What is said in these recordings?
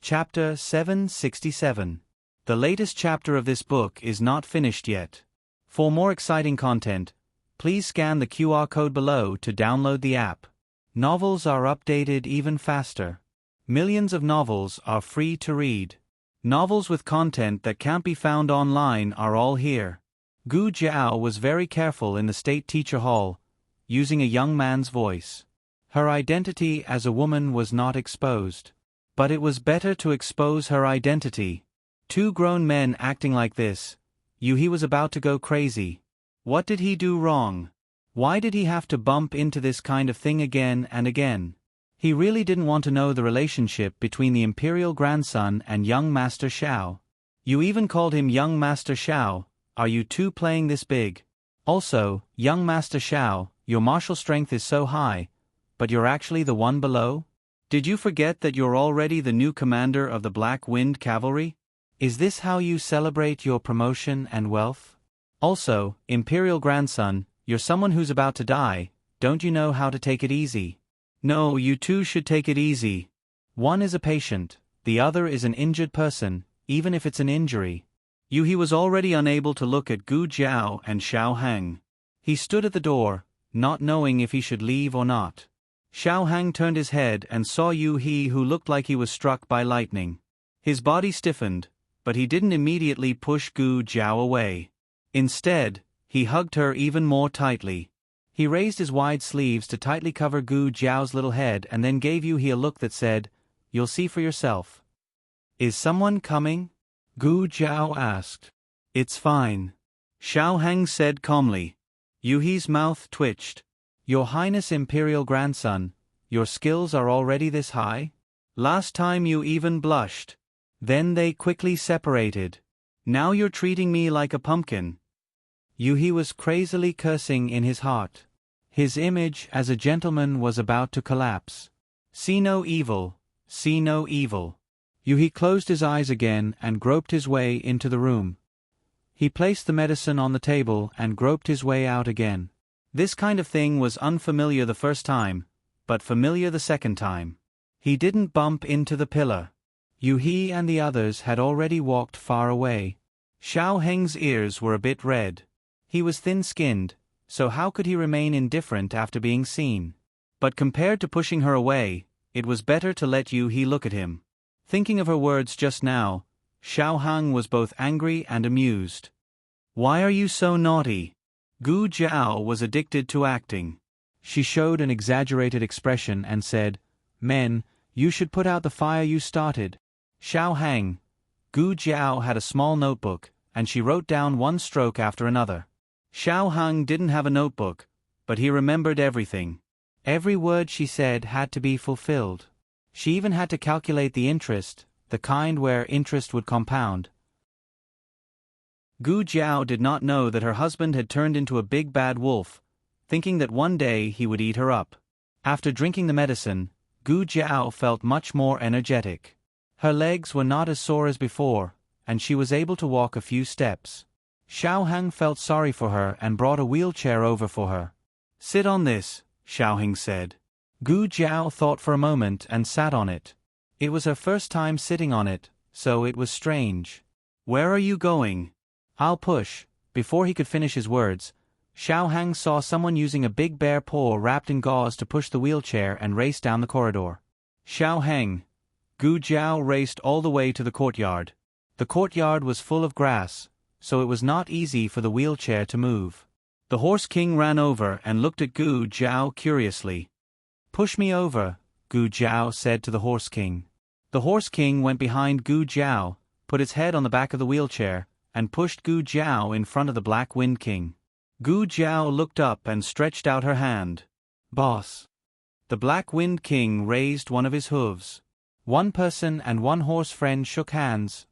Chapter 767. The latest chapter of this book is not finished yet. For more exciting content, please scan the QR code below to download the app. Novels are updated even faster. Millions of novels are free to read. Novels with content that can't be found online are all here. Gu Jiao was very careful in the State Teacher Hall, using a young man's voice. Her identity as a woman was not exposed. But it was better to expose her identity. Two grown men acting like this. He was about to go crazy. What did he do wrong? Why did he have to bump into this kind of thing again and again? He really didn't want to know the relationship between the imperial grandson and young Master Xiao. You even called him young Master Xiao. Are you two playing this big? Also, young Master Xiao, your martial strength is so high, but you're actually the one below? Did you forget that you're already the new commander of the Black Wind Cavalry? Is this how you celebrate your promotion and wealth? Also, imperial grandson, you're someone who's about to die. Don't you know how to take it easy? No, you two should take it easy. One is a patient, the other is an injured person, even if it's an injury. He was already unable to look at Gu Jiao and Xiao Hang. He stood at the door, not knowing if he should leave or not. Xiao Hang turned his head and saw He who looked like he was struck by lightning. His body stiffened, but he didn't immediately push Gu Jiao away. Instead, he hugged her even more tightly. He raised his wide sleeves to tightly cover Gu Jiao's little head and then gave He a look that said, "You'll see for yourself." "Is someone coming?" Gu Jiao asked. "It's fine," Xiao Hang said calmly. He's mouth twitched. "Your Highness Imperial Grandson, your skills are already this high? Last time you even blushed. Then they quickly separated. Now you're treating me like a pumpkin." He was crazily cursing in his heart. His image as a gentleman was about to collapse. See no evil, see no evil. He closed his eyes again and groped his way into the room. He placed the medicine on the table and groped his way out again. This kind of thing was unfamiliar the first time, but familiar the second time. He didn't bump into the pillar. He and the others had already walked far away. Xiao Heng's ears were a bit red. He was thin-skinned, so how could he remain indifferent after being seen? But compared to pushing her away, it was better to let He look at him. Thinking of her words just now, Xiao Hang was both angry and amused. "Why are you so naughty?" Gu Jiao was addicted to acting. She showed an exaggerated expression and said, "Men, you should put out the fire you started." Xiao Hang. Gu Jiao had a small notebook, and she wrote down one stroke after another. Xiao Hang didn't have a notebook, but he remembered everything. Every word she said had to be fulfilled. She even had to calculate the interest, the kind where interest would compound. Gu Jiao did not know that her husband had turned into a big bad wolf, thinking that one day he would eat her up. After drinking the medicine, Gu Jiao felt much more energetic. Her legs were not as sore as before, and she was able to walk a few steps. Xiao Hang felt sorry for her and brought a wheelchair over for her. "Sit on this," Xiao Hang said. Gu Jiao thought for a moment and sat on it. It was her first time sitting on it, so it was strange. "Where are you going?" "I'll push." Before he could finish his words, Xiao Hang saw someone using a big bare paw wrapped in gauze to push the wheelchair and race down the corridor. Xiao Hang. Gu Jiao raced all the way to the courtyard. The courtyard was full of grass, so it was not easy for the wheelchair to move. The Horse King ran over and looked at Gu Jiao curiously. "Push me over," Gu Jiao said to the Horse King. The Horse King went behind Gu Jiao, put its head on the back of the wheelchair, and pushed Gu Jiao in front of the Black Wind King. Gu Jiao looked up and stretched out her hand. "Boss." The Black Wind King raised one of his hooves. One person and one horse friend shook hands.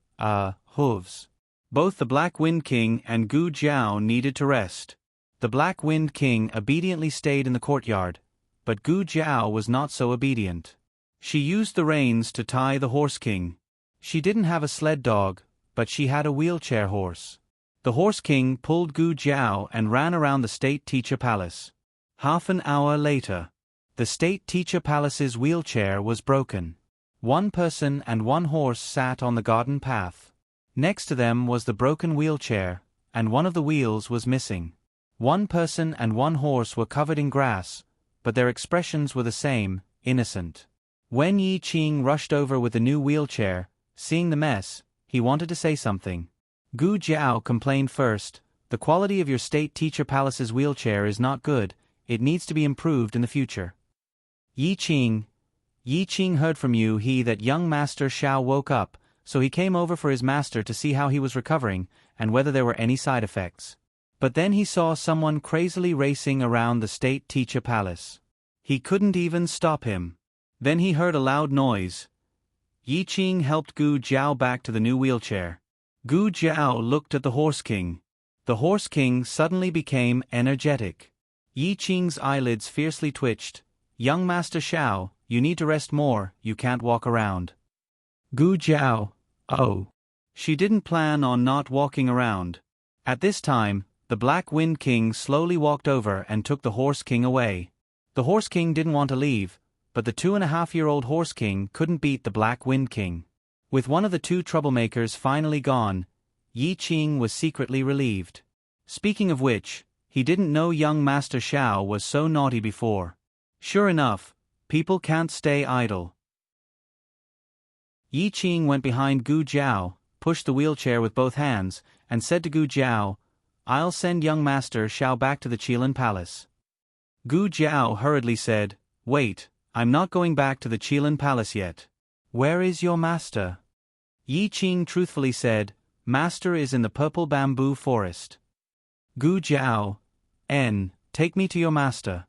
Hooves. Both the Black Wind King and Gu Jiao needed to rest. The Black Wind King obediently stayed in the courtyard, but Gu Jiao was not so obedient. She used the reins to tie the Horse King. She didn't have a sled dog, but she had a wheelchair horse. The Horse King pulled Gu Jiao and ran around the State Teacher Palace. Half an hour later, the State Teacher Palace's wheelchair was broken. One person and one horse sat on the garden path. Next to them was the broken wheelchair, and one of the wheels was missing. One person and one horse were covered in grass, but their expressions were the same, innocent. When Yi Qing rushed over with the new wheelchair, seeing the mess, he wanted to say something. Gu Jiao complained first, "The quality of your state teacher palace's wheelchair is not good, it needs to be improved in the future." Yi Qing heard from you that young Master Xiao woke up, so he came over for his master to see how he was recovering, and whether there were any side effects. But then he saw someone crazily racing around the state teacher palace. He couldn't even stop him. Then he heard a loud noise. Yi Qing helped Gu Jiao back to the new wheelchair. Gu Jiao looked at the Horse King. The Horse King suddenly became energetic. Yi Qing's eyelids fiercely twitched. "Young Master Xiao, you need to rest more, you can't walk around." Gu Jiao, oh. She didn't plan on not walking around. At this time, the Black Wind King slowly walked over and took the Horse King away. The Horse King didn't want to leave, but the 2.5-year-old Horse King couldn't beat the Black Wind King. With one of the two troublemakers finally gone, Yi Qing was secretly relieved. Speaking of which, he didn't know young Master Xiao was so naughty before. Sure enough, people can't stay idle. Yi Qing went behind Gu Jiao, pushed the wheelchair with both hands, and said to Gu Jiao, "I'll send young Master Xiao back to the Qilin Palace." Gu Jiao hurriedly said, "Wait, I'm not going back to the Qilin Palace yet." "Where is your master?" Yi Qing truthfully said, "Master is in the purple bamboo forest." Gu Jiao, take me to your master."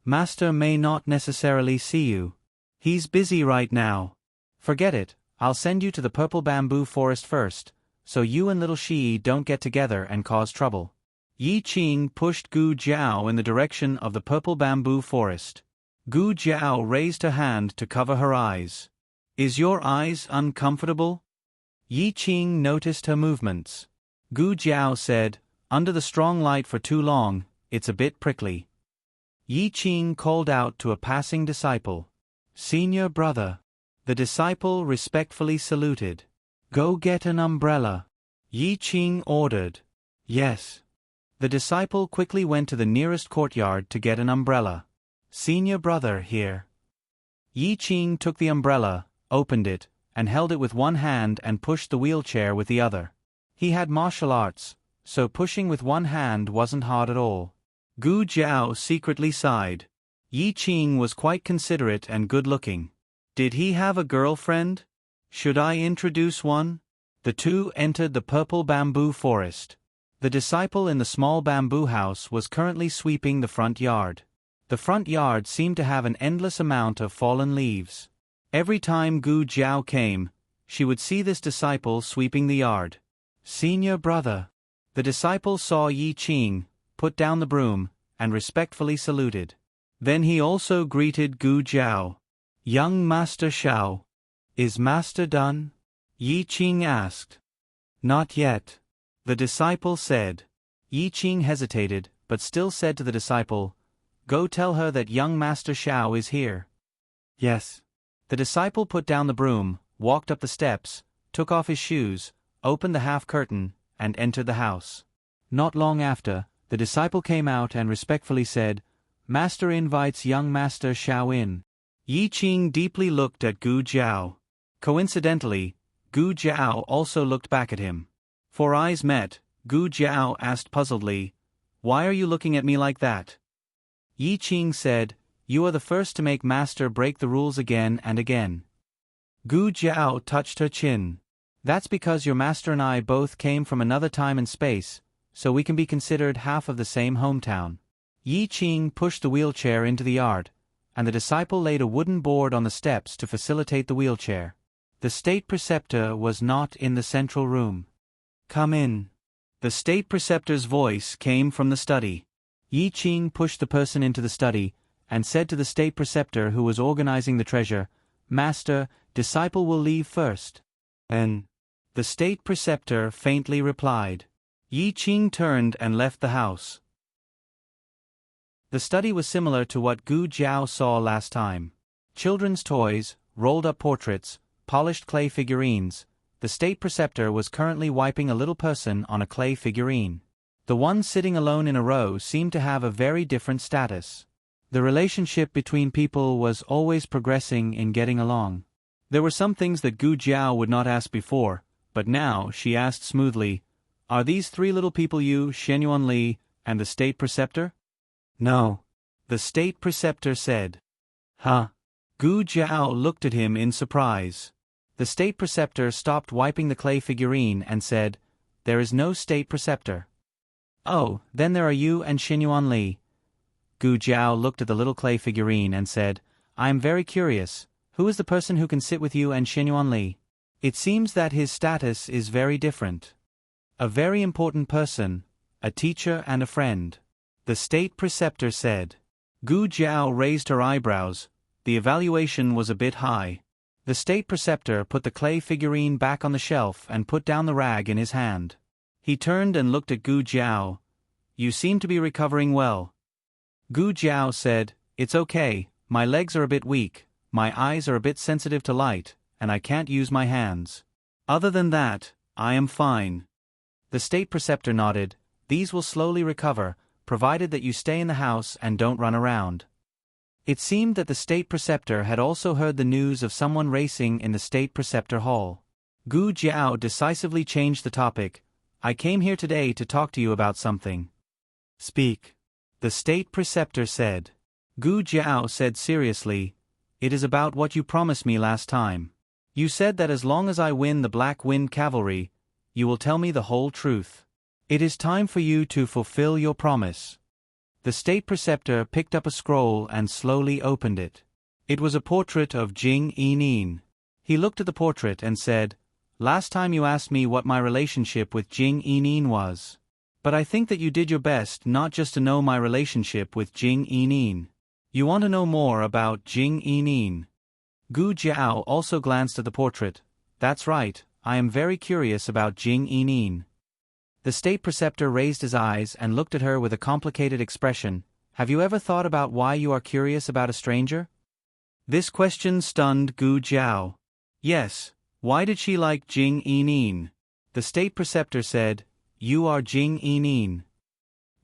"Master may not necessarily see you. He's busy right now." "Forget it, I'll send you to the purple bamboo forest first, so you and little Shi don't get together and cause trouble." Yi Qing pushed Gu Jiao in the direction of the purple bamboo forest. Gu Jiao raised her hand to cover her eyes. "Is your eyes uncomfortable?" Yi Qing noticed her movements. Gu Jiao said, "Under the strong light for too long, it's a bit prickly." Yi Qing called out to a passing disciple, "Senior brother." The disciple respectfully saluted. "Go get an umbrella," Yi Qing ordered. "Yes." The disciple quickly went to the nearest courtyard to get an umbrella. "Senior brother here." Yi Qing took the umbrella, opened it, and held it with one hand and pushed the wheelchair with the other. He had martial arts, so pushing with one hand wasn't hard at all. Gu Jiao secretly sighed. Yi Qing was quite considerate and good-looking. Did he have a girlfriend? Should I introduce one? The two entered the purple bamboo forest. The disciple in the small bamboo house was currently sweeping the front yard. The front yard seemed to have an endless amount of fallen leaves. Every time Gu Jiao came, she would see this disciple sweeping the yard. "Senior brother." The disciple saw Yi Qing, put down the broom, and respectfully saluted. Then he also greeted Gu Jiao. "Young Master Xiao, is Master done?" Yi Qing asked. "Not yet," the disciple said. Yi Qing hesitated, but still said to the disciple, "Go tell her that young Master Xiao is here." "Yes." The disciple put down the broom, walked up the steps, took off his shoes, opened the half-curtain, and entered the house. Not long after, the disciple came out and respectfully said, "Master invites young Master Xiao in." Yi Qing deeply looked at Gu Jiao. Coincidentally, Gu Jiao also looked back at him. For eyes met, Gu Jiao asked puzzledly, "Why are you looking at me like that?" Yi Qing said, "You are the first to make Master break the rules again and again." Gu Jiao touched her chin. "That's because your master and I both came from another time and space, so we can be considered half of the same hometown." Yi Qing pushed the wheelchair into the yard, and the disciple laid a wooden board on the steps to facilitate the wheelchair. The state preceptor was not in the central room. "Come in." The state preceptor's voice came from the study. Yi Qing pushed the person into the study, and said to the state preceptor who was organizing the treasure, "Master, disciple will leave first." "And?" the state preceptor faintly replied. Yi Qing turned and left the house. The study was similar to what Gu Jiao saw last time. Children's toys, rolled-up portraits, polished clay figurines. The state preceptor was currently wiping a little person on a clay figurine. The one sitting alone in a row seemed to have a very different status. The relationship between people was always progressing in getting along. There were some things that Gu Jiao would not ask before, but now she asked smoothly, "Are these three little people you, Shenyuan Li, and the state preceptor?" "No," the state preceptor said. "Huh?" Gu Jiao looked at him in surprise. The state preceptor stopped wiping the clay figurine and said, "There is no state preceptor." "Oh, then there are you and Shenyuan Li." Gu Jiao looked at the little clay figurine and said, "I am very curious. Who is the person who can sit with you and Shenyuan Li? It seems that his status is very different." "A very important person, a teacher and a friend," the state preceptor said. Gu Jiao raised her eyebrows. The evaluation was a bit high. The state preceptor put the clay figurine back on the shelf and put down the rag in his hand. He turned and looked at Gu Jiao. "You seem to be recovering well." Gu Jiao said, "It's okay, my legs are a bit weak, my eyes are a bit sensitive to light, and I can't use my hands. Other than that, I am fine." The state preceptor nodded. "These will slowly recover, provided that you stay in the house and don't run around." It seemed that the state preceptor had also heard the news of someone racing in the state preceptor hall. Gu Jiao decisively changed the topic. "I came here today to talk to you about something." "Speak," the state preceptor said. Gu Jiao said seriously, "It is about what you promised me last time. You said that as long as I win the Black Wind Cavalry, you will tell me the whole truth. It is time for you to fulfill your promise." The state preceptor picked up a scroll and slowly opened it. It was a portrait of Jing Yinin. He looked at the portrait and said, "Last time you asked me what my relationship with Jing Yinin was. But I think that you did your best not just to know my relationship with Jing Yinin. You want to know more about Jing Yinin." Gu Jiao also glanced at the portrait. "That's right, I am very curious about Jing Yinin." The state preceptor raised his eyes and looked at her with a complicated expression. "Have you ever thought about why you are curious about a stranger?" This question stunned Gu Jiao. "Yes, why did she like Jing Yinin?" The state preceptor said, "You are Jing Yinin."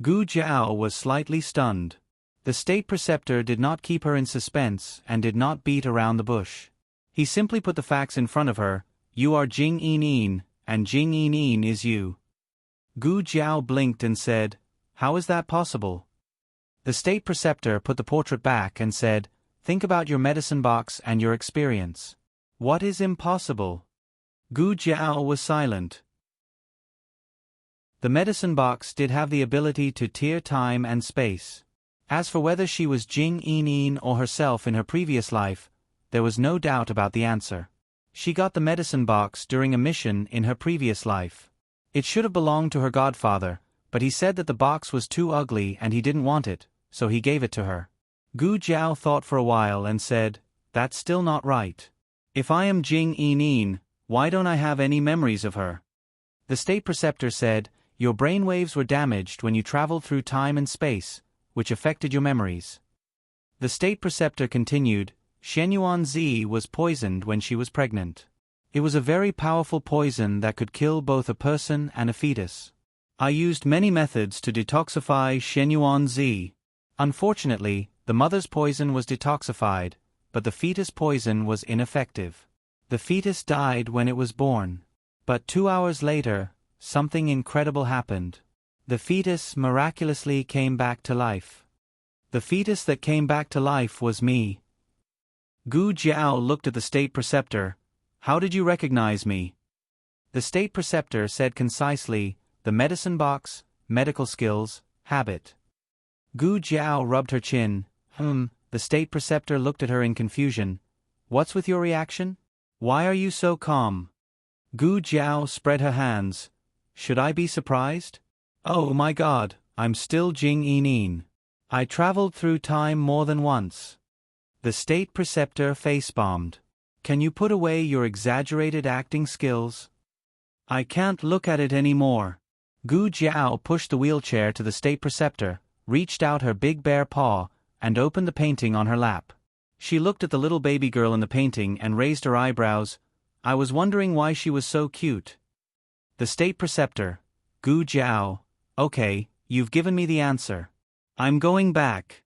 Gu Jiao was slightly stunned. The state preceptor did not keep her in suspense and did not beat around the bush. He simply put the facts in front of her. "You are Jing Yinin, and Jing Yinin is you." Gu Jiao blinked and said, "How is that possible?" The state preceptor put the portrait back and said, "Think about your medicine box and your experience. What is impossible?" Gu Jiao was silent. The medicine box did have the ability to tear time and space. As for whether she was Jing Yinin or herself in her previous life, there was no doubt about the answer. She got the medicine box during a mission in her previous life. It should have belonged to her godfather, but he said that the box was too ugly and he didn't want it, so he gave it to her. Gu Jiao thought for a while and said, "That's still not right. If I am Jing Yinin, why don't I have any memories of her?" The state preceptor said, "Your brainwaves were damaged when you traveled through time and space, which affected your memories." The state preceptor continued, "Shenyuan Zi was poisoned when she was pregnant. It was a very powerful poison that could kill both a person and a fetus. I used many methods to detoxify Shenyuan Zi. Unfortunately, the mother's poison was detoxified, but the fetus poison was ineffective. The fetus died when it was born. But 2 hours later, something incredible happened. The fetus miraculously came back to life. The fetus that came back to life was me." Gu Jiao looked at the state preceptor. "How did you recognize me?" The state preceptor said concisely, "The medicine box, medical skills, habit." Gu Jiao rubbed her chin. The state preceptor looked at her in confusion. "What's with your reaction? Why are you so calm?" Gu Jiao spread her hands. "Should I be surprised? Oh my God, I'm still Jing Yinin. I traveled through time more than once." The state preceptor face-bombed. "Can you put away your exaggerated acting skills? I can't look at it anymore." Gu Jiao pushed the wheelchair to the state preceptor, reached out her big bare paw, and opened the painting on her lap. She looked at the little baby girl in the painting and raised her eyebrows. I was wondering why she was so cute. The state preceptor, Gu Jiao. Okay, you've given me the answer. I'm going back.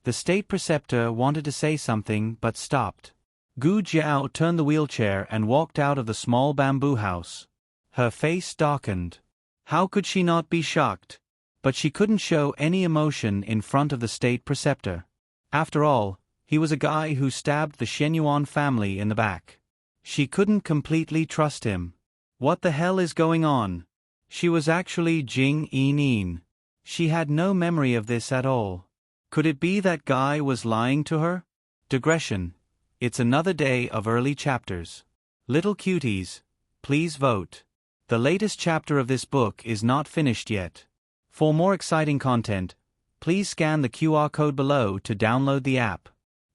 The state preceptor wanted to say something but stopped. Gu Jiao turned the wheelchair and walked out of the small bamboo house. Her face darkened. How could she not be shocked? But she couldn't show any emotion in front of the state preceptor. After all, he was a guy who stabbed the Shenyuan family in the back. She couldn't completely trust him. What the hell is going on? She was actually Jing Yinin. She had no memory of this at all. Could it be that guy was lying to her? Digression. It's another day of early chapters. Little cuties, please vote. The latest chapter of this book is not finished yet. For more exciting content, please scan the QR code below to download the app.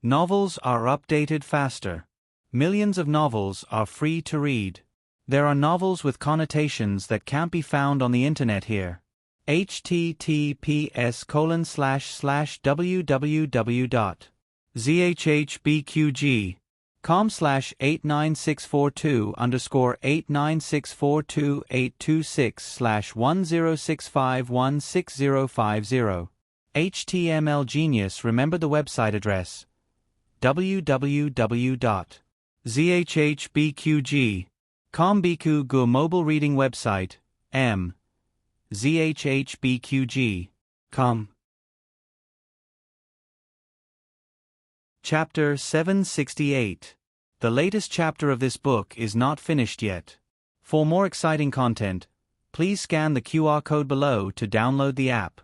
Novels are updated faster. Millions of novels are free to read. There are novels with connotations that can't be found on the internet here. https://www.zhbqg.com/896428266/10651650. HTML Genius remembered the website address www.zhbqg.com. Biku Gu mobile reading website zhbqg.com. Chapter 768. The latest chapter of this book is not finished yet. For more exciting content, please scan the QR code below to download the app.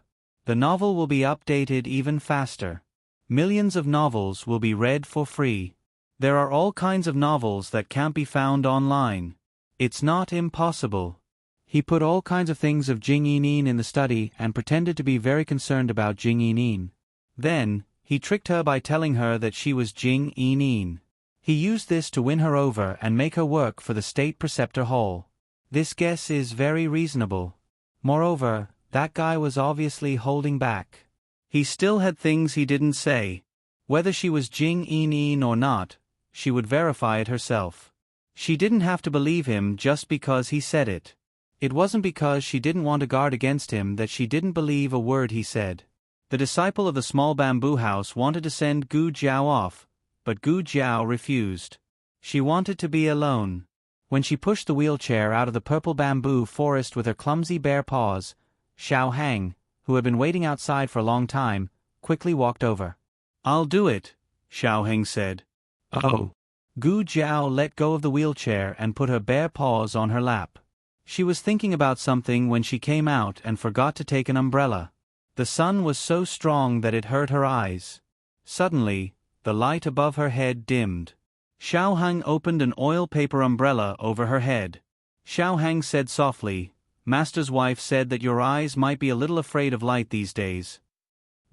The novel will be updated even faster. Millions of novels will be read for free. There are all kinds of novels that can't be found online. It's not impossible. He put all kinds of things of Jing Yinin in the study and pretended to be very concerned about Jing Yinin. Then, he tricked her by telling her that she was Jing Yinin. He used this to win her over and make her work for the state preceptor hall. This guess is very reasonable. Moreover, that guy was obviously holding back. He still had things he didn't say. Whether she was Jing Yinin or not, she would verify it herself. She didn't have to believe him just because he said it. It wasn't because she didn't want to guard against him that she didn't believe a word he said. The disciple of the small bamboo house wanted to send Gu Jiao off, but Gu Jiao refused. She wanted to be alone. When she pushed the wheelchair out of the purple bamboo forest with her clumsy bare paws, Xiao Hang, who had been waiting outside for a long time, quickly walked over. "I'll do it," Xiao Hang said. "Oh." Gu Jiao let go of the wheelchair and put her bare paws on her lap. She was thinking about something when she came out and forgot to take an umbrella. The sun was so strong that it hurt her eyes. Suddenly, the light above her head dimmed. Xiao Hang opened an oil paper umbrella over her head. Xiao Hang said softly, "Master's wife said that your eyes might be a little afraid of light these days."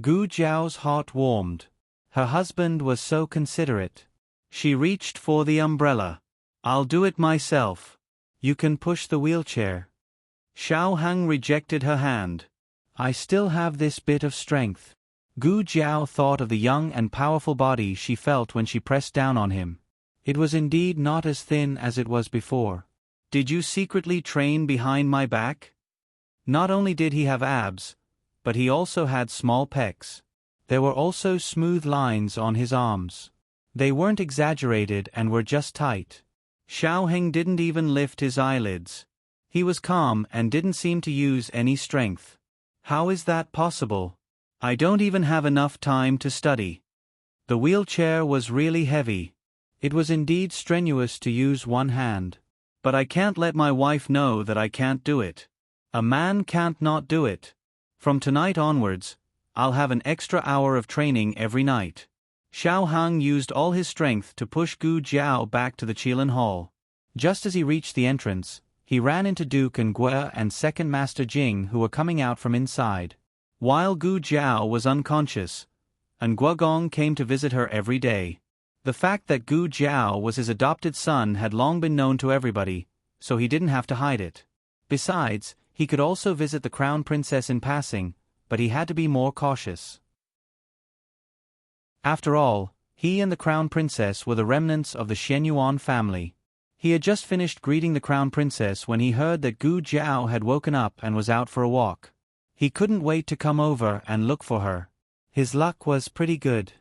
Gu Jiao's heart warmed. Her husband was so considerate. She reached for the umbrella. "I'll do it myself. You can push the wheelchair." Xiao Hang rejected her hand. "I still have this bit of strength." Gu Jiao thought of the young and powerful body she felt when she pressed down on him. It was indeed not as thin as it was before. "Did you secretly train behind my back?" Not only did he have abs, but he also had small pecs. There were also smooth lines on his arms. They weren't exaggerated and were just tight. Xiao Heng didn't even lift his eyelids. He was calm and didn't seem to use any strength. "How is that possible? I don't even have enough time to study." The wheelchair was really heavy. It was indeed strenuous to use one hand. "But I can't let my wife know that I can't do it. A man can't not do it. From tonight onwards, I'll have an extra hour of training every night." Xiao Hang used all his strength to push Gu Jiao back to the Qilin Hall. Just as he reached the entrance, he ran into Duke and Gue and Second Master Jing, who were coming out from inside. While Gu Jiao was unconscious, and Guogong came to visit her every day. The fact that Gu Jiao was his adopted son had long been known to everybody, so he didn't have to hide it. Besides, he could also visit the crown princess in passing, but he had to be more cautious. After all, He and the crown princess were the remnants of the Shenyuan family. He had just finished greeting the crown princess when he heard that Gu Jiao had woken up and was out for a walk. He couldn't wait to come over and look for her. His luck was pretty good.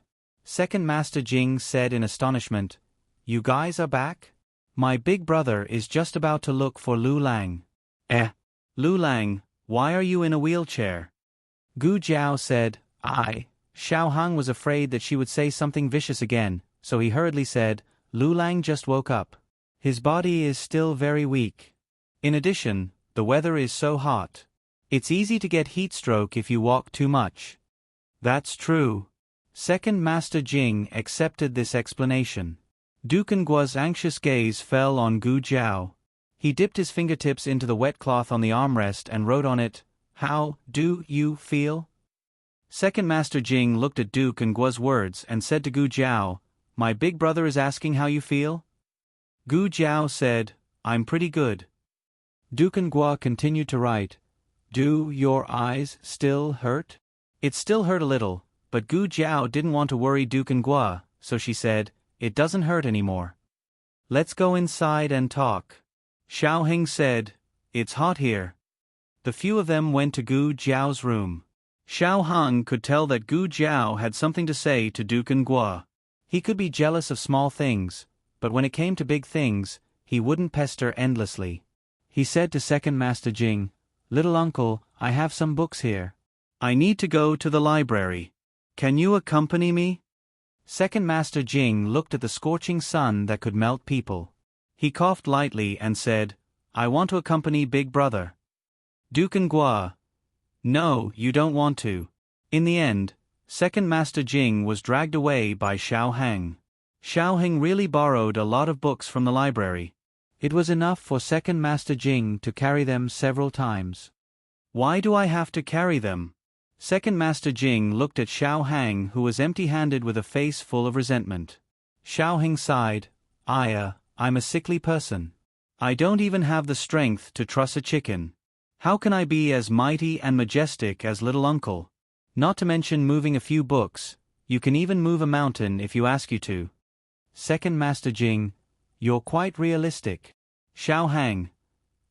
Second Master Jing said in astonishment, "You guys are back? My big brother is just about to look for Lu Lang." Lu Lang, why are you in a wheelchair?" Gu Jiao said. Xiao Hang was afraid that she would say something vicious again, so he hurriedly said, "Lu Lang just woke up. His body is still very weak. In addition, the weather is so hot. It's easy to get heat stroke if you walk too much." "That's true." Second Master Jing accepted this explanation. Duke Ngua's anxious gaze fell on Gu Jiao. He dipped his fingertips into the wet cloth on the armrest and wrote on it, "How do you feel?" Second Master Jing looked at Duke Ngua's words and said to Gu Jiao, "My big brother is asking how you feel?" Gu Jiao said, "I'm pretty good." Duke Ngua continued to write, "Do your eyes still hurt?" It still hurt a little, but Gu Jiao didn't want to worry Duke Ngua, so she said, "It doesn't hurt anymore. Let's go inside and talk." Xiao Heng said, "It's hot here." The few of them went to Gu Jiao's room. Xiao Heng could tell that Gu Jiao had something to say to Duke Ngua. He could be jealous of small things, but when it came to big things, he wouldn't pester endlessly. He said to Second Master Jing, "Little uncle, I have some books here. I need to go to the library. Can you accompany me?" Second Master Jing looked at the scorching sun that could melt people. He coughed lightly and said, "I want to accompany Big Brother." Duke Ngua, "No, you don't want to." In the end, Second Master Jing was dragged away by Xiao Heng. Xiao Heng really borrowed a lot of books from the library. It was enough for Second Master Jing to carry them several times. "Why do I have to carry them?" Second Master Jing looked at Xiao Heng, who was empty-handed with a face full of resentment. Xiao Heng sighed, I'm a sickly person. I don't even have the strength to truss a chicken. How can I be as mighty and majestic as little uncle? Not to mention moving a few books, you can even move a mountain if you ask you to." Second Master Jing, "You're quite realistic." Xiao Heng.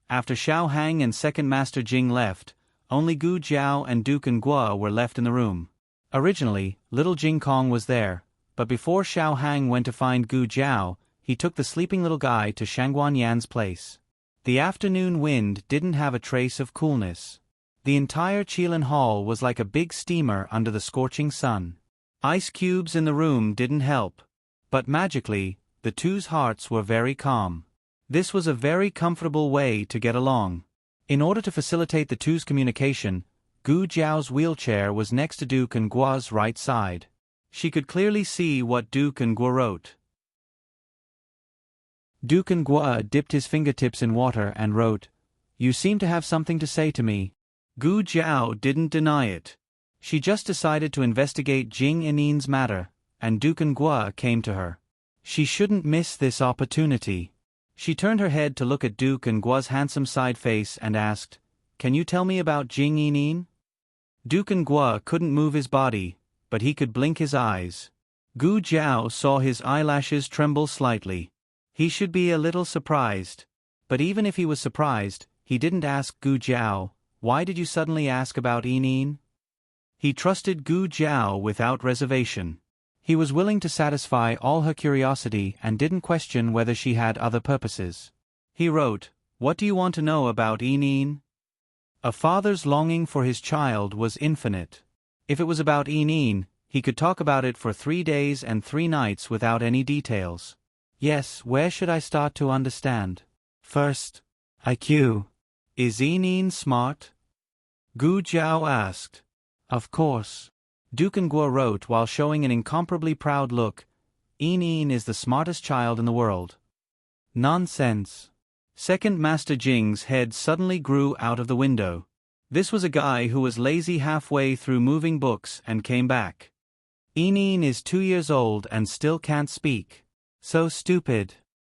After Xiao Heng and Second Master Jing left, only Gu Jiao and Duke Ngua were left in the room. Originally, little Jing Kong was there, but before Xiao Heng went to find Gu Jiao, he took the sleeping little guy to Shangguan Yan's place. The afternoon wind didn't have a trace of coolness. The entire Qilin Hall was like a big steamer under the scorching sun. Ice cubes in the room didn't help. But magically, the two's hearts were very calm. This was a very comfortable way to get along. In order to facilitate the two's communication, Gu Jiao's wheelchair was next to Duke Ngua's right side. She could clearly see what Duke Ngua wrote. Duke Ngua dipped his fingertips in water and wrote, "You seem to have something to say to me." Gu Jiao didn't deny it. She just decided to investigate Jing Inin's matter, and Duke Ngua came to her. She shouldn't miss this opportunity. She turned her head to look at Duke Ngua's handsome side face and asked, "Can you tell me about Jing Inin?" Duke Ngua couldn't move his body, but he could blink his eyes. Gu Jiao saw his eyelashes tremble slightly. He should be a little surprised. But even if he was surprised, he didn't ask Gu Jiao, "Why did you suddenly ask about Inin?" He trusted Gu Jiao without reservation. He was willing to satisfy all her curiosity and didn't question whether she had other purposes. He wrote, "What do you want to know about Inin?" A father's longing for his child was infinite. If it was about Inin, he could talk about it for 3 days and 3 nights without any details. Yes, where should I start to understand? First, IQ. Is Inin smart? Gu Jiao asked. Of course. Duke Ngua wrote while showing an incomparably proud look, "Inin is the smartest child in the world." Nonsense. Second Master Jing's head suddenly grew out of the window. This was a guy who was lazy halfway through moving books and came back. Inin is 2 years old and still can't speak. So stupid.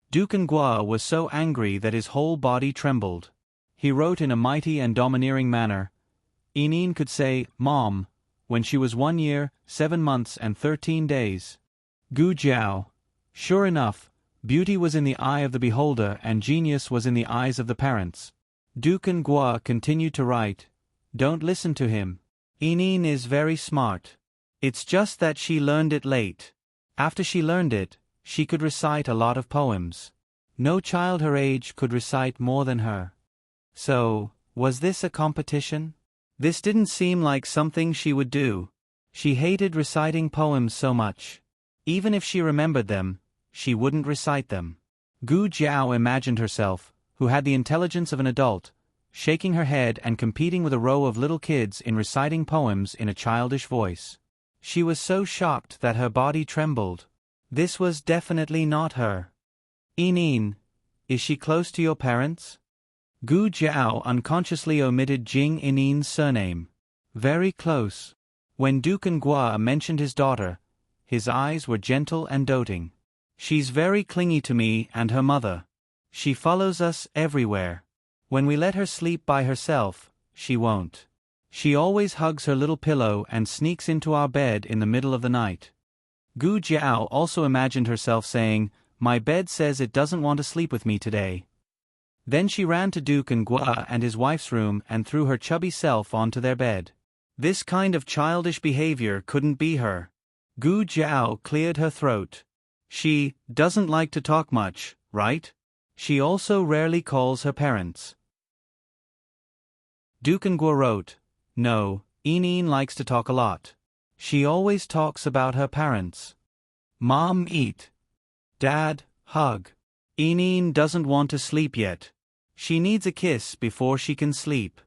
Duke Ngua was so angry that his whole body trembled. He wrote in a mighty and domineering manner, "Inin could say, 'Mom,' when she was 1 year, 7 months and 13 days. Gu Jiao. Sure enough, beauty was in the eye of the beholder and genius was in the eyes of the parents. Dukan Gua continued to write, "Don't listen to him. Inin is very smart. It's just that she learned it late. After she learned it, she could recite a lot of poems. No child her age could recite more than her." So, was this a competition? This didn't seem like something she would do. She hated reciting poems so much. Even if she remembered them, she wouldn't recite them. Gu Jiao imagined herself, who had the intelligence of an adult, shaking her head and competing with a row of little kids in reciting poems in a childish voice. She was so shocked that her body trembled. This was definitely not her. "Inin, is she close to your parents?" Gu Jiao unconsciously omitted Jing Inin's surname. "Very close." When Dukan Gua mentioned his daughter, his eyes were gentle and doting. "She's very clingy to me and her mother. She follows us everywhere. When we let her sleep by herself, she won't. She always hugs her little pillow and sneaks into our bed in the middle of the night." Gu Jiao also imagined herself saying, "My bed says it doesn't want to sleep with me today." Then she ran to Dukan Gua and his wife's room and threw her chubby self onto their bed. This kind of childish behavior couldn't be her. Gu Jiao cleared her throat. "She doesn't like to talk much, right? She also rarely calls her parents." Dukan Gua wrote, "No, Inin likes to talk a lot. She always talks about her parents. Mom eat. Dad hug. Inin doesn't want to sleep yet. She needs a kiss before she can sleep.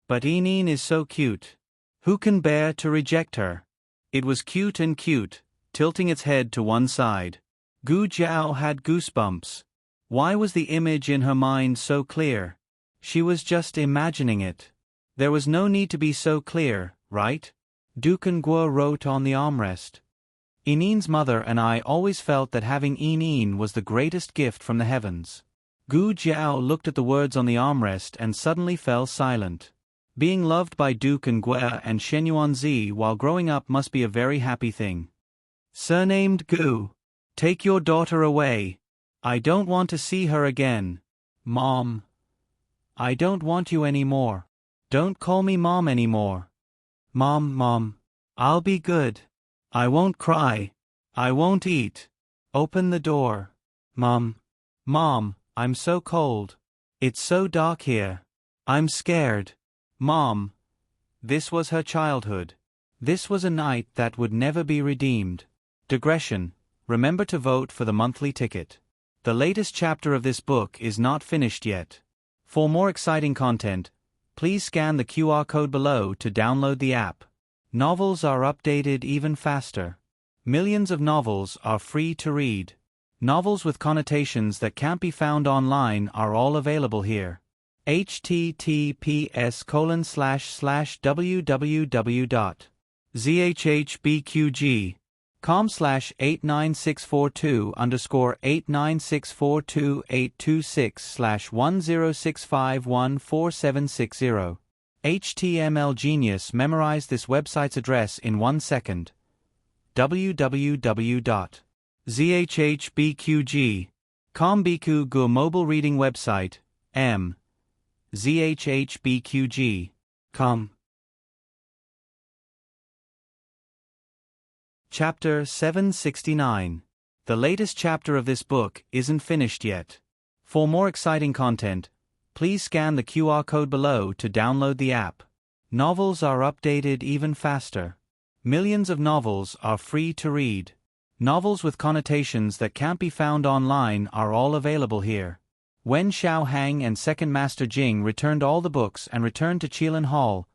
But Inin is so cute. Who can bear to reject her?" It was cute and cute, tilting its head to one side. Gu Jiao had goosebumps. Why was the image in her mind so clear? She was just imagining it. There was no need to be so clear, right? Dukan Gua wrote on the armrest. "Inin's mother and I always felt that having Inin was the greatest gift from the heavens." Gu Jiao looked at the words on the armrest and suddenly fell silent. Being loved by Dukan Gua and Shenyuanzi while growing up must be a very happy thing. "Surnamed Gu. Take your daughter away. I don't want to see her again. Mom. I don't want you anymore. Don't call me Mom anymore. Mom. I'll be good. I won't cry. I won't eat. Open the door. Mom, I'm so cold. It's so dark here. I'm scared. Mom." This was her childhood. This was a night that would never be redeemed. Digression. Remember to vote for the monthly ticket. The latest chapter of this book is not finished yet. For more exciting content, please scan the QR code below to download the app. Novels are updated even faster. Millions of novels are free to read. Novels with connotations that can't be found online are all available here. https://www.zhbqg.com/89642_826/106514760. HTML Genius memorized this website's address in 1 second. www.zhbqg.com Biku Gu mobile reading website, zhbqg.com. Chapter 769. The latest chapter of this book isn't finished yet. For more exciting content, please scan the QR code below to download the app. Novels are updated even faster. Millions of novels are free to read. Novels with connotations that can't be found online are all available here. When Xiao Hang and Second Master Jing returned all the books and returned to Qilin Hall,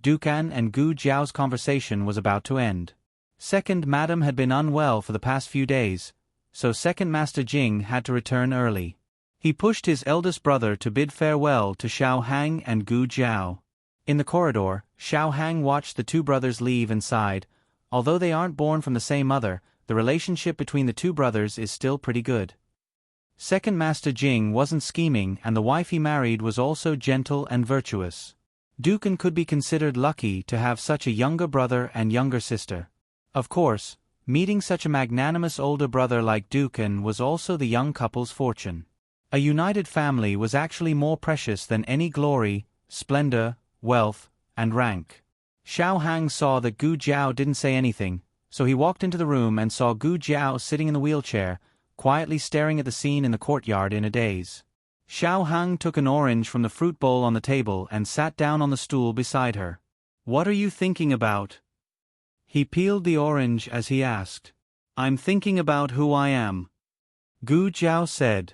Dukan and Gu Jiao's conversation was about to end. Second Madam had been unwell for the past few days, so Second Master Jing had to return early. He pushed his eldest brother to bid farewell to Xiao Hang and Gu Jiao. In the corridor, Xiao Hang watched the two brothers leave and sighed. Although they aren't born from the same mother, the relationship between the two brothers is still pretty good. Second Master Jing wasn't scheming and the wife he married was also gentle and virtuous. Dukan could be considered lucky to have such a younger brother and younger sister. Of course, Meeting such a magnanimous older brother like Dukan was also the young couple's fortune. A united family was actually more precious than any glory, splendor, wealth, and rank. Xiao Hang saw that Gu Jiao didn't say anything, so he walked into the room and saw Gu Jiao sitting in the wheelchair, quietly staring at the scene in the courtyard in a daze. Xiao Hang took an orange from the fruit bowl on the table and sat down on the stool beside her. "What are you thinking about?" He peeled the orange as he asked. "I'm thinking about who I am," Gu Jiao said.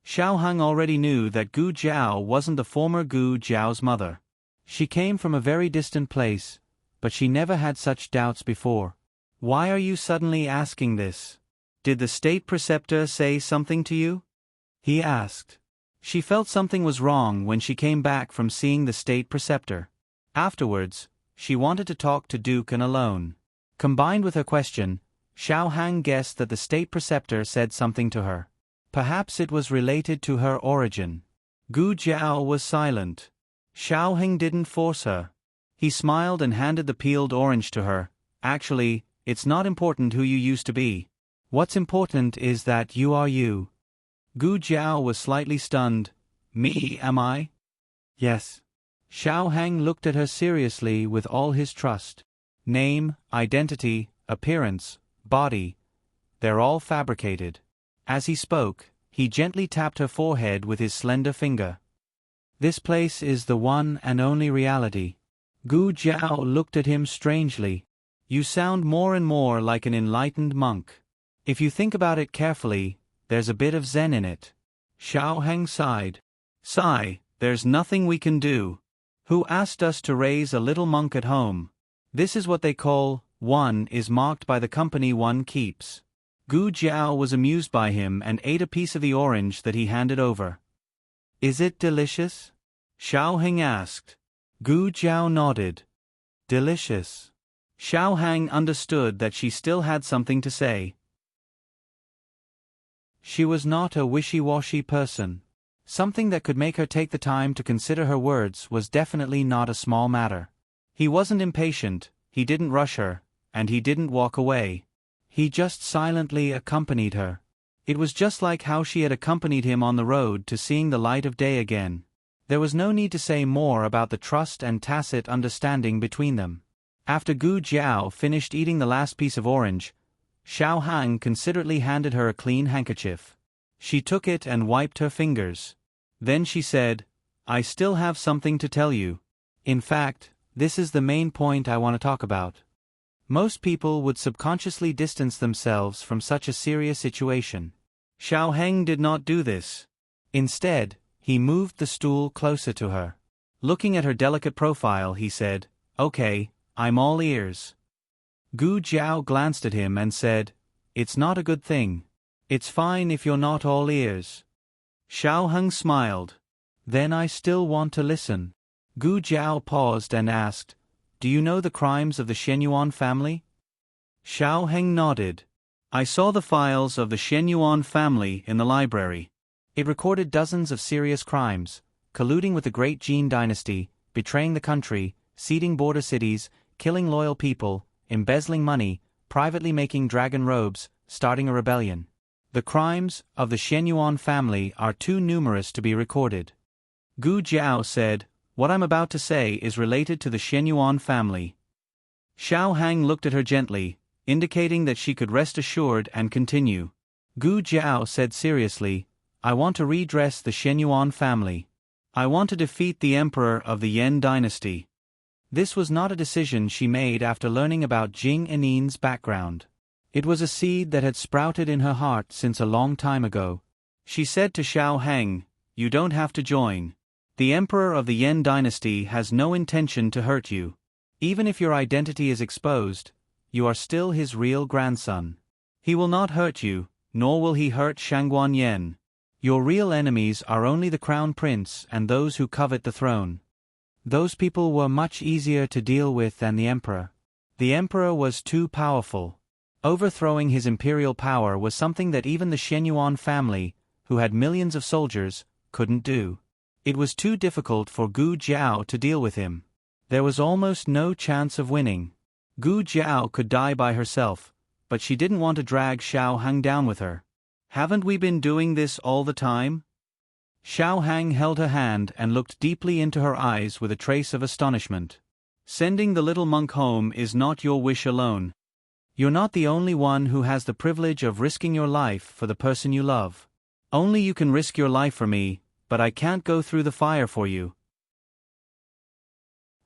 Xiao Hang already knew that Gu Jiao wasn't the former Gu Jiao's mother. She came from a very distant place, but she never had such doubts before. "Why are you suddenly asking this? Did the state preceptor say something to you?" he asked. She felt something was wrong when she came back from seeing the state preceptor. Afterwards, she wanted to talk to Dukan alone. Combined with her question, Xiao Hang guessed that the state preceptor said something to her. Perhaps it was related to her origin. Gu Jiao was silent. Xiao Hang didn't force her. He smiled and handed the peeled orange to her. "Actually, it's not important who you used to be. What's important is that you are you." Gu Jiao was slightly stunned. "Me, am I?" "Yes." Xiao Hang looked at her seriously with all his trust. "Name, identity, appearance, body, they're all fabricated." As he spoke, he gently tapped her forehead with his slender finger. "This place is the one and only reality." Gu Jiao looked at him strangely. "You sound more and more like an enlightened monk. If you think about it carefully, there's a bit of Zen in it." Xiao Hang sighed. There's nothing we can do. Who asked us to raise a little monk at home? This is what they call, one is marked by the company one keeps." Gu Jiao was amused by him and ate a piece of the orange that he handed over. "Is it delicious?" Xiao Hang asked. Gu Jiao nodded. "Delicious." Xiao Hang understood that she still had something to say. She was not a wishy-washy person. Something that could make her take the time to consider her words was definitely not a small matter. He wasn't impatient, he didn't rush her, and he didn't walk away. He just silently accompanied her. It was just like how she had accompanied him on the road to seeing the light of day again. There was no need to say more about the trust and tacit understanding between them. After Gu Jiao finished eating the last piece of orange, Xiao Hang considerately handed her a clean handkerchief. She took it and wiped her fingers. Then she said, "I still have something to tell you. In fact, this is the main point I want to talk about." Most people would subconsciously distance themselves from such a serious situation. Xiao Heng did not do this. Instead, he moved the stool closer to her. Looking at her delicate profile, he said, "Okay, I'm all ears." Gu Jiao glanced at him and said, "It's not a good thing. It's fine if you're not all ears." Xiao Heng smiled. "Then I still want to listen." Gu Jiao paused and asked, "Do you know the crimes of the Shenyuan family?" Xiao Heng nodded. "I saw the files of the Shenyuan family in the library. It recorded dozens of serious crimes, colluding with the Great Jin dynasty, betraying the country, ceding border cities, killing loyal people, embezzling money, privately making dragon robes, starting a rebellion. The crimes of the Shenyuan family are too numerous to be recorded." Gu Jiao said, "What I'm about to say is related to the Shenyuan family." Xiao Hang looked at her gently, indicating that she could rest assured and continue. Gu Jiao said seriously, "I want to redress the Shenyuan family. I want to defeat the emperor of the Yan dynasty." This was not a decision she made after learning about Jing Enin's background. It was a seed that had sprouted in her heart since a long time ago. She said to Xiao Heng, "You don't have to join. The emperor of the Yan dynasty has no intention to hurt you. Even if your identity is exposed, you are still his real grandson. He will not hurt you, nor will he hurt Shangguan Yan. Your real enemies are only the crown prince and those who covet the throne. Those people were much easier to deal with than the emperor. The emperor was too powerful. Overthrowing his imperial power was something that even the Shenyuan family, who had millions of soldiers, couldn't do. It was too difficult for Gu Jiao to deal with him. There was almost no chance of winning. Gu Jiao could die by herself, but she didn't want to drag Xiao Hang down with her. Haven't we been doing this all the time? Xiao Hang held her hand and looked deeply into her eyes with a trace of astonishment. Sending the little monk home is not your wish alone. You're not the only one who has the privilege of risking your life for the person you love. Only you can risk your life for me, but I can't go through the fire for you.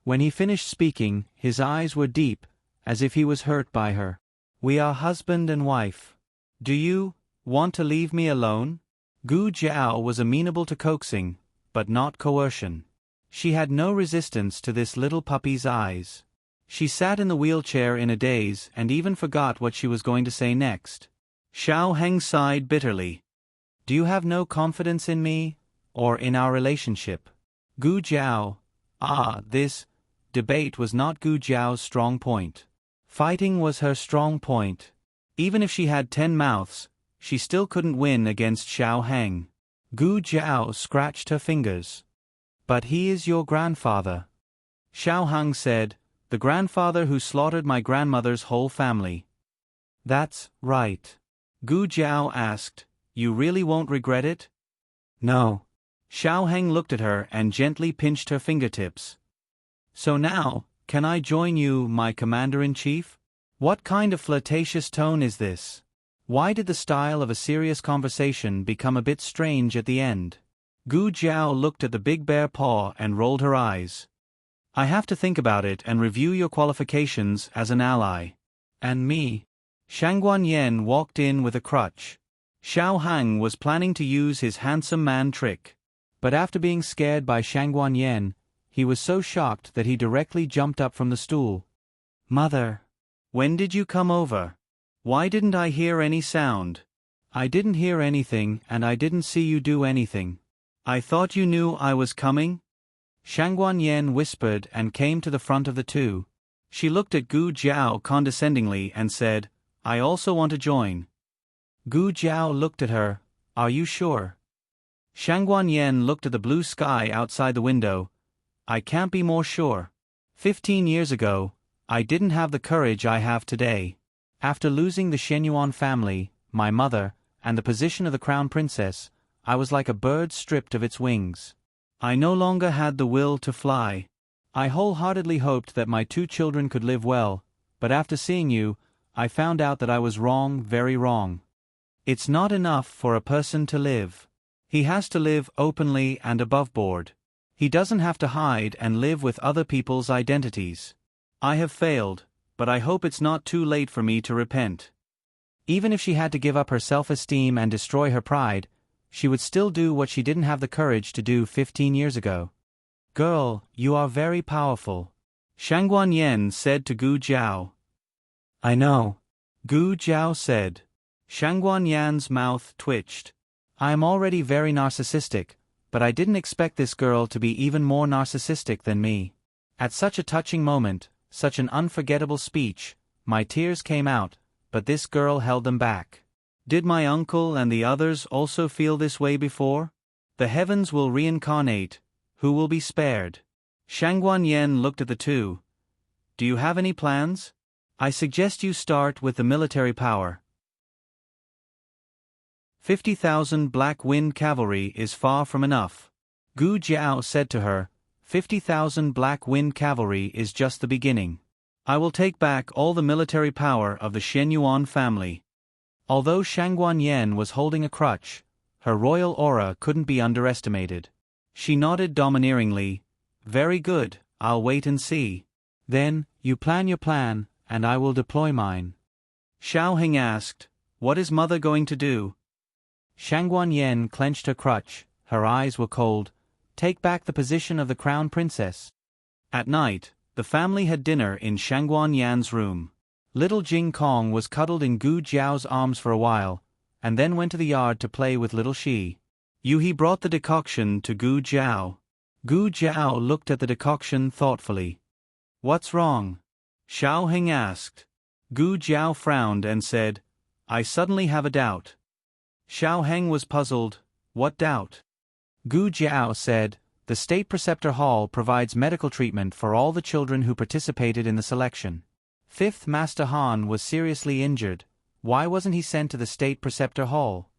When he finished speaking, his eyes were deep, as if he was hurt by her. We are husband and wife. Do you want to leave me alone? Gu Jiao was amenable to coaxing, but not coercion. She had no resistance to this little puppy's eyes. She sat in the wheelchair in a daze and even forgot what she was going to say next. Xiao Heng sighed bitterly. Do you have no confidence in me, or in our relationship? Gu Jiao. This debate was not Gu Jiao's strong point. Fighting was her strong point. Even if she had 10 mouths, she still couldn't win against Xiao Heng. Gu Jiao scratched her fingers. But he is your grandfather. Xiao Heng said, the grandfather who slaughtered my grandmother's whole family. That's right. Gu Jiao asked, you really won't regret it? No. Xiao Heng looked at her and gently pinched her fingertips. So now, can I join you, my commander-in-chief? What kind of flirtatious tone is this? Why did the style of a serious conversation become a bit strange at the end? Gu Jiao looked at the big bare paw and rolled her eyes. I have to think about it and review your qualifications as an ally. And me? Shangguan Yen walked in with a crutch. Xiao Hang was planning to use his handsome man trick. But after being scared by Shangguan Yen, he was so shocked that he directly jumped up from the stool. Mother! When did you come over? Why didn't I hear any sound? I didn't hear anything and I didn't see you do anything. I thought you knew I was coming? Shangguan Yen whispered and came to the front of the two. She looked at Gu Jiao condescendingly and said, I also want to join. Gu Jiao looked at her, are you sure? Shangguan Yen looked at the blue sky outside the window. I can't be more sure. 15 years ago, I didn't have the courage I have today. After losing the Shenyuan family, my mother, and the position of the crown princess, I was like a bird stripped of its wings. I no longer had the will to fly. I wholeheartedly hoped that my 2 children could live well, but after seeing you, I found out that I was wrong, very wrong. It's not enough for a person to live. He has to live openly and above board. He doesn't have to hide and live with other people's identities. I have failed, but I hope it's not too late for me to repent. Even if she had to give up her self-esteem and destroy her pride, she would still do what she didn't have the courage to do 15 years ago. Girl, you are very powerful. Shangguan Yen said to Gu Jiao. I know. Gu Jiao said. Shangguan Yan's mouth twitched. I am already very narcissistic, but I didn't expect this girl to be even more narcissistic than me. At such a touching moment, such an unforgettable speech, my tears came out, but this girl held them back. Did my uncle and the others also feel this way before? The heavens will reincarnate, who will be spared? Shangguan Yen looked at the two. Do you have any plans? I suggest you start with the military power. 50,000 Black Wind Cavalry is far from enough. Gu Jiao said to her, 50,000 Black Wind Cavalry is just the beginning. I will take back all the military power of the Shenyuan family. Although Shangguan Yen was holding a crutch, her royal aura couldn't be underestimated. She nodded domineeringly. Very good, I'll wait and see. Then, you plan your plan, and I will deploy mine. Xiao Heng asked, what is mother going to do? Shangguan Yen clenched her crutch, her eyes were cold. Take back the position of the crown princess. At night, the family had dinner in Shangguan Yan's room. Little Jing Kong was cuddled in Gu Jiao's arms for a while, and then went to the yard to play with little Shi. He brought the decoction to Gu Jiao. Gu Jiao looked at the decoction thoughtfully. What's wrong? Xiao Heng asked. Gu Jiao frowned and said, I suddenly have a doubt. Xiao Heng was puzzled. What doubt? Gu Jiao said, the State Preceptor Hall provides medical treatment for all the children who participated in the selection. 5th Master Han was seriously injured, why wasn't he sent to the State Preceptor Hall?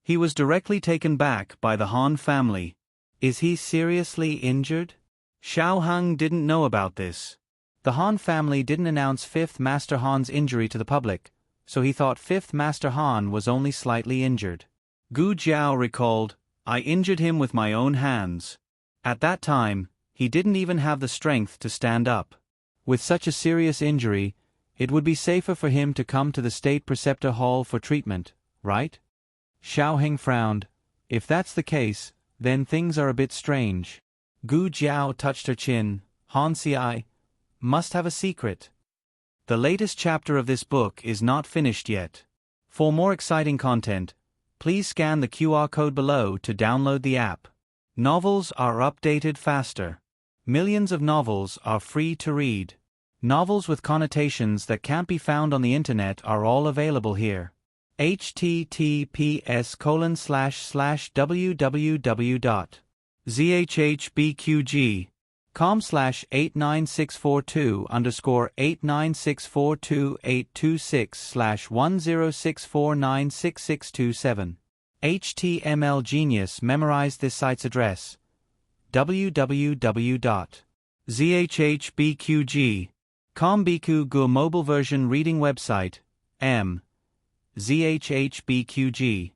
He was directly taken back by the Han family. Is he seriously injured? Xiao Heng didn't know about this. The Han family didn't announce 5th Master Han's injury to the public, so he thought 5th Master Han was only slightly injured. Gu Jiao recalled, I injured him with my own hands. At that time, he didn't even have the strength to stand up. With such a serious injury, it would be safer for him to come to the State Preceptor Hall for treatment, right? Xiao Heng frowned. If that's the case, then things are a bit strange. Gu Jiao touched her chin. Han Ci must have a secret. The latest chapter of this book is not finished yet. For more exciting content, please scan the QR code below to download the app. Novels are updated faster. Millions of novels are free to read. Novels with connotations that can't be found on the internet are all available here. https://www.zhbqg.com/89642_826496627. HTML Genius memorized this site's address. www.zhbqg.com Biku Gu mobile version reading website. zhbqg.com.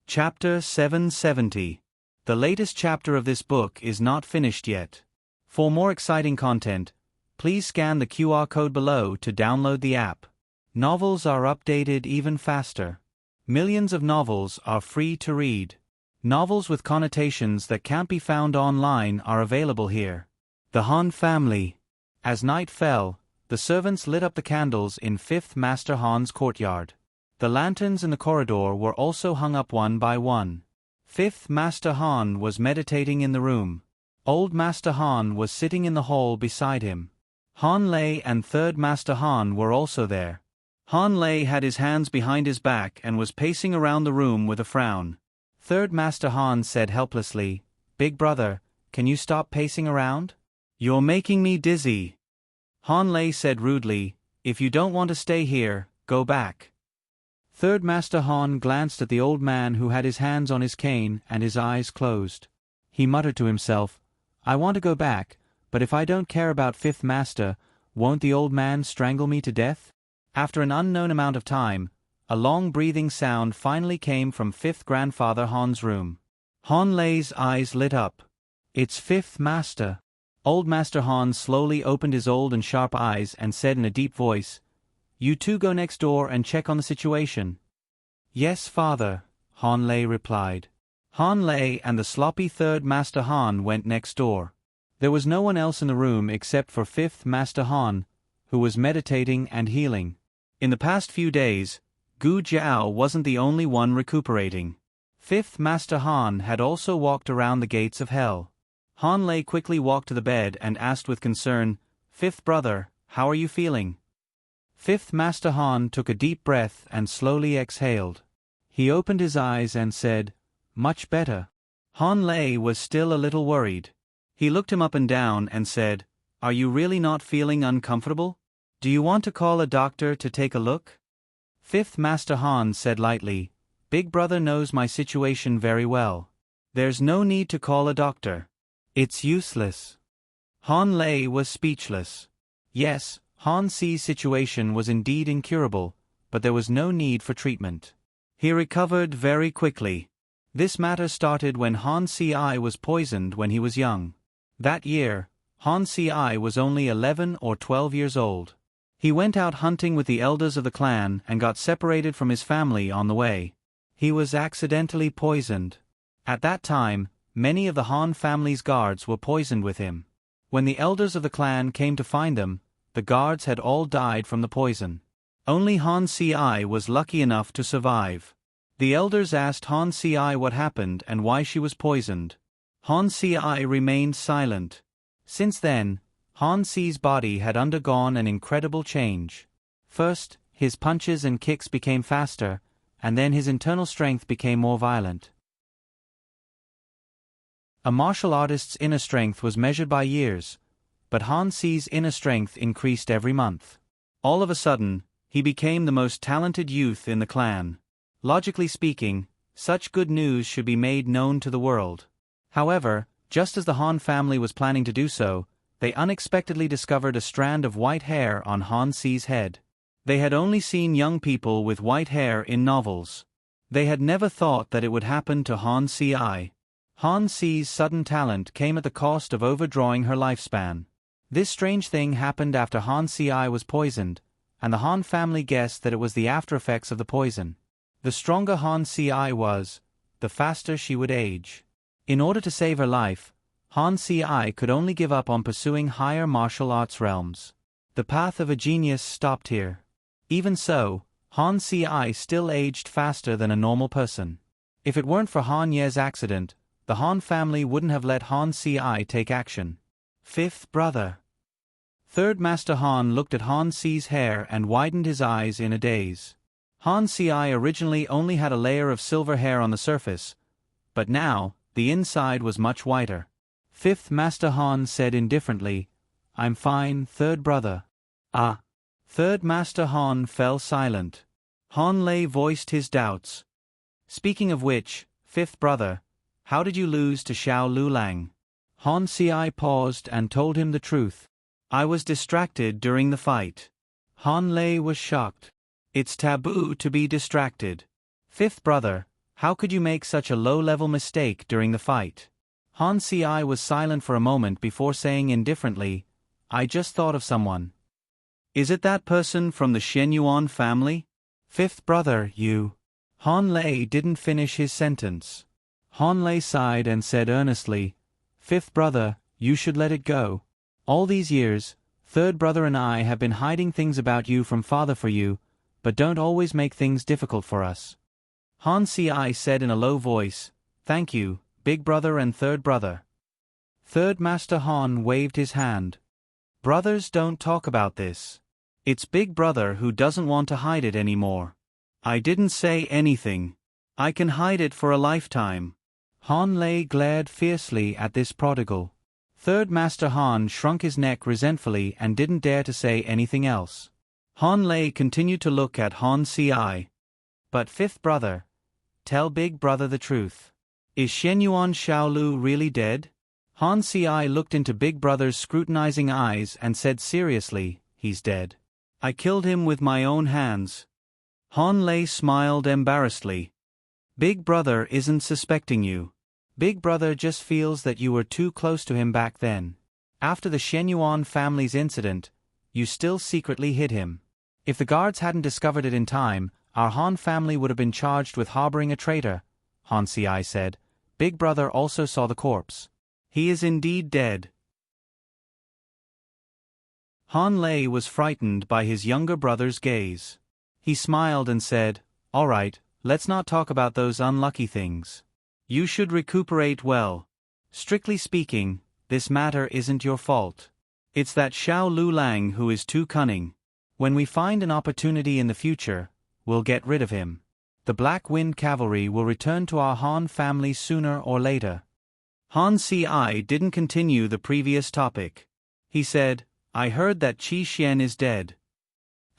Chapter 770. The latest chapter of this book is not finished yet. For more exciting content, please scan the QR code below to download the app. Novels are updated even faster. Millions of novels are free to read. Novels with connotations that can't be found online are available here. The Han family. As night fell, the servants lit up the candles in 5th Master Han's courtyard. The lanterns in the corridor were also hung up one by one. 5th Master Han was meditating in the room. Old Master Han was sitting in the hall beside him. Han Lei and 3rd Master Han were also there. Han Lei had his hands behind his back and was pacing around the room with a frown. 3rd Master Han said helplessly, Big brother, can you stop pacing around? You're making me dizzy. Han Lei said rudely, if you don't want to stay here, go back. 3rd Master Han glanced at the old man who had his hands on his cane and his eyes closed. He muttered to himself, I want to go back, but if I don't care about 5th Master, won't the old man strangle me to death? After an unknown amount of time, a long breathing sound finally came from 5th Grandfather Han's room. Han Lei's eyes lit up. It's 5th Master. Old Master Han slowly opened his old and sharp eyes and said in a deep voice, You two go next door and check on the situation. Yes, father, Han Lei replied. Han Lei and the sloppy 3rd Master Han went next door. There was no one else in the room except for 5th Master Han, who was meditating and healing. In the past few days, Gu Jiao wasn't the only one recuperating. 5th Master Han had also walked around the gates of hell. Han Lei quickly walked to the bed and asked with concern, 5th brother, how are you feeling? 5th Master Han took a deep breath and slowly exhaled. He opened his eyes and said, Much better. Han Lei was still a little worried. He looked him up and down and said, Are you really not feeling uncomfortable? Do you want to call a doctor to take a look? 5th Master Han said lightly, Big brother knows my situation very well. There's no need to call a doctor. It's useless. Han Lei was speechless. Yes, Han Ci's situation was indeed incurable, but there was no need for treatment. He recovered very quickly. This matter started when Han Ci was poisoned when he was young. That year, Han Ci was only 11 or 12 years old. He went out hunting with the elders of the clan and got separated from his family on the way. He was accidentally poisoned. At that time, many of the Han family's guards were poisoned with him. When the elders of the clan came to find them, the guards had all died from the poison. Only Han Ci was lucky enough to survive. The elders asked Han Ci what happened and why she was poisoned. Han Ci remained silent. Since then, Han Ci's body had undergone an incredible change. First, his punches and kicks became faster, and then his internal strength became more violent. A martial artist's inner strength was measured by years, but Han Si's inner strength increased every month. All of a sudden, he became the most talented youth in the clan. Logically speaking, such good news should be made known to the world. However, just as the Han family was planning to do so, they unexpectedly discovered a strand of white hair on Han Si's head. They had only seen young people with white hair in novels. They had never thought that it would happen to Han Si. Han Si's sudden talent came at the cost of overdrawing her lifespan. This strange thing happened after Han Si was poisoned, and the Han family guessed that it was the after-effects of the poison. The stronger Han Si was, the faster she would age. In order to save her life, Han Si could only give up on pursuing higher martial arts realms. The path of a genius stopped here. Even so, Han Si still aged faster than a normal person. If it weren't for Han Ye's accident, the Han family wouldn't have let Han Si take action. Fifth brother. Third Master Han looked at Han Si's hair and widened his eyes in a daze. Han Si originally only had a layer of silver hair on the surface, but now, the inside was much whiter. Fifth Master Han said indifferently, "I'm fine, third brother." Ah. Third Master Han fell silent. Han Lei voiced his doubts. "Speaking of which, fifth brother, how did you lose to Xiao Lulang?" Han Si paused and told him the truth. "I was distracted during the fight." Han Lei was shocked. It's taboo to be distracted. Fifth brother, how could you make such a low-level mistake during the fight? Han Si was silent for a moment before saying indifferently, "I just thought of someone." "Is it that person from the Shenyuan family?" "Fifth brother, you." Han Lei didn't finish his sentence. Han Lei sighed and said earnestly, "Fifth brother, you should let it go. All these years, third brother and I have been hiding things about you from father for you, but don't always make things difficult for us." Han Si said in a low voice, "Thank you, big brother and third brother." Third Master Han waved his hand. "Brothers don't talk about this. It's big brother who doesn't want to hide it anymore. I didn't say anything. I can hide it for a lifetime." Han Lei glared fiercely at this prodigal. Third Master Han shrunk his neck resentfully and didn't dare to say anything else. Han Lei continued to look at Han Si. "But fifth brother, tell big brother the truth. Is Shenyuan Xiaolu really dead?" Han Si looked into big brother's scrutinizing eyes and said seriously, "He's dead. I killed him with my own hands." Han Lei smiled embarrassedly. "Big brother isn't suspecting you. Big brother just feels that you were too close to him back then. After the Shenyuan family's incident, you still secretly hid him. If the guards hadn't discovered it in time, our Han family would have been charged with harboring a traitor," Han Si said. "Big brother also saw the corpse. He is indeed dead." Han Lei was frightened by his younger brother's gaze. He smiled and said, "All right, let's not talk about those unlucky things. You should recuperate well. Strictly speaking, this matter isn't your fault. It's that Xiao Lulang who is too cunning. When we find an opportunity in the future, we'll get rid of him. The Black Wind Cavalry will return to our Han family sooner or later." Han Si didn't continue the previous topic. He said, "I heard that Qi Xian is dead."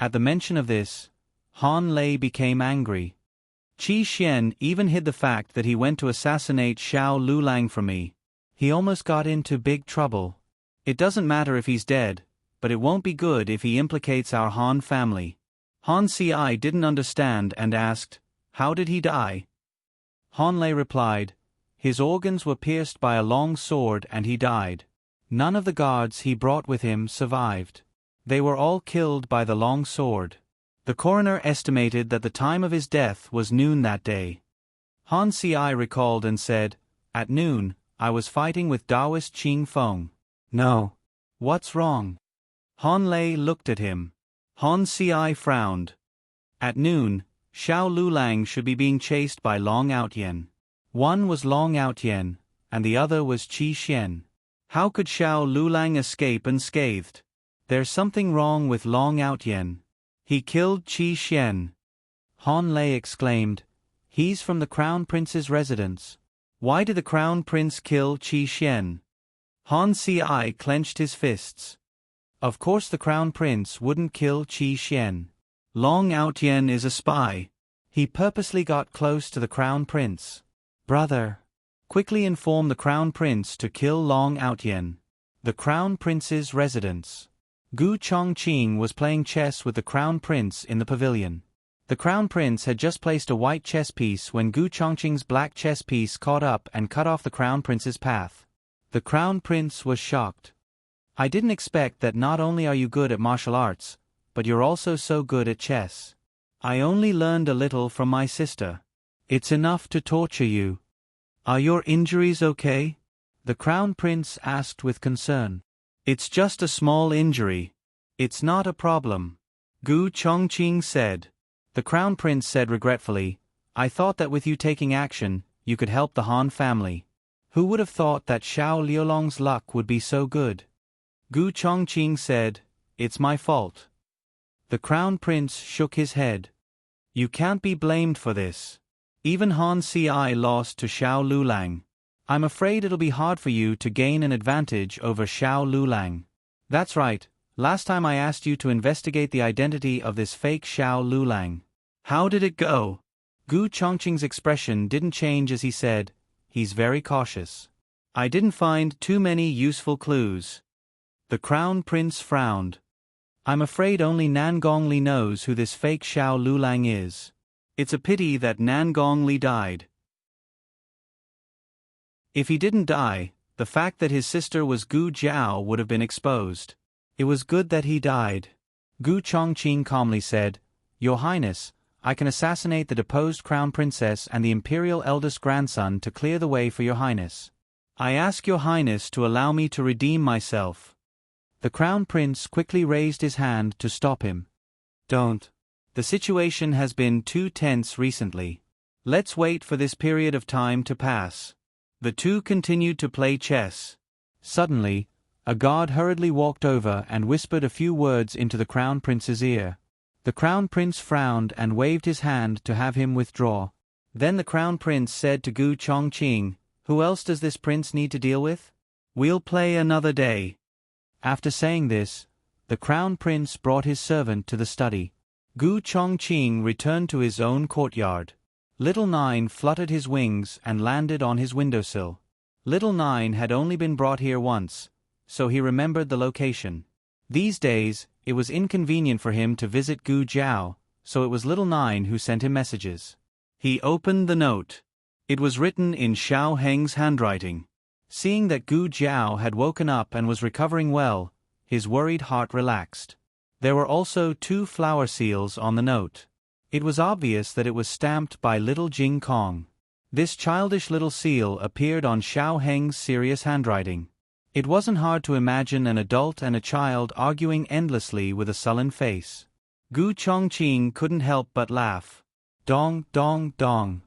At the mention of this, Han Lei became angry. "Qi Xian even hid the fact that he went to assassinate Xiao Lulang from me. He almost got into big trouble. It doesn't matter if he's dead, but it won't be good if he implicates our Han family." Han Si didn't understand and asked, "How did he die?" Han Lei replied, "His organs were pierced by a long sword and he died. None of the guards he brought with him survived. They were all killed by the long sword. The coroner estimated that the time of his death was noon that day." Han Si recalled and said, "At noon, I was fighting with Taoist Qing Feng." "No. What's wrong?" Han Lei looked at him. Han Si frowned. "At noon, Xiao Lulang should be being chased by Long Outyen. One was Long Outyen, and the other was Qi Xian. How could Xiao Lulang escape unscathed? There's something wrong with Long Outyen. He killed Qi Xian." Han Lei exclaimed, "He's from the Crown Prince's residence. Why did the Crown Prince kill Qi Xian?" Han Si clenched his fists. Of course the Crown Prince wouldn't kill Qi Xian. Long Outyen is a spy. He purposely got close to the Crown Prince. Brother, quickly inform the Crown Prince to kill Long Outyen. The Crown Prince's residence. Gu Chongqing was playing chess with the Crown Prince in the pavilion. The Crown Prince had just placed a white chess piece when Gu Chongqing's black chess piece caught up and cut off the Crown Prince's path. The Crown Prince was shocked. I didn't expect that not only are you good at martial arts, but you're also so good at chess. I only learned a little from my sister. It's enough to torture you. Are your injuries okay? The Crown Prince asked with concern. It's just a small injury. It's not a problem. Gu Chongqing said. The Crown Prince said regretfully, I thought that with you taking action, you could help the Han family. Who would have thought that Xiao Liulong's luck would be so good? Gu Chongqing said, It's my fault. The Crown Prince shook his head. You can't be blamed for this. Even Han Si lost to Xiao Lulang. I'm afraid it'll be hard for you to gain an advantage over Xiao Lulang. That's right, last time I asked you to investigate the identity of this fake Xiao Lulang. How did it go? Gu Chongqing's expression didn't change as he said, He's very cautious. I didn't find too many useful clues. The Crown Prince frowned. I'm afraid only Nan Gongli knows who this fake Xiao Lulang is. It's a pity that Nan Gongli died. If he didn't die, the fact that his sister was Gu Jiao would have been exposed. It was good that he died. Gu Chongqing calmly said, Your Highness, I can assassinate the deposed Crown Princess and the Imperial eldest grandson to clear the way for Your Highness. I ask Your Highness to allow me to redeem myself. The Crown Prince quickly raised his hand to stop him. Don't. The situation has been too tense recently. Let's wait for this period of time to pass. The two continued to play chess. Suddenly, a guard hurriedly walked over and whispered a few words into the Crown Prince's ear. The Crown Prince frowned and waved his hand to have him withdraw. Then the Crown Prince said to Gu Chongqing, Who else does this prince need to deal with? We'll play another day. After saying this, the Crown Prince brought his servant to the study. Gu Chongqing returned to his own courtyard. Little Nine fluttered his wings and landed on his windowsill. Little Nine had only been brought here once, so he remembered the location. These days, it was inconvenient for him to visit Gu Jiao, so it was Little Nine who sent him messages. He opened the note. It was written in Xiao Heng's handwriting. Seeing that Gu Jiao had woken up and was recovering well, his worried heart relaxed. There were also 2 flower seals on the note. It was obvious that it was stamped by little Jing Kong. This childish little seal appeared on Xiao Heng's serious handwriting. It wasn't hard to imagine an adult and a child arguing endlessly with a sullen face. Gu Chongqing couldn't help but laugh. Dong, dong, dong.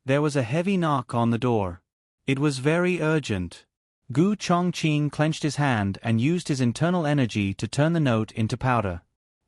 There was a heavy knock on the door. It was very urgent. Gu Chongqing clenched his hand and used his internal energy to turn the note into powder.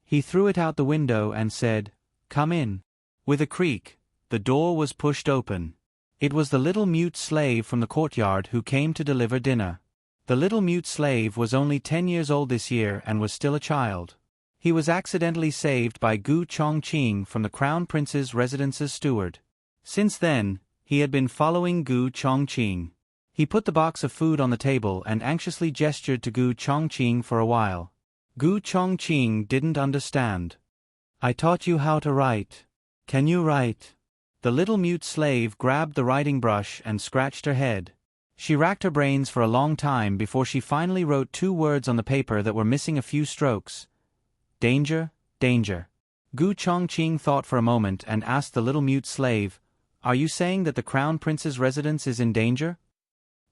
He threw it out the window and said, Come in. With a creak, the door was pushed open. It was the little mute slave from the courtyard who came to deliver dinner. The little mute slave was only 10 years old this year and was still a child. He was accidentally saved by Gu Chongqing from the Crown Prince's residence's steward. Since then, he had been following Gu Chongqing. He put the box of food on the table and anxiously gestured to Gu Chongqing for a while. Gu Chongqing didn't understand. I taught you how to write. Can you write? The little mute slave grabbed the writing brush and scratched her head. She racked her brains for a long time before she finally wrote 2 words on the paper that were missing a few strokes. Danger, danger. Gu Chongqing thought for a moment and asked the little mute slave, Are you saying that the Crown Prince's residence is in danger?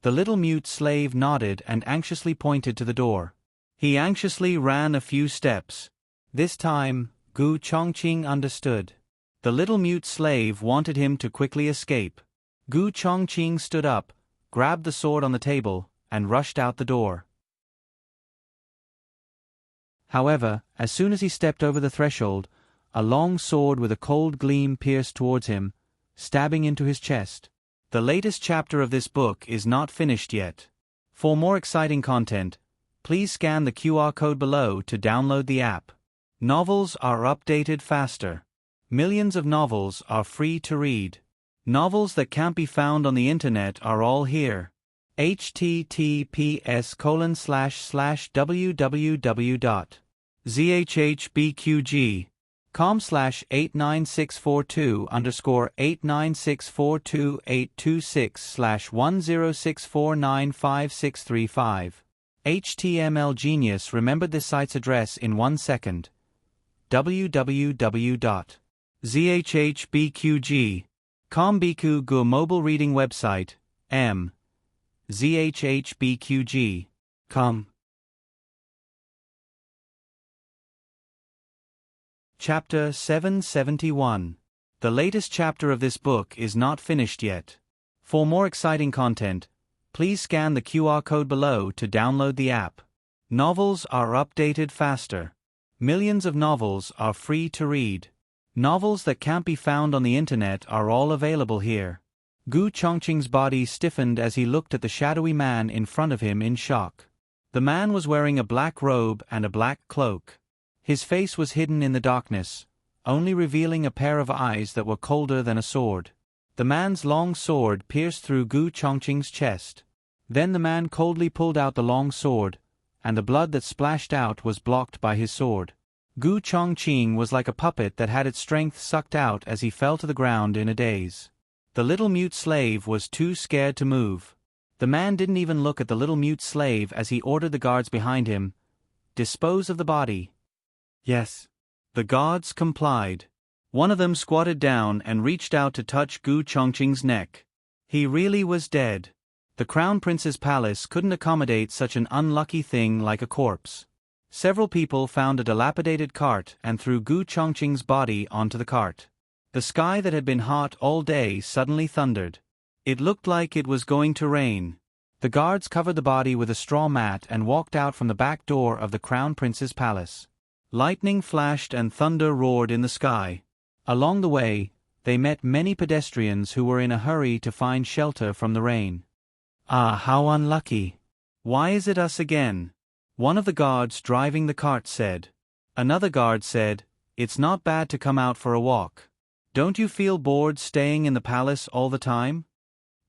The little mute slave nodded and anxiously pointed to the door. He anxiously ran a few steps. This time, Gu Chongqing understood. The little mute slave wanted him to quickly escape. Gu Chongqing stood up, grabbed the sword on the table, and rushed out the door. However, as soon as he stepped over the threshold, a long sword with a cold gleam pierced towards him, stabbing into his chest. The latest chapter of this book is not finished yet. For more exciting content, please scan the QR code below to download the app. Novels are updated faster. Millions of novels are free to read. Novels that can't be found on the internet are all here. https://www.zhbqg.com/89642_826495635. HTML Genius remembered this site's address in 1 second. www.zhbqg.com Biku Gu mobile reading website, m. zhbqg.com. Chapter 771. The latest chapter of this book is not finished yet. For more exciting content, please scan the QR code below to download the app. Novels are updated faster. Millions of novels are free to read. Novels that can't be found on the internet are all available here. Gu Chongqing's body stiffened as he looked at the shadowy man in front of him in shock. The man was wearing a black robe and a black cloak. His face was hidden in the darkness, only revealing a pair of eyes that were colder than a sword. The man's long sword pierced through Gu Chongqing's chest. Then the man coldly pulled out the long sword, and the blood that splashed out was blocked by his sword. Gu Chongqing was like a puppet that had its strength sucked out as he fell to the ground in a daze. The little mute slave was too scared to move. The man didn't even look at the little mute slave as he ordered the guards behind him, "Dispose of the body." Yes. The guards complied. One of them squatted down and reached out to touch Gu Chongqing's neck. He really was dead. The Crown Prince's palace couldn't accommodate such an unlucky thing like a corpse. Several people found a dilapidated cart and threw Gu Chongqing's body onto the cart. The sky that had been hot all day suddenly thundered. It looked like it was going to rain. The guards covered the body with a straw mat and walked out from the back door of the Crown Prince's palace. Lightning flashed and thunder roared in the sky. Along the way, they met many pedestrians who were in a hurry to find shelter from the rain. "Ah, how unlucky! Why is it us again?" one of the guards driving the cart said. Another guard said, "It's not bad to come out for a walk. Don't you feel bored staying in the palace all the time?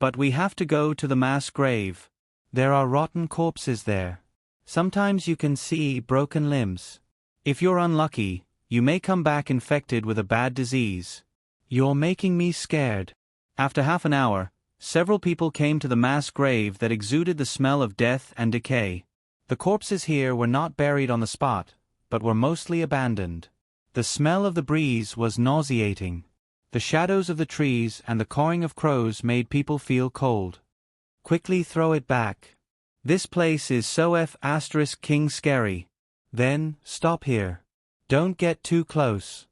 But we have to go to the mass grave. There are rotten corpses there. Sometimes you can see broken limbs. If you're unlucky, you may come back infected with a bad disease. You're making me scared." After half an hour, several people came to the mass grave that exuded the smell of death and decay. The corpses here were not buried on the spot, but were mostly abandoned. The smell of the breeze was nauseating. The shadows of the trees and the cawing of crows made people feel cold. "Quickly throw it back. This place is so king scary. Then, stop here. Don't get too close."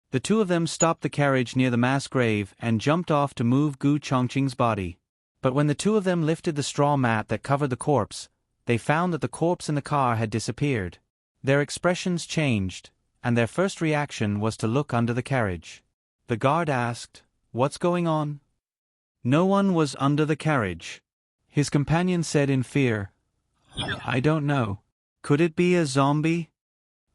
The two of them stopped the carriage near the mass grave and jumped off to move Gu Chongqing's body. But when the two of them lifted the straw mat that covered the corpse, they found that the corpse in the car had disappeared. Their expressions changed, and their first reaction was to look under the carriage. The guard asked, "What's going on?" No one was under the carriage. His companion said in fear, I don't know. Could it be a zombie?"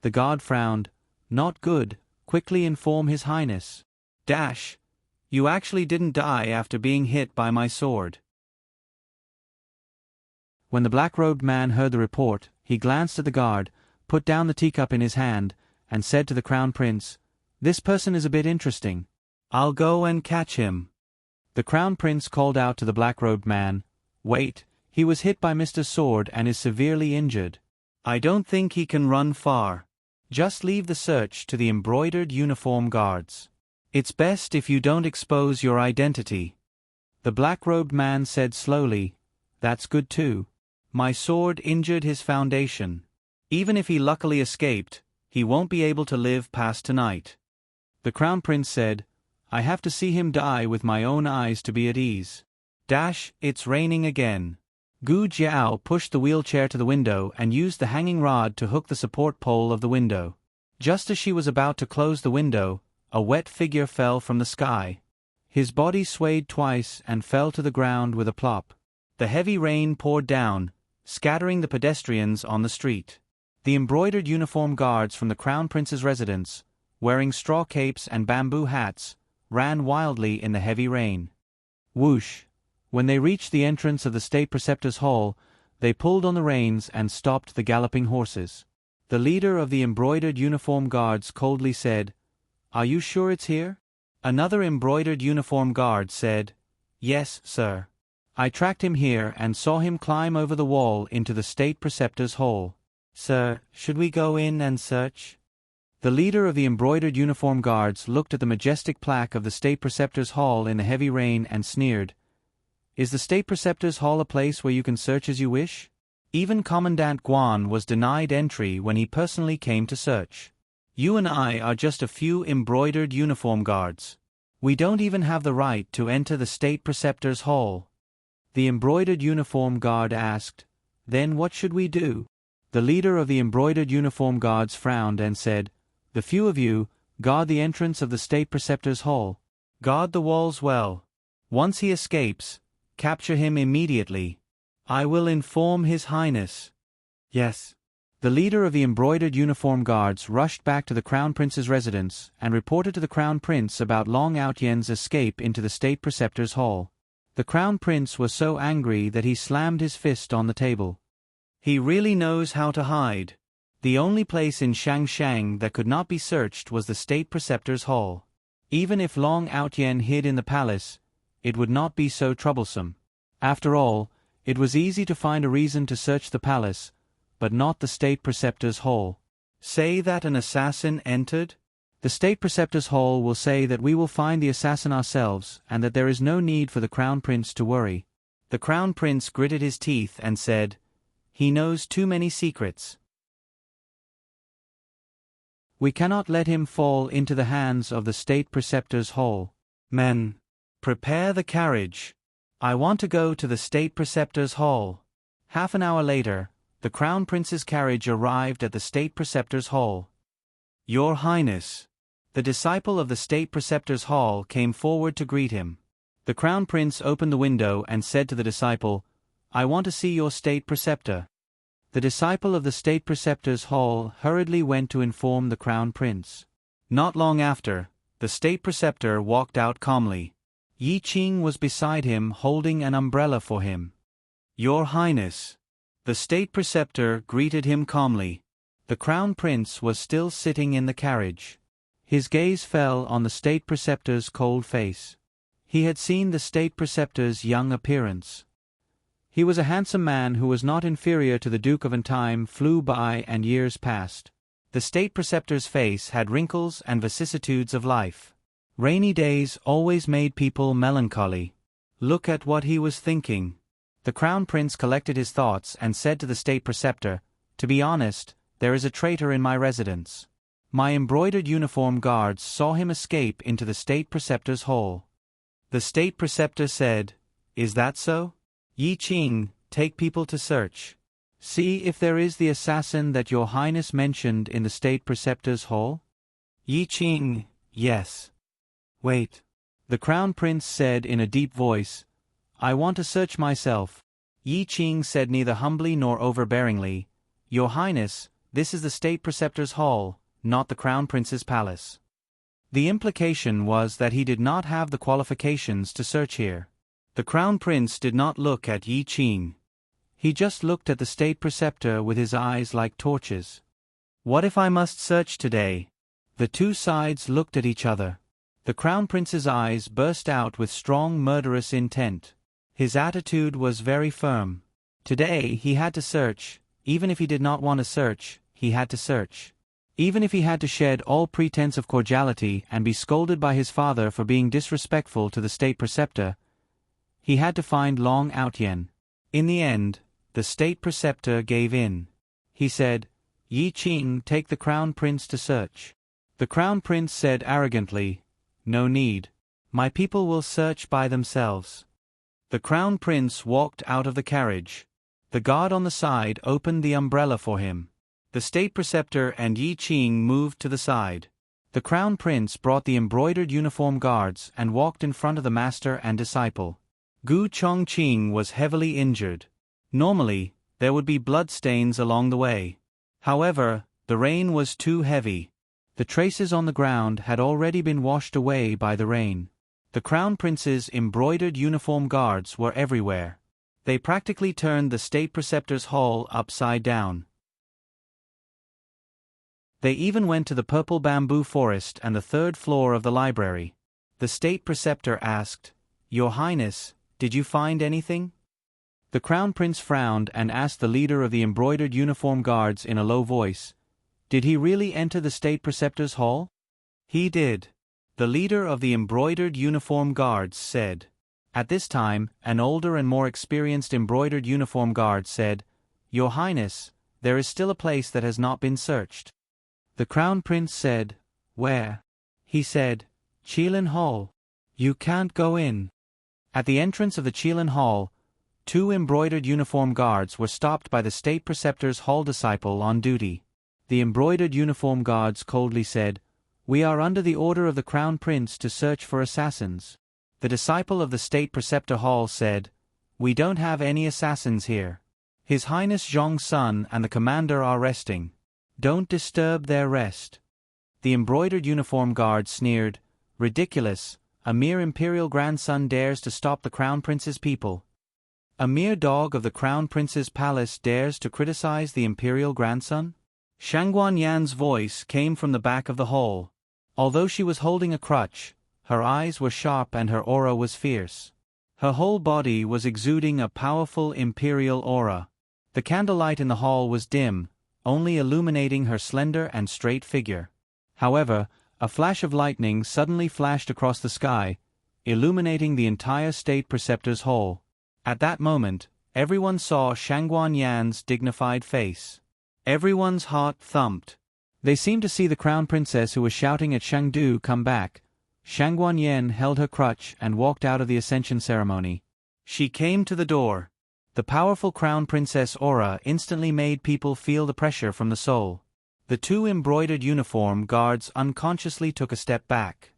The guard frowned. "Not good. Quickly inform His Highness." You actually didn't die after being hit by my sword." When the black-robed man heard the report, he glanced at the guard, put down the teacup in his hand, and said to the Crown Prince, "This person is a bit interesting. I'll go and catch him." The Crown Prince called out to the black-robed man, "Wait, he was hit by Mr. Sword and is severely injured. I don't think he can run far. Just leave the search to the embroidered uniform guards. It's best if you don't expose your identity." The black-robed man said slowly, "That's good too. My sword injured his foundation. Even if he luckily escaped, he won't be able to live past tonight." The Crown Prince said, "I have to see him die with my own eyes to be at ease." It's raining again. Gu Jiao pushed the wheelchair to the window and used the hanging rod to hook the support pole of the window. Just as she was about to close the window, a wet figure fell from the sky. His body swayed twice and fell to the ground with a plop. The heavy rain poured down, scattering the pedestrians on the street. The embroidered uniform guards from the Crown Prince's residence, wearing straw capes and bamboo hats, ran wildly in the heavy rain. Whoosh! When they reached the entrance of the State Preceptor's Hall, they pulled on the reins and stopped the galloping horses. The leader of the embroidered uniform guards coldly said, "Are you sure it's here?" Another embroidered uniform guard said, "Yes, sir. I tracked him here and saw him climb over the wall into the State Preceptor's Hall. Sir, should we go in and search?" The leader of the embroidered uniform guards looked at the majestic plaque of the State Preceptor's Hall in the heavy rain and sneered, "Is the State Preceptor's Hall a place where you can search as you wish? Even Commandant Guan was denied entry when he personally came to search. You and I are just a few embroidered uniform guards. We don't even have the right to enter the State Preceptor's Hall." The embroidered uniform guard asked, "Then what should we do?" The leader of the embroidered uniform guards frowned and said, "The few of you, guard the entrance of the State Preceptor's Hall. Guard the walls well. Once he escapes, capture him immediately. I will inform His Highness." "Yes." The leader of the embroidered uniform guards rushed back to the Crown Prince's residence and reported to the Crown Prince about Long Outyen's escape into the State Preceptor's Hall. The Crown Prince was so angry that he slammed his fist on the table. He really knows how to hide. The only place in Shangshang that could not be searched was the State Preceptor's Hall. Even if Long Outyen hid in the palace, it would not be so troublesome. After all, it was easy to find a reason to search the palace, but not the State Preceptor's Hall. Say that an assassin entered? The State Preceptor's Hall will say that we will find the assassin ourselves and that there is no need for the Crown Prince to worry. The Crown Prince gritted his teeth and said, "He knows too many secrets. We cannot let him fall into the hands of the State Preceptor's Hall. Men, prepare the carriage. I want to go to the State Preceptor's Hall." Half an hour later, the Crown Prince's carriage arrived at the State Preceptor's Hall. "Your Highness." The disciple of the State Preceptor's Hall came forward to greet him. The Crown Prince opened the window and said to the disciple, "I want to see your State Preceptor." The disciple of the State Preceptor's Hall hurriedly went to inform the Crown Prince. Not long after, the State Preceptor walked out calmly. Yi Qing was beside him holding an umbrella for him. "Your Highness." The State Preceptor greeted him calmly. The Crown Prince was still sitting in the carriage. His gaze fell on the State Preceptor's cold face. He had seen the State Preceptor's young appearance. He was a handsome man who was not inferior to the Duke of Time. Flew by and years passed. The State Preceptor's face had wrinkles and vicissitudes of life. Rainy days always made people melancholy. Look at what he was thinking. The Crown Prince collected his thoughts and said to the State Preceptor, "To be honest, there is a traitor in my residence. My embroidered uniform guards saw him escape into the State Preceptor's Hall." The State Preceptor said, "Is that so? Yi Qing, take people to search. See if there is the assassin that your Highness mentioned in the State Preceptor's Hall." Yi Qing, "Yes." "Wait." The Crown Prince said in a deep voice, "I want to search myself." Yi Qing said neither humbly nor overbearingly, "Your Highness, this is the State Preceptor's Hall, not the Crown Prince's palace." The implication was that he did not have the qualifications to search here. The Crown Prince did not look at Yi Qing. He just looked at the State Preceptor with his eyes like torches. "What if I must search today?" The two sides looked at each other. The Crown Prince's eyes burst out with strong murderous intent. His attitude was very firm. Today he had to search. Even if he did not want to search, he had to search. Even if he had to shed all pretense of cordiality and be scolded by his father for being disrespectful to the State Preceptor, he had to find Long Outyen. In the end, the State Preceptor gave in. He said, "Yi Qing, take the Crown Prince to search." The Crown Prince said arrogantly, "No need. My people will search by themselves." The Crown Prince walked out of the carriage. The guard on the side opened the umbrella for him. The State Preceptor and Yi Qing moved to the side. The Crown Prince brought the embroidered uniform guards and walked in front of the master and disciple. Gu Chongqing was heavily injured. Normally, there would be bloodstains along the way. However, the rain was too heavy. The traces on the ground had already been washed away by the rain. The Crown Prince's embroidered uniform guards were everywhere. They practically turned the State Preceptor's hall upside down. They even went to the purple bamboo forest and the third floor of the library. The State Preceptor asked, "Your Highness, did you find anything?" The Crown Prince frowned and asked the leader of the embroidered uniform guards in a low voice, "Did he really enter the State Preceptor's hall?" "He did," the leader of the embroidered uniform guards said. At this time, an older and more experienced embroidered uniform guard said, "Your Highness, there is still a place that has not been searched." The Crown Prince said, "Where?" He said, "Chelan Hall. You can't go in." At the entrance of the Chelan Hall, 2 embroidered uniform guards were stopped by the State Preceptor's hall disciple on duty. The embroidered uniform guards coldly said, "We are under the order of the Crown Prince to search for assassins." The disciple of the State Preceptor Hall said, "We don't have any assassins here. His Highness Zhong's son and the commander are resting. Don't disturb their rest." The embroidered uniform guard sneered, "Ridiculous, a mere imperial grandson dares to stop the Crown Prince's people. A mere dog of the Crown Prince's palace dares to criticize the imperial grandson?" Shangguan Yan's voice came from the back of the hall. Although she was holding a crutch, her eyes were sharp and her aura was fierce. Her whole body was exuding a powerful imperial aura. The candlelight in the hall was dim, only illuminating her slender and straight figure. However, a flash of lightning suddenly flashed across the sky, illuminating the entire State Preceptor's hall. At that moment, everyone saw Shangguan Yan's dignified face. Everyone's heart thumped. They seemed to see the Crown Princess who was shouting at Shangdu come back. Shangguan Yan held her crutch and walked out of the ascension ceremony. She came to the door. The powerful Crown Princess aura instantly made people feel the pressure from the soul. The 2 embroidered uniform guards unconsciously took a step back.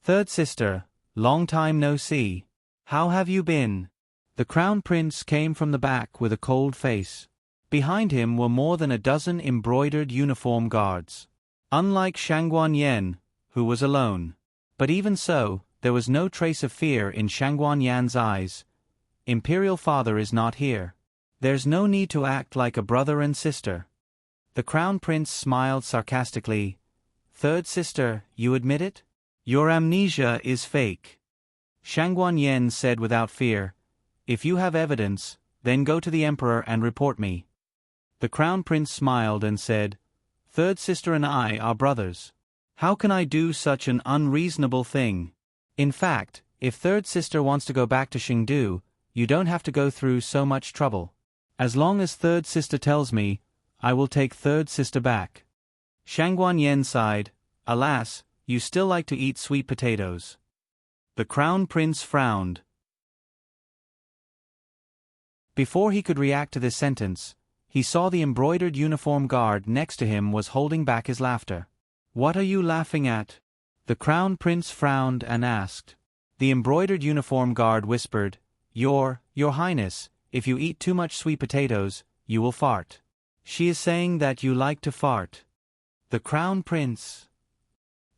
"Third sister, long time no see. How have you been?" The Crown Prince came from the back with a cold face. Behind him were more than a dozen embroidered uniform guards. Unlike Shangguan Yan, who was alone. But even so, there was no trace of fear in Shangguan Yan's eyes. "Imperial father is not here. There's no need to act like a brother and sister." The Crown Prince smiled sarcastically. "Third sister, you admit it? Your amnesia is fake." Shangguan Yan said without fear, "If you have evidence, then go to the Emperor and report me." The Crown Prince smiled and said, "Third sister and I are brothers. How can I do such an unreasonable thing? In fact, if third sister wants to go back to Chengdu, you don't have to go through so much trouble. As long as third sister tells me, I will take third sister back." Shangguan Yan sighed, "Alas, you still like to eat sweet potatoes." The Crown Prince frowned. Before he could react to this sentence, he saw the embroidered uniform guard next to him was holding back his laughter. "What are you laughing at?" The Crown Prince frowned and asked. The embroidered uniform guard whispered, Your Highness, if you eat too much sweet potatoes, you will fart." "She is saying that you like to fart." The Crown Prince.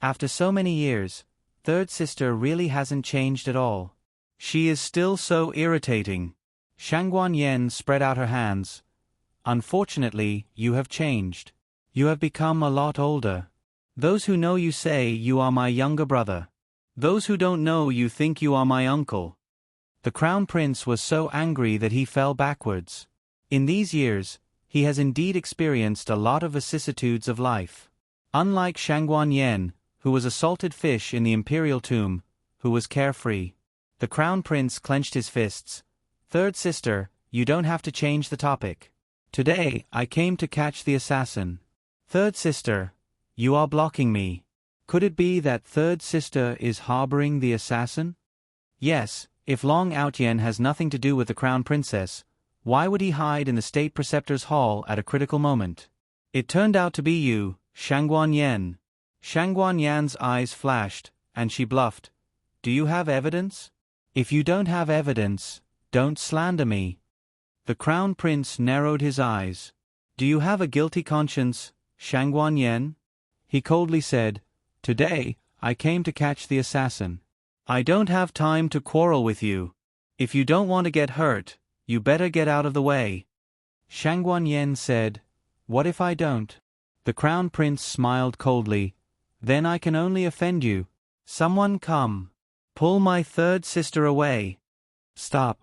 After so many years, third sister really hasn't changed at all. She is still so irritating. Shangguan Yan spread out her hands. "Unfortunately, you have changed. You have become a lot older. Those who know you say you are my younger brother. Those who don't know you think you are my uncle." The Crown Prince was so angry that he fell backwards. In these years, he has indeed experienced a lot of vicissitudes of life. Unlike Shangguan Yan, who was a salted fish in the imperial tomb, who was carefree. The Crown Prince clenched his fists. "Third sister, you don't have to change the topic. Today, I came to catch the assassin." "Third sister, you are blocking me. Could it be that third sister is harboring the assassin?" "Yes, if Long Outyen has nothing to do with the Crown Princess, why would he hide in the State Preceptor's hall at a critical moment? It turned out to be you, Shangguan Yan." Shangguan Yan's eyes flashed, and she bluffed. "Do you have evidence? If you don't have evidence, don't slander me." The Crown Prince narrowed his eyes. Do you have a guilty conscience, Shangguan Yen? He coldly said, Today, I came to catch the assassin. I don't have time to quarrel with you. If you don't want to get hurt, you better get out of the way. Shangguan Yen said, What if I don't? The Crown Prince smiled coldly. Then I can only offend you. Someone come. Pull my third sister away. Stop.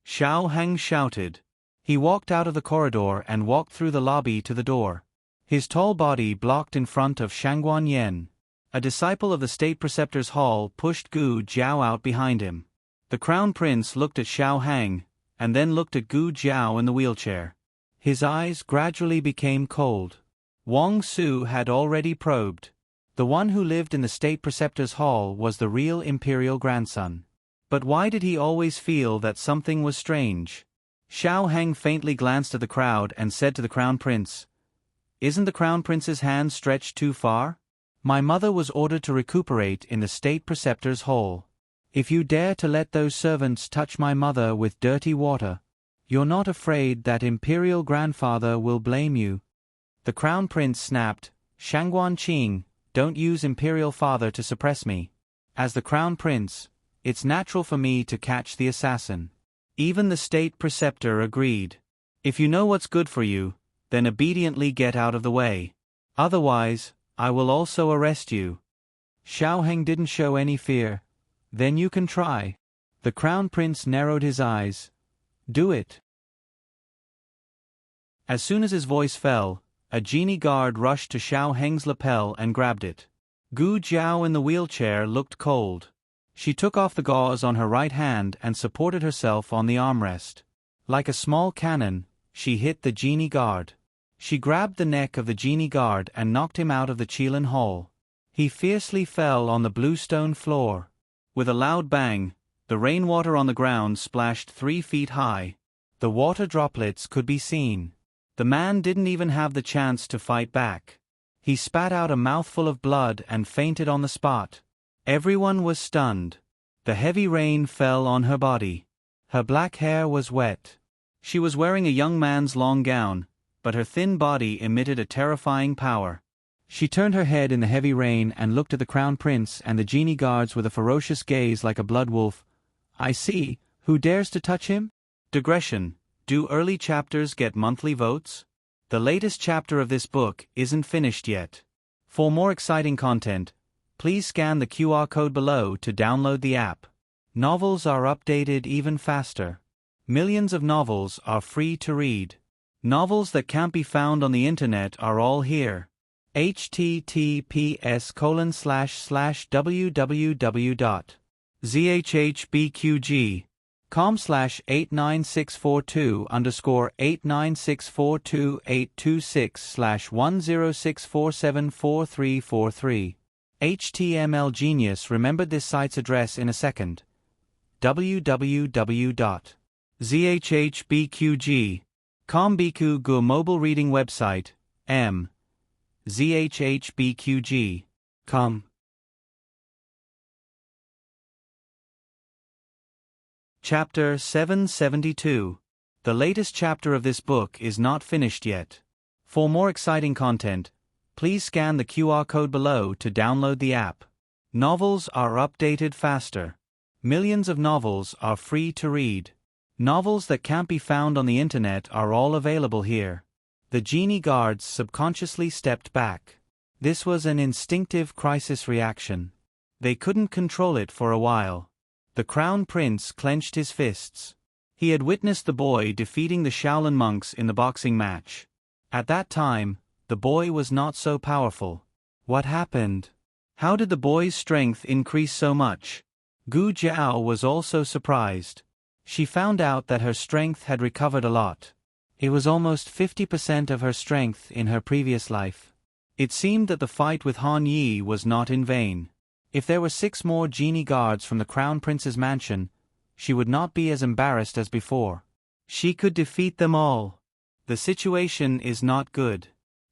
Xiao Heng shouted. He walked out of the corridor and walked through the lobby to the door. His tall body blocked in front of Shangguan Yen. A disciple of the State Preceptor's Hall pushed Gu Jiao out behind him. The Crown Prince looked at Xiao Heng, and then looked at Gu Jiao in the wheelchair. His eyes gradually became cold. Wang Su had already probed. The one who lived in the State Preceptor's Hall was the real imperial grandson. But why did he always feel that something was strange? Xiao Heng faintly glanced at the crowd and said to the Crown Prince, Isn't the Crown Prince's hand stretched too far? My mother was ordered to recuperate in the State Preceptor's Hall. If you dare to let those servants touch my mother with dirty water, you're not afraid that Imperial Grandfather will blame you? The Crown Prince snapped, Shangguan Qing, don't use Imperial Father to suppress me. As the Crown Prince, it's natural for me to catch the assassin. Even the State Preceptor agreed. If you know what's good for you, then obediently get out of the way. Otherwise, I will also arrest you. Xiao Heng didn't show any fear. Then you can try. The Crown Prince narrowed his eyes. Do it. As soon as his voice fell, a genie guard rushed to Xiao Heng's lapel and grabbed it. Gu Jiao in the wheelchair looked cold. She took off the gauze on her right hand and supported herself on the armrest. Like a small cannon, she hit the genie guard. She grabbed the neck of the genie guard and knocked him out of the Qilin Hall. He fiercely fell on the bluestone floor. With a loud bang, the rainwater on the ground splashed 3 feet high. The water droplets could be seen. The man didn't even have the chance to fight back. He spat out a mouthful of blood and fainted on the spot. Everyone was stunned. The heavy rain fell on her body. Her black hair was wet. She was wearing a young man's long gown, but her thin body emitted a terrifying power. She turned her head in the heavy rain and looked at the Crown Prince and the genie guards with a ferocious gaze like a blood wolf. I see. Who dares to touch him? Digression. Do early chapters get monthly votes? The latest chapter of this book isn't finished yet. For more exciting content, please scan the QR code below to download the app. Novels are updated even faster. Millions of novels are free to read. Novels that can't be found on the internet are all here. https://www.zhbqg.com/89642_896474343. HTML Genius remembered this site's address in a second. www.zhbqg.com Biku Gu mobile reading website, m. zhbqg.com. Chapter 772. The latest chapter of this book is not finished yet. For more exciting content, please scan the QR code below to download the app. Novels are updated faster. Millions of novels are free to read. Novels that can't be found on the internet are all available here. The genie guards subconsciously stepped back. This was an instinctive crisis reaction. They couldn't control it for a while. The Crown Prince clenched his fists. He had witnessed the boy defeating the Shaolin monks in the boxing match. At that time, the boy was not so powerful. What happened? How did the boy's strength increase so much? Gu Jiao was also surprised. She found out that her strength had recovered a lot. It was almost 50% of her strength in her previous life. It seemed that the fight with Han Yi was not in vain. If there were 6 more genie guards from the Crown Prince's mansion, she would not be as embarrassed as before. She could defeat them all. The situation is not good.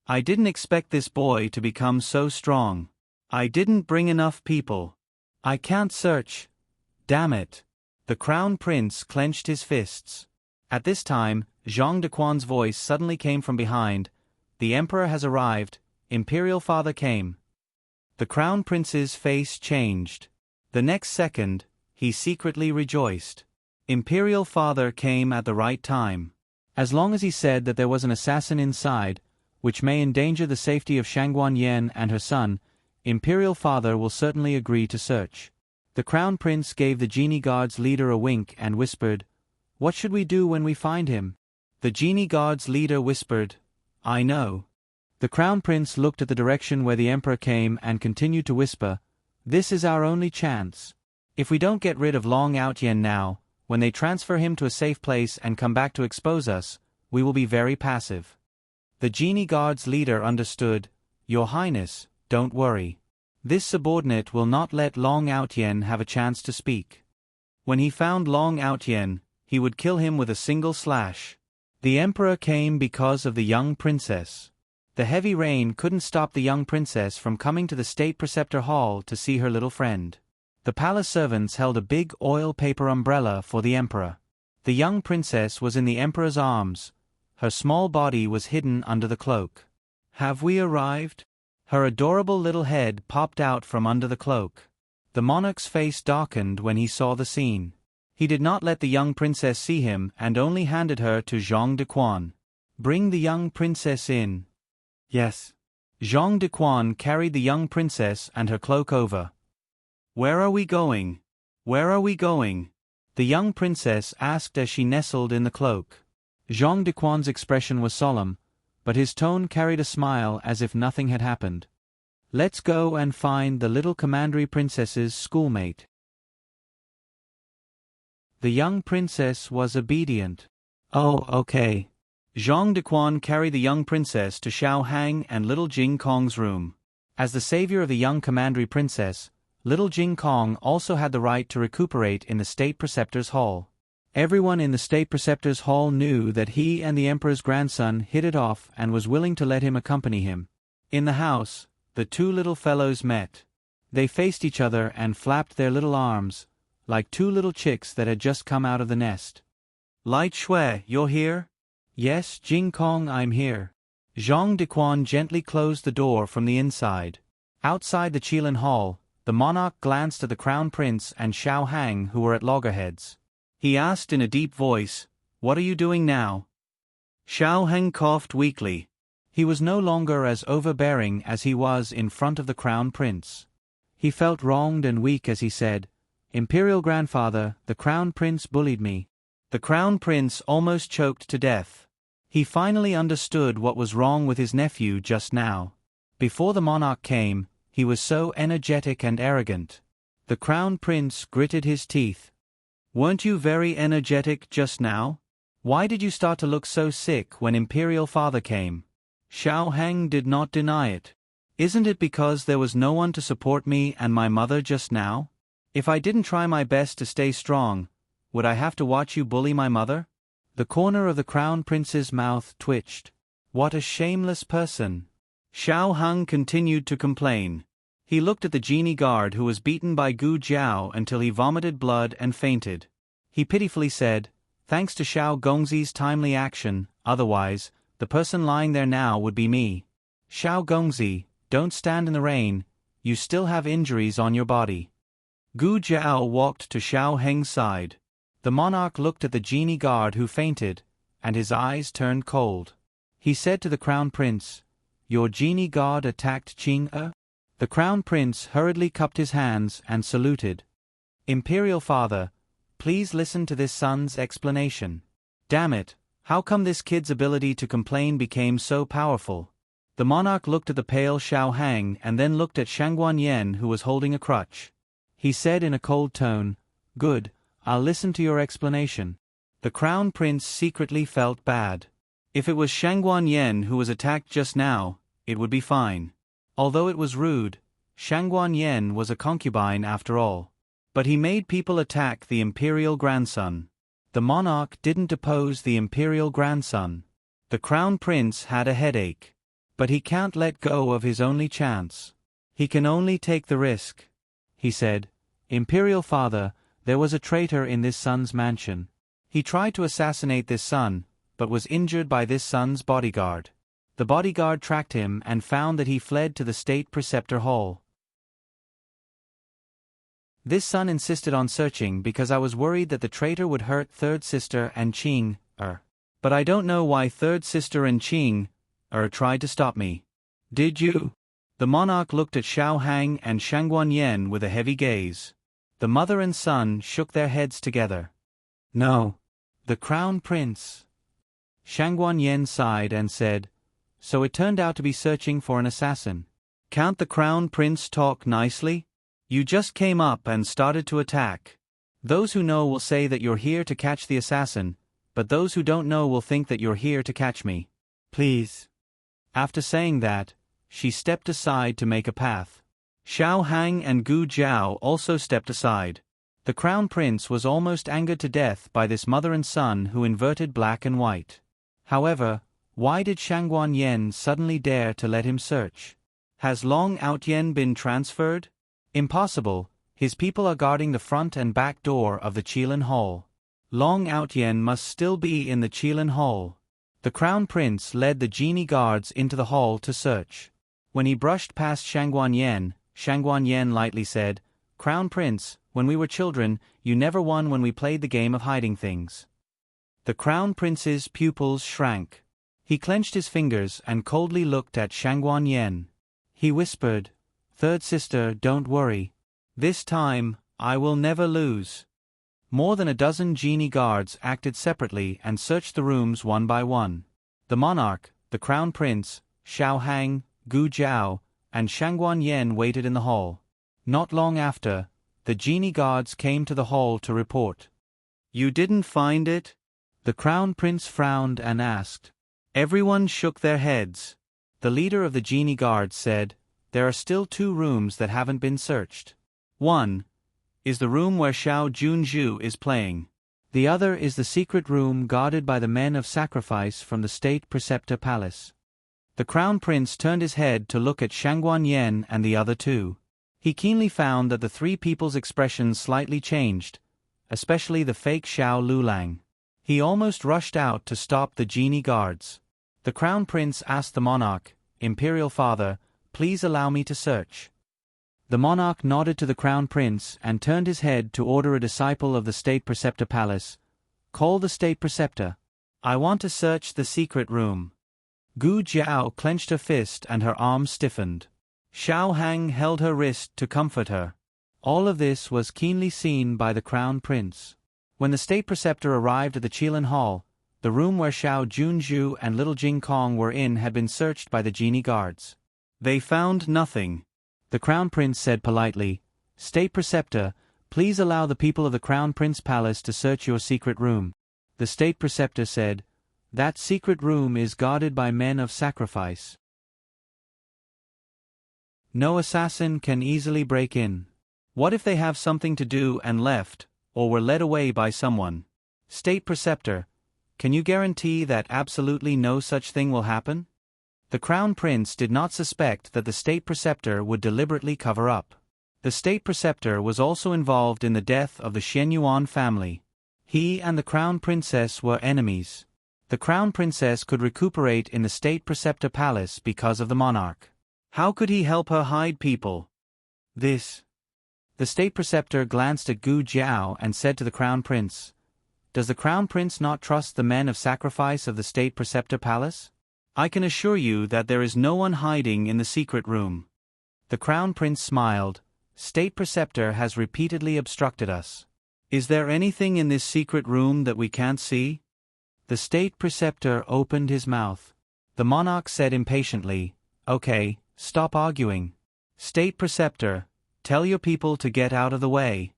I didn't expect this boy to become so strong. I didn't bring enough people. I can't search. Damn it. The Crown Prince clenched his fists. At this time, Zhang Dequan's voice suddenly came from behind. The emperor has arrived. Imperial father came. The crown prince's face changed. The next second, he secretly rejoiced. Imperial father came at the right time. As long as he said that there was an assassin inside, which may endanger the safety of Shangguan Yen and her son, Imperial father will certainly agree to search. The crown prince gave the genie guard's leader a wink and whispered, "What should we do when we find him?" The genie guard's leader whispered, "I know." The crown prince looked at the direction where the emperor came and continued to whisper, "This is our only chance. If we don't get rid of Long Outyen now, when they transfer him to a safe place and come back to expose us, we will be very passive." The genie guard's leader understood, "Your Highness, don't worry. This subordinate will not let Long Outyen have a chance to speak. When he found Long Outyen, he would kill him with a single slash." The emperor came because of the young princess. The heavy rain couldn't stop the young princess from coming to the state preceptor hall to see her little friend. The palace servants held a big oil paper umbrella for the emperor. The young princess was in the emperor's arms. Her small body was hidden under the cloak. "Have we arrived?" Her adorable little head popped out from under the cloak. The monarch's face darkened when he saw the scene. He did not let the young princess see him and only handed her to Zhang Dequan. "Bring the young princess in." "Yes." Zhang Dequan carried the young princess and her cloak over. "Where are we going? Where are we going?" the young princess asked as she nestled in the cloak. Zhang Dequan's expression was solemn, but his tone carried a smile as if nothing had happened. "Let's go and find the little commandery princess's schoolmate." The young princess was obedient. "Oh, okay." Zhang Dequan carried the young princess to Xiao Hang and little Jing Kong's room. As the savior of the young commandery princess, little Jing Kong also had the right to recuperate in the state preceptor's hall. Everyone in the state preceptor's hall knew that he and the emperor's grandson hit it off and was willing to let him accompany him. In the house, the two little fellows met. They faced each other and flapped their little arms, like two little chicks that had just come out of the nest. "Light Shui, you're here?" "Yes, Jing Kong, I'm here." Zhang Dequan gently closed the door from the inside. Outside the Qilin Hall, the monarch glanced at the crown prince and Xiao Hang who were at loggerheads. He asked in a deep voice, "What are you doing now?" Xiao Hang coughed weakly. He was no longer as overbearing as he was in front of the crown prince. He felt wronged and weak as he said, "Imperial grandfather, the crown prince bullied me." The crown prince almost choked to death. He finally understood what was wrong with his nephew just now. Before the monarch came, he was so energetic and arrogant. The crown prince gritted his teeth. "Weren't you very energetic just now? Why did you start to look so sick when Imperial father came?" Xiao Hang did not deny it. "Isn't it because there was no one to support me and my mother just now? If I didn't try my best to stay strong, would I have to watch you bully my mother?" The corner of the crown prince's mouth twitched. "What a shameless person." Xiao Hang continued to complain. He looked at the genie guard who was beaten by Gu Jiao until he vomited blood and fainted. He pitifully said, "Thanks to Xiao Gongzi's timely action, otherwise, the person lying there now would be me." "Xiao Gongzi, don't stand in the rain, you still have injuries on your body." Gu Jiao walked to Xiao Heng's side. The monarch looked at the genie guard who fainted, and his eyes turned cold. He said to the crown prince, "Your genie guard attacked Qing-e?" The crown prince hurriedly cupped his hands and saluted. "Imperial father, please listen to this son's explanation." "Damn it, how come this kid's ability to complain became so powerful?" The monarch looked at the pale Xiao Hang and then looked at Shangguan Yen who was holding a crutch. He said in a cold tone, "Good, I'll listen to your explanation." The crown prince secretly felt bad. If it was Shangguan Yen who was attacked just now, it would be fine. Although it was rude, Shangguan Yen was a concubine after all. But he made people attack the imperial grandson. The monarch didn't depose the imperial grandson. The crown prince had a headache. But he can't let go of his only chance. He can only take the risk. He said, "Imperial father, there was a traitor in this son's mansion. He tried to assassinate this son, but was injured by this son's bodyguard. The bodyguard tracked him and found that he fled to the state preceptor hall. This son insisted on searching because I was worried that the traitor would hurt third sister and Qing, But I don't know why third sister and Qing, tried to stop me. Did you? The monarch looked at Xiao Hang and Shangguan Yen with a heavy gaze. The mother and son shook their heads together. No. The crown prince. Shangguan Yen sighed and said, So it turned out to be searching for an assassin. Can't the crown prince talk nicely? You just came up and started to attack. Those who know will say that you're here to catch the assassin, but those who don't know will think that you're here to catch me. Please. After saying that, she stepped aside to make a path. Xiao Hang and Gu Jiao also stepped aside. The crown prince was almost angered to death by this mother and son who inverted black and white. However, why did Shangguan Yen suddenly dare to let him search? Has Long Outyen been transferred? Impossible, his people are guarding the front and back door of the Qilin Hall. Long Outyen must still be in the Qilin Hall. The crown prince led the genie guards into the hall to search. When he brushed past Shangguan Yen lightly said, Crown Prince, when we were children, you never won when we played the game of hiding things. The crown prince's pupils shrank. He clenched his fingers and coldly looked at Shangguan Yen. He whispered, Third sister, don't worry. This time, I will never lose. More than a dozen genie guards acted separately and searched the rooms one by one. The monarch, the crown prince, Xiao Hang, Gu Jiao, and Shangguan Yen waited in the hall. Not long after, the genie guards came to the hall to report. You didn't find it? The crown prince frowned and asked. Everyone shook their heads. The leader of the genie guards said, There are still 2 rooms that haven't been searched. One is the room where Xiao Junzhu is playing. The other is the secret room guarded by the men of sacrifice from the state preceptor palace. The crown prince turned his head to look at Shangguan Yen and the other 2. He keenly found that the 3 people's expressions slightly changed, especially the fake Xiao Lulang. He almost rushed out to stop the genie guards. The crown prince asked the monarch, Imperial father, please allow me to search. The monarch nodded to the crown prince and turned his head to order a disciple of the state preceptor palace. Call the state preceptor. I want to search the secret room. Gu Jiao clenched her fist and her arm stiffened. Xiao Hang held her wrist to comfort her. All of this was keenly seen by the crown prince. When the state preceptor arrived at the Qilin Hall, the room where Xiao Junzhu and little Jing Kong were in had been searched by the genie guards. They found nothing. The crown prince said politely, State preceptor, please allow the people of the crown prince palace to search your secret room. The state preceptor said, That secret room is guarded by men of sacrifice. No assassin can easily break in. What if they have something to do and left, or were led away by someone? State preceptor, can you guarantee that absolutely no such thing will happen? The crown prince did not suspect that the state preceptor would deliberately cover up. The state preceptor was also involved in the death of the Shenyuan family. He and the crown princess were enemies. The crown princess could recuperate in the state preceptor palace because of the monarch. How could he help her hide people? The state preceptor glanced at Gu Jiao and said to the crown prince, Does the crown prince not trust the men of sacrifice of the state preceptor palace? I can assure you that there is no one hiding in the secret room. The crown prince smiled. State preceptor has repeatedly obstructed us. Is there anything in this secret room that we can't see? The state preceptor opened his mouth. The monarch said impatiently, Okay, stop arguing. State preceptor, tell your people to get out of the way.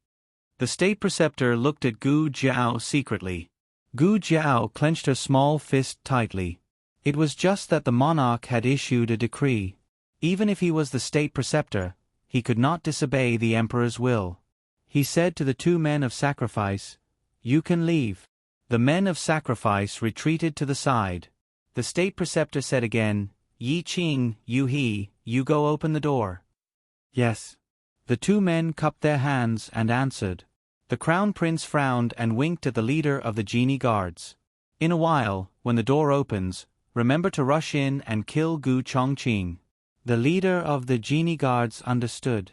The state preceptor looked at Gu Jiao secretly. Gu Jiao clenched her small fist tightly. It was just that the monarch had issued a decree. Even if he was the state preceptor, he could not disobey the emperor's will. He said to the 2 men of sacrifice, You can leave. The men of sacrifice retreated to the side. The state preceptor said again, Yi Qing, Yu He, you go open the door. Yes. The 2 men cupped their hands and answered. The Crown Prince frowned and winked at the leader of the genie guards. In a while, when the door opens, remember to rush in and kill Gu Chongqing. The leader of the genie guards understood.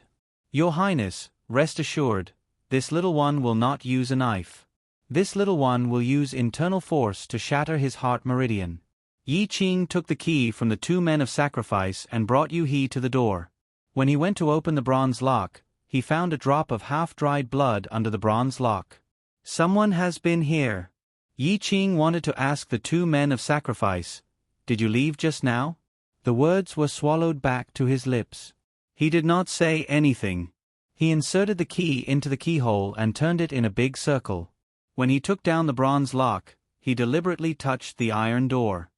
Your Highness, rest assured, this little one will not use a knife. This little one will use internal force to shatter his heart meridian. Yi Qing took the key from the 2 men of sacrifice and brought Yu He to the door. When he went to open the bronze lock, he found a drop of half-dried blood under the bronze lock. Someone has been here. Yi Qing wanted to ask the 2 men of sacrifice, "Did you leave just now?" The words were swallowed back to his lips. He did not say anything. He inserted the key into the keyhole and turned it in a big circle. When he took down the bronze lock, he deliberately touched the iron door.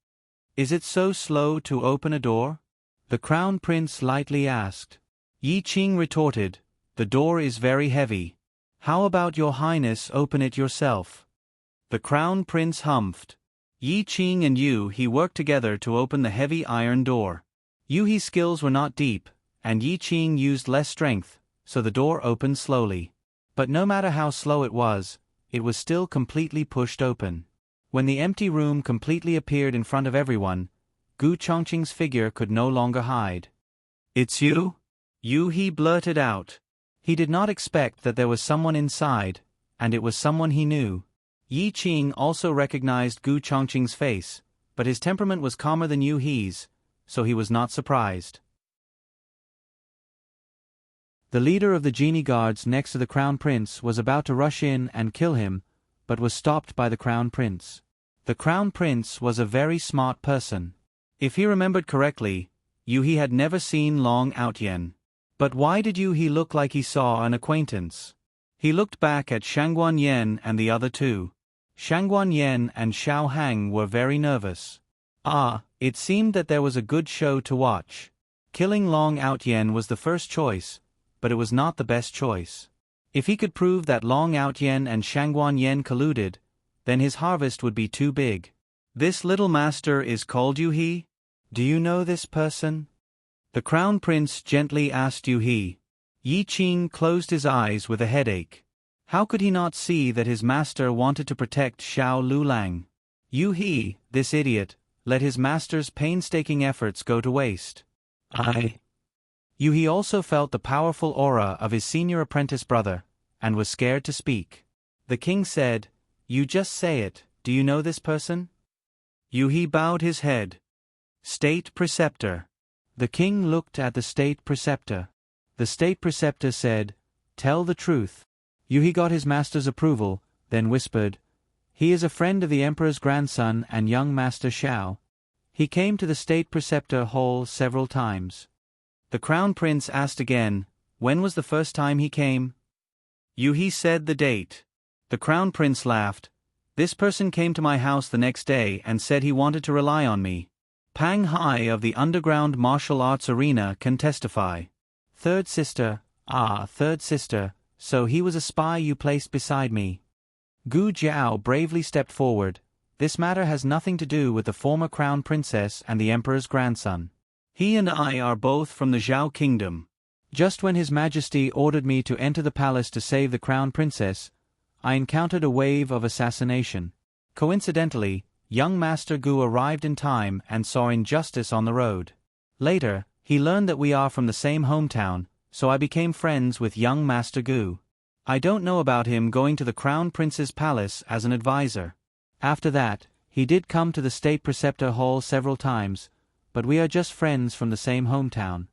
"Is it so slow to open a door?" the Crown Prince lightly asked. Yi Qing retorted, "The door is very heavy. How about your Highness open it yourself?" The Crown Prince humphed. Yi Qing and Yu He worked together to open the heavy iron door. Yu He's skills were not deep, and Yi Qing used less strength, so the door opened slowly. But no matter how slow it was still completely pushed open. When the empty room completely appeared in front of everyone, Gu Chongqing's figure could no longer hide. "It's you?" Yu He blurted out. He did not expect that there was someone inside, and it was someone he knew. Yi Qing also recognized Gu Chongqing's face, but his temperament was calmer than Yu He's, so he was not surprised. The leader of the genie guards next to the Crown Prince was about to rush in and kill him, but was stopped by the Crown Prince. The Crown Prince was a very smart person. If he remembered correctly, Yu He had never seen Long Outyen. But why did Yu He look like he saw an acquaintance? He looked back at Shangguan Yen and the other 2. Shangguan Yen and Xiao Hang were very nervous. It seemed that there was a good show to watch. Killing Long Outyen was the first choice, but it was not the best choice. If he could prove that Long Outyen and Shangguan Yen colluded, then his harvest would be too big. "This little master is called Yu He? Do you know this person?" The Crown Prince gently asked Yu He. Yi Qing closed his eyes with a headache. How could he not see that his master wanted to protect Xiao Lulang? Yu He, this idiot, let his master's painstaking efforts go to waste. Yu He also felt the powerful aura of his senior apprentice brother, and was scared to speak. The king said, "You just say it, do you know this person?" Yu He bowed his head. "State Preceptor." The king looked at the state preceptor. The state preceptor said, "Tell the truth." Yu He got his master's approval, then whispered, "He is a friend of the emperor's grandson and young master Xiao. He came to the state preceptor hall several times." The Crown Prince asked again, "When was the first time he came?" Yu He said the date. The Crown Prince laughed. "This person came to my house the next day and said he wanted to rely on me. Pang Hai of the underground martial arts arena can testify." Third sister, so he was a spy you placed beside me. Gu Jiao bravely stepped forward. "This matter has nothing to do with the former Crown Princess and the Emperor's grandson. He and I are both from the Zhao Kingdom. Just when His Majesty ordered me to enter the palace to save the Crown Princess, I encountered a wave of assassination. Coincidentally, young Master Gu arrived in time and saw injustice on the road. Later, he learned that we are from the same hometown, so I became friends with young Master Gu. I don't know about him going to the Crown Prince's palace as an advisor. After that, he did come to the State Preceptor Hall several times, but we are just friends from the same hometown."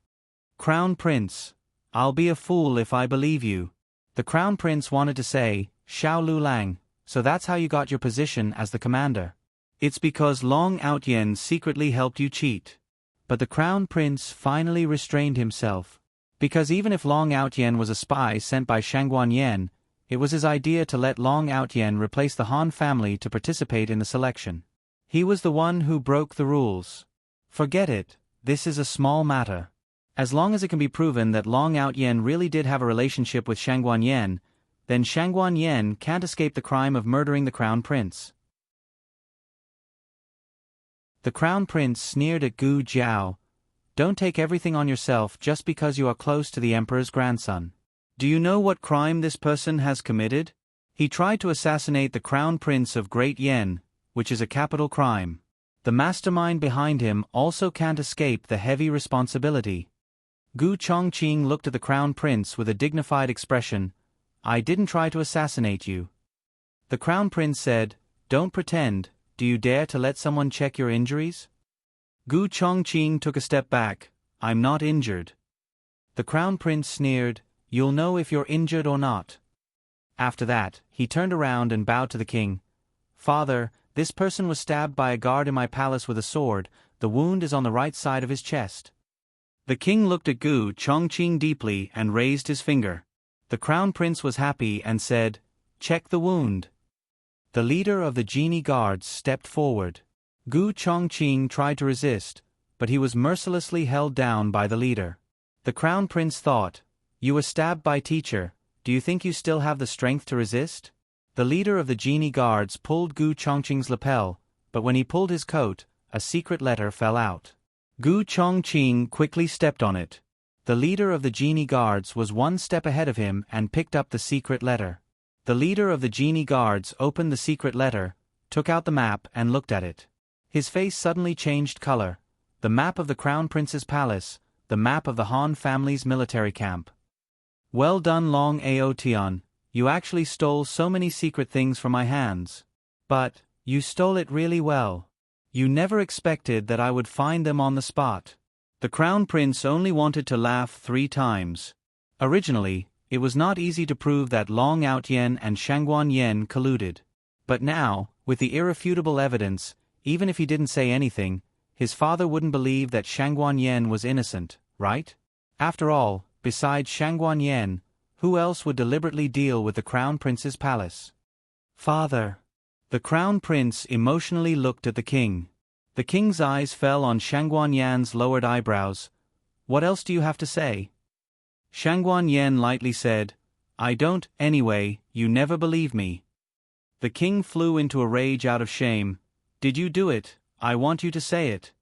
"Crown Prince, I'll be a fool if I believe you." The Crown Prince wanted to say, "Xiao Lulang, so that's how you got your position as the commander. It's because Long Outyen secretly helped you cheat." But the Crown Prince finally restrained himself. Because even if Long Outyen was a spy sent by Shangguan Yen, it was his idea to let Long Outyen replace the Han family to participate in the selection. He was the one who broke the rules. Forget it, this is a small matter. As long as it can be proven that Long Outyen really did have a relationship with Shangguan Yen, then Shangguan Yen can't escape the crime of murdering the Crown Prince. The Crown Prince sneered at Gu Jiao. "Don't take everything on yourself just because you are close to the Emperor's grandson. Do you know what crime this person has committed? He tried to assassinate the Crown Prince of Great Yen, which is a capital crime. The mastermind behind him also can't escape the heavy responsibility. Gu Chongqing looked at the Crown Prince with a dignified expression. I didn't try to assassinate you. The Crown Prince said, Don't pretend. Do you dare to let someone check your injuries? Gu Chongqing took a step back. I'm not injured. The Crown Prince sneered. You'll know if you're injured or not. After that, he turned around and bowed to the king. Father, this person was stabbed by a guard in my palace with a sword. The wound is on the right side of his chest. The king looked at Gu Chongqing deeply and raised his finger. The Crown Prince was happy and said, Check the wound. The leader of the genie guards stepped forward. Gu Chongqing tried to resist, but he was mercilessly held down by the leader. The Crown Prince thought, You were stabbed by teacher, do you think you still have the strength to resist? The leader of the genie guards pulled Gu Chongqing's lapel, but when he pulled his coat, a secret letter fell out. Gu Chongqing quickly stepped on it. The leader of the genie guards was one step ahead of him and picked up the secret letter. The leader of the genie guards opened the secret letter, took out the map and looked at it. His face suddenly changed color. The map of the Crown Prince's palace, the map of the Han family's military camp. Well done, Long Aotian. You actually stole so many secret things from my hands. But, you stole it really well. You never expected that I would find them on the spot. The Crown Prince only wanted to laugh 3 times. Originally, it was not easy to prove that Long Outyen and Shangguan Yen colluded. But now, with the irrefutable evidence, even if he didn't say anything, his father wouldn't believe that Shangguan Yen was innocent, right? After all, besides Shangguan Yen, who else would deliberately deal with the Crown Prince's palace? Father. The Crown Prince emotionally looked at the king. The king's eyes fell on Shangguan Yan's lowered eyebrows. What else do you have to say? Shangguan Yen lightly said, I don't, anyway, you never believe me. The king flew into a rage out of shame. Did you do it? I want you to say it.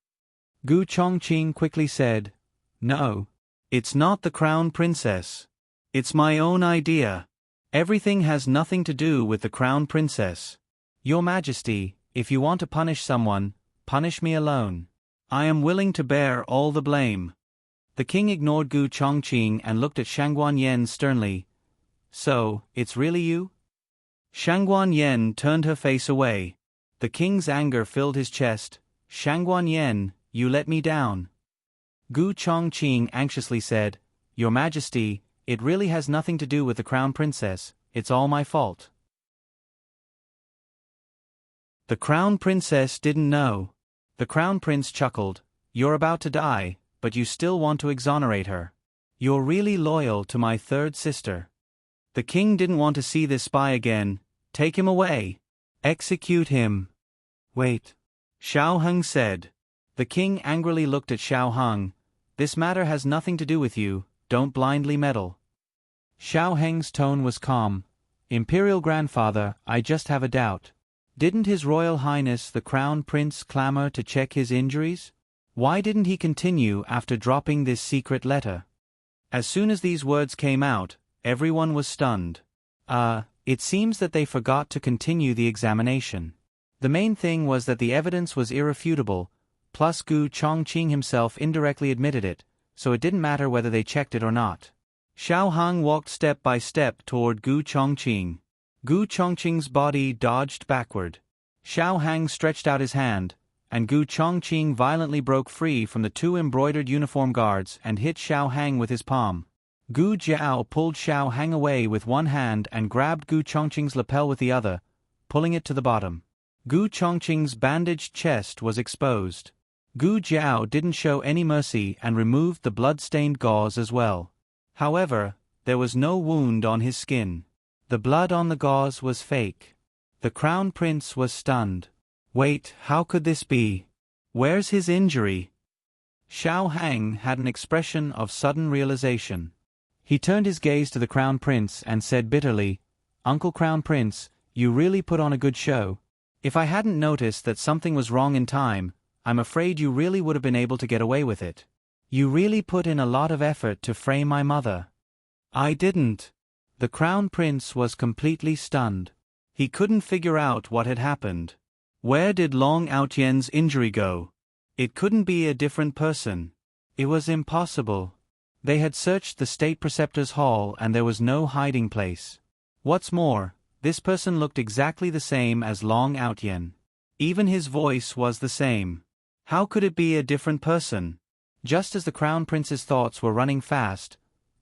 Gu Chongqing quickly said, No. It's not the Crown Princess. It's my own idea. Everything has nothing to do with the Crown Princess. Your Majesty, if you want to punish someone, punish me alone. I am willing to bear all the blame. The king ignored Gu Chongqing and looked at Shangguan Yen sternly. So, it's really you? Shangguan Yen turned her face away. The king's anger filled his chest. Shangguan Yen, you let me down. Gu Chongqing anxiously said, Your Majesty, it really has nothing to do with the Crown Princess, it's all my fault. The Crown Princess didn't know. The Crown Prince chuckled, You're about to die, but you still want to exonerate her. You're really loyal to my third sister. The king didn't want to see this spy again. Take him away. Execute him. Wait. Xiao Heng said. The king angrily looked at Xiao Heng. This matter has nothing to do with you, don't blindly meddle. Xiao Heng's tone was calm. Imperial Grandfather, I just have a doubt. Didn't His Royal Highness the Crown Prince clamor to check his injuries? Why didn't he continue after dropping this secret letter? As soon as these words came out, everyone was stunned. It seems that they forgot to continue the examination. The main thing was that the evidence was irrefutable, plus Gu Chongqing himself indirectly admitted it, so it didn't matter whether they checked it or not. Xiao Heng walked step by step toward Gu Chongqing. Gu Chongqing's body dodged backward. Xiao Heng stretched out his hand, and Gu Chongqing violently broke free from the 2 embroidered uniform guards and hit Xiao Heng with his palm. Gu Jiao pulled Xiao Heng away with one hand and grabbed Gu Chongqing's lapel with the other, pulling it to the bottom. Gu Chongqing's bandaged chest was exposed. Gu Jiao didn't show any mercy and removed the blood-stained gauze as well. However, there was no wound on his skin. The blood on the gauze was fake. The Crown Prince was stunned. Wait, how could this be? Where's his injury? Xiao Heng had an expression of sudden realization. He turned his gaze to the Crown Prince and said bitterly, Uncle Crown Prince, you really put on a good show. If I hadn't noticed that something was wrong in time, I'm afraid you really would have been able to get away with it. You really put in a lot of effort to frame my mother. I didn't. The crown prince was completely stunned. He couldn't figure out what had happened. Where did Long Outyen's injury go? It couldn't be a different person. It was impossible. They had searched the state preceptor's hall and there was no hiding place. What's more, this person looked exactly the same as Long Outyen. Even his voice was the same. How could it be a different person? Just as the crown prince's thoughts were running fast,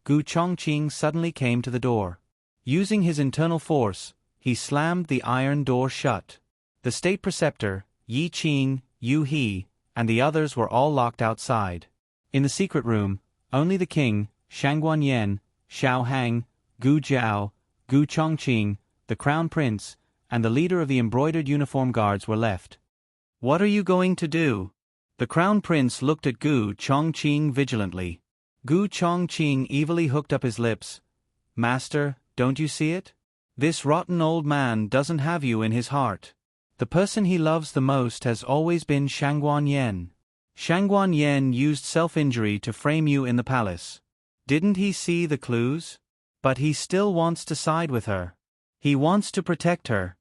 Gu Chongqing suddenly came to the door. Using his internal force, he slammed the iron door shut. The state preceptor, Yi Qing, Yu He, and the others were all locked outside. In the secret room, only the king, Shangguan Yen, Xiao Hang, Gu Jiao, Gu Chongqing, the crown prince, and the leader of the embroidered uniform guards were left. What are you going to do? The crown prince looked at Gu Chongqing vigilantly. Gu Chongqing evilly hooked up his lips. Master, don't you see it? This rotten old man doesn't have you in his heart. The person he loves the most has always been Shangguan Yen. Shangguan Yen used self-injury to frame you in the palace. Didn't he see the clues? But he still wants to side with her. He wants to protect her.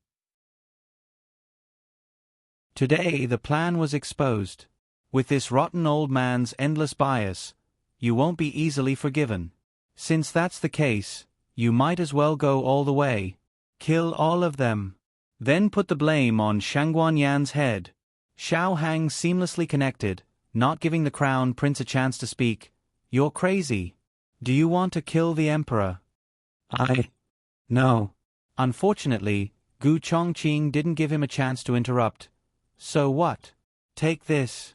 Today the plan was exposed. With this rotten old man's endless bias, you won't be easily forgiven. Since that's the case, you might as well go all the way. Kill all of them. Then put the blame on Shangguan Yan's head. Xiao Hang seamlessly connected, not giving the crown prince a chance to speak. You're crazy. Do you want to kill the emperor? No. Unfortunately, Gu Chongqing didn't give him a chance to interrupt. So what? Take this.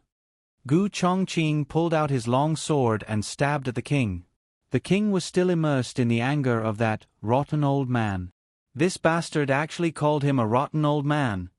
Gu Chongqing pulled out his long sword and stabbed at the king. The king was still immersed in the anger of that rotten old man. This bastard actually called him a rotten old man.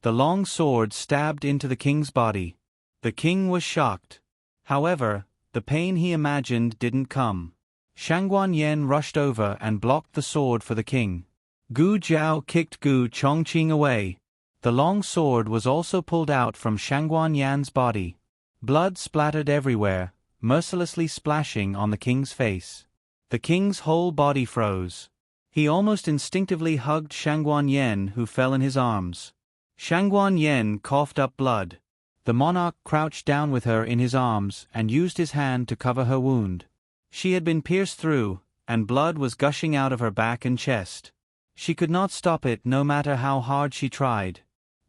The long sword stabbed into the king's body. The king was shocked. However, the pain he imagined didn't come. Shangguan Yen rushed over and blocked the sword for the king. Gu Jiao kicked Gu Chongqing away. The long sword was also pulled out from Shangguan Yan's body. Blood splattered everywhere, mercilessly splashing on the king's face. The king's whole body froze. He almost instinctively hugged Shangguan Yen, who fell in his arms. Shangguan Yen coughed up blood. The monarch crouched down with her in his arms and used his hand to cover her wound. She had been pierced through, and blood was gushing out of her back and chest. She could not stop it no matter how hard she tried.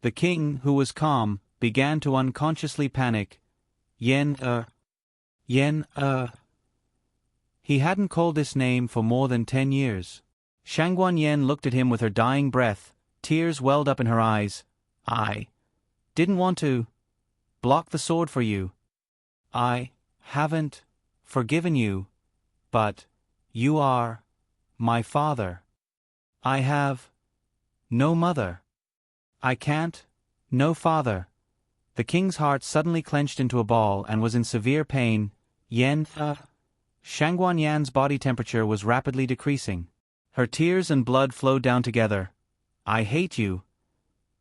The king, who was calm, began to unconsciously panic. Yen. He hadn't called this name for more than 10 years. Shangguan Yen looked at him with her dying breath, tears welled up in her eyes. I didn't want to block the sword for you. I haven't forgiven you, but you are my father. I have no mother. I can't, no father. The king's heart suddenly clenched into a ball and was in severe pain. Shangguan Yan's body temperature was rapidly decreasing. Her tears and blood flowed down together. I hate you.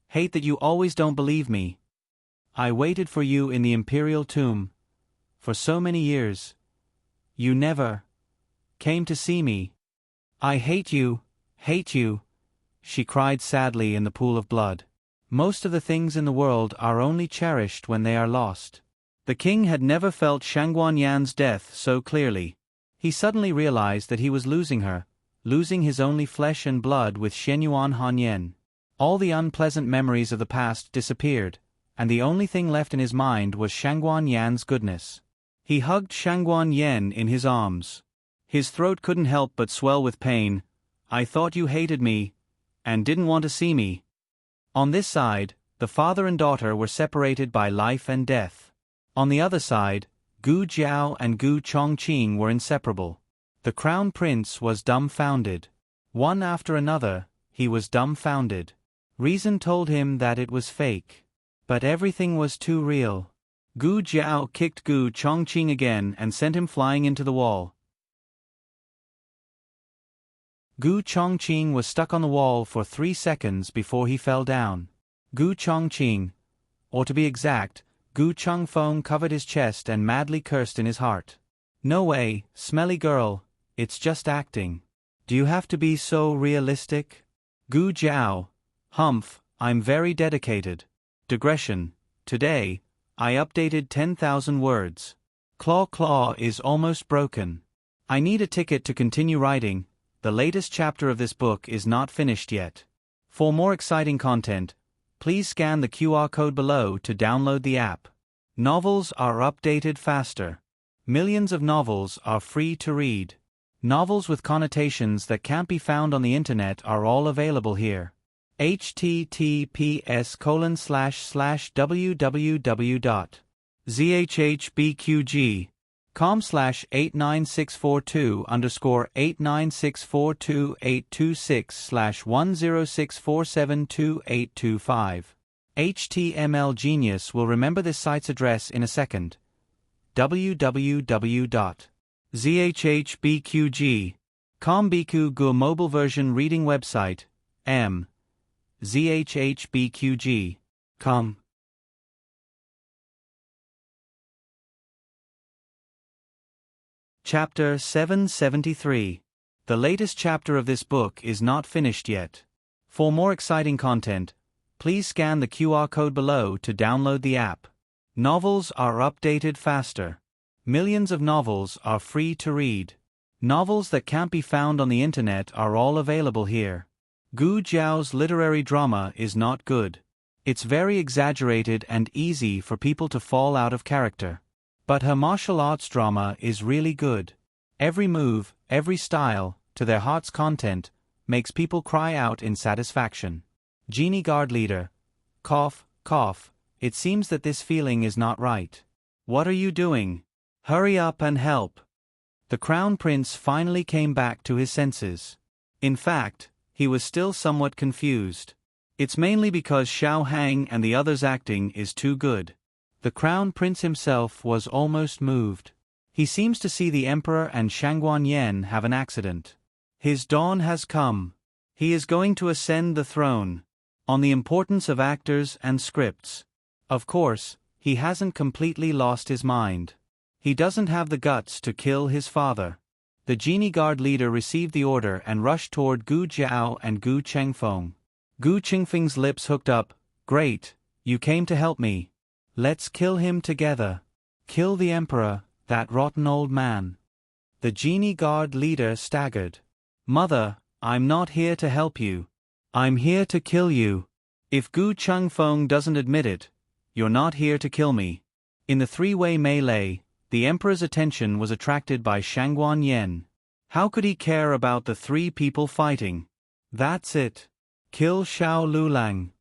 Hate that you always don't believe me. I waited for you in the imperial tomb. For so many years. You never came to see me. I hate you, she cried sadly in the pool of blood. Most of the things in the world are only cherished when they are lost. The king had never felt Shangguan Yan's death so clearly. He suddenly realized that he was losing her, losing his only flesh and blood with Shenyuan Hanyen. All the unpleasant memories of the past disappeared, and the only thing left in his mind was Shangguan Yan's goodness. He hugged Shangguan Yen in his arms. His throat couldn't help but swell with pain. I thought you hated me, and didn't want to see me. On this side, the father and daughter were separated by life and death. On the other side, Gu Jiao and Gu Chongqing were inseparable. The crown prince was dumbfounded. One after another, he was dumbfounded. Reason told him that it was fake. But everything was too real. Gu Jiao kicked Gu Chongqing again and sent him flying into the wall. Gu Chongqing was stuck on the wall for 3 seconds before he fell down. Gu Chongqing, or to be exact, Gu Chengfeng covered his chest and madly cursed in his heart. No way, smelly girl, it's just acting. Do you have to be so realistic? Gu Jiao. Humph, I'm very dedicated. Digression. Today, I updated 10,000 words. Claw Claw is almost broken. I need a ticket to continue writing. The latest chapter of this book is not finished yet. For more exciting content, please scan the QR code below to download the app. Novels are updated faster. Millions of novels are free to read. Novels with connotations that can't be found on the internet are all available here. https://www.zhbqg.com/89642_896472825. HTML Genius will remember this site's address in a second. www.zhbqg.com Biku Gu mobile version reading website. zhbqg.com. Chapter 773. The latest chapter of this book is not finished yet. For more exciting content, please scan the QR code below to download the app. Novels are updated faster. Millions of novels are free to read. Novels that can't be found on the internet are all available here. Gu Jiao's literary drama is not good. It's very exaggerated and easy for people to fall out of character. But her martial arts drama is really good. Every move, every style, to their heart's content, makes people cry out in satisfaction. Genie Guard Leader. Cough, cough, it seems that this feeling is not right. What are you doing? Hurry up and help. The Crown Prince finally came back to his senses. In fact, he was still somewhat confused. It's mainly because Xiao Hang and the others' acting is too good. The Crown Prince himself was almost moved. He seems to see the Emperor and Shangguan Yen have an accident. His dawn has come. He is going to ascend the throne. On the importance of actors and scripts. Of course, he hasn't completely lost his mind. He doesn't have the guts to kill his father. The Genie Guard leader received the order and rushed toward Gu Jiao and Gu Chengfeng. Gu Qingfeng's lips hooked up. Great, you came to help me. Let's kill him together. Kill the Emperor, that rotten old man. The Genie Guard leader staggered. Mother, I'm not here to help you. I'm here to kill you. If Gu Chengfeng doesn't admit it, you're not here to kill me. In the three-way melee, the Emperor's attention was attracted by Shangguan Yen. How could he care about the three people fighting? That's it. Kill Xiao Lulang.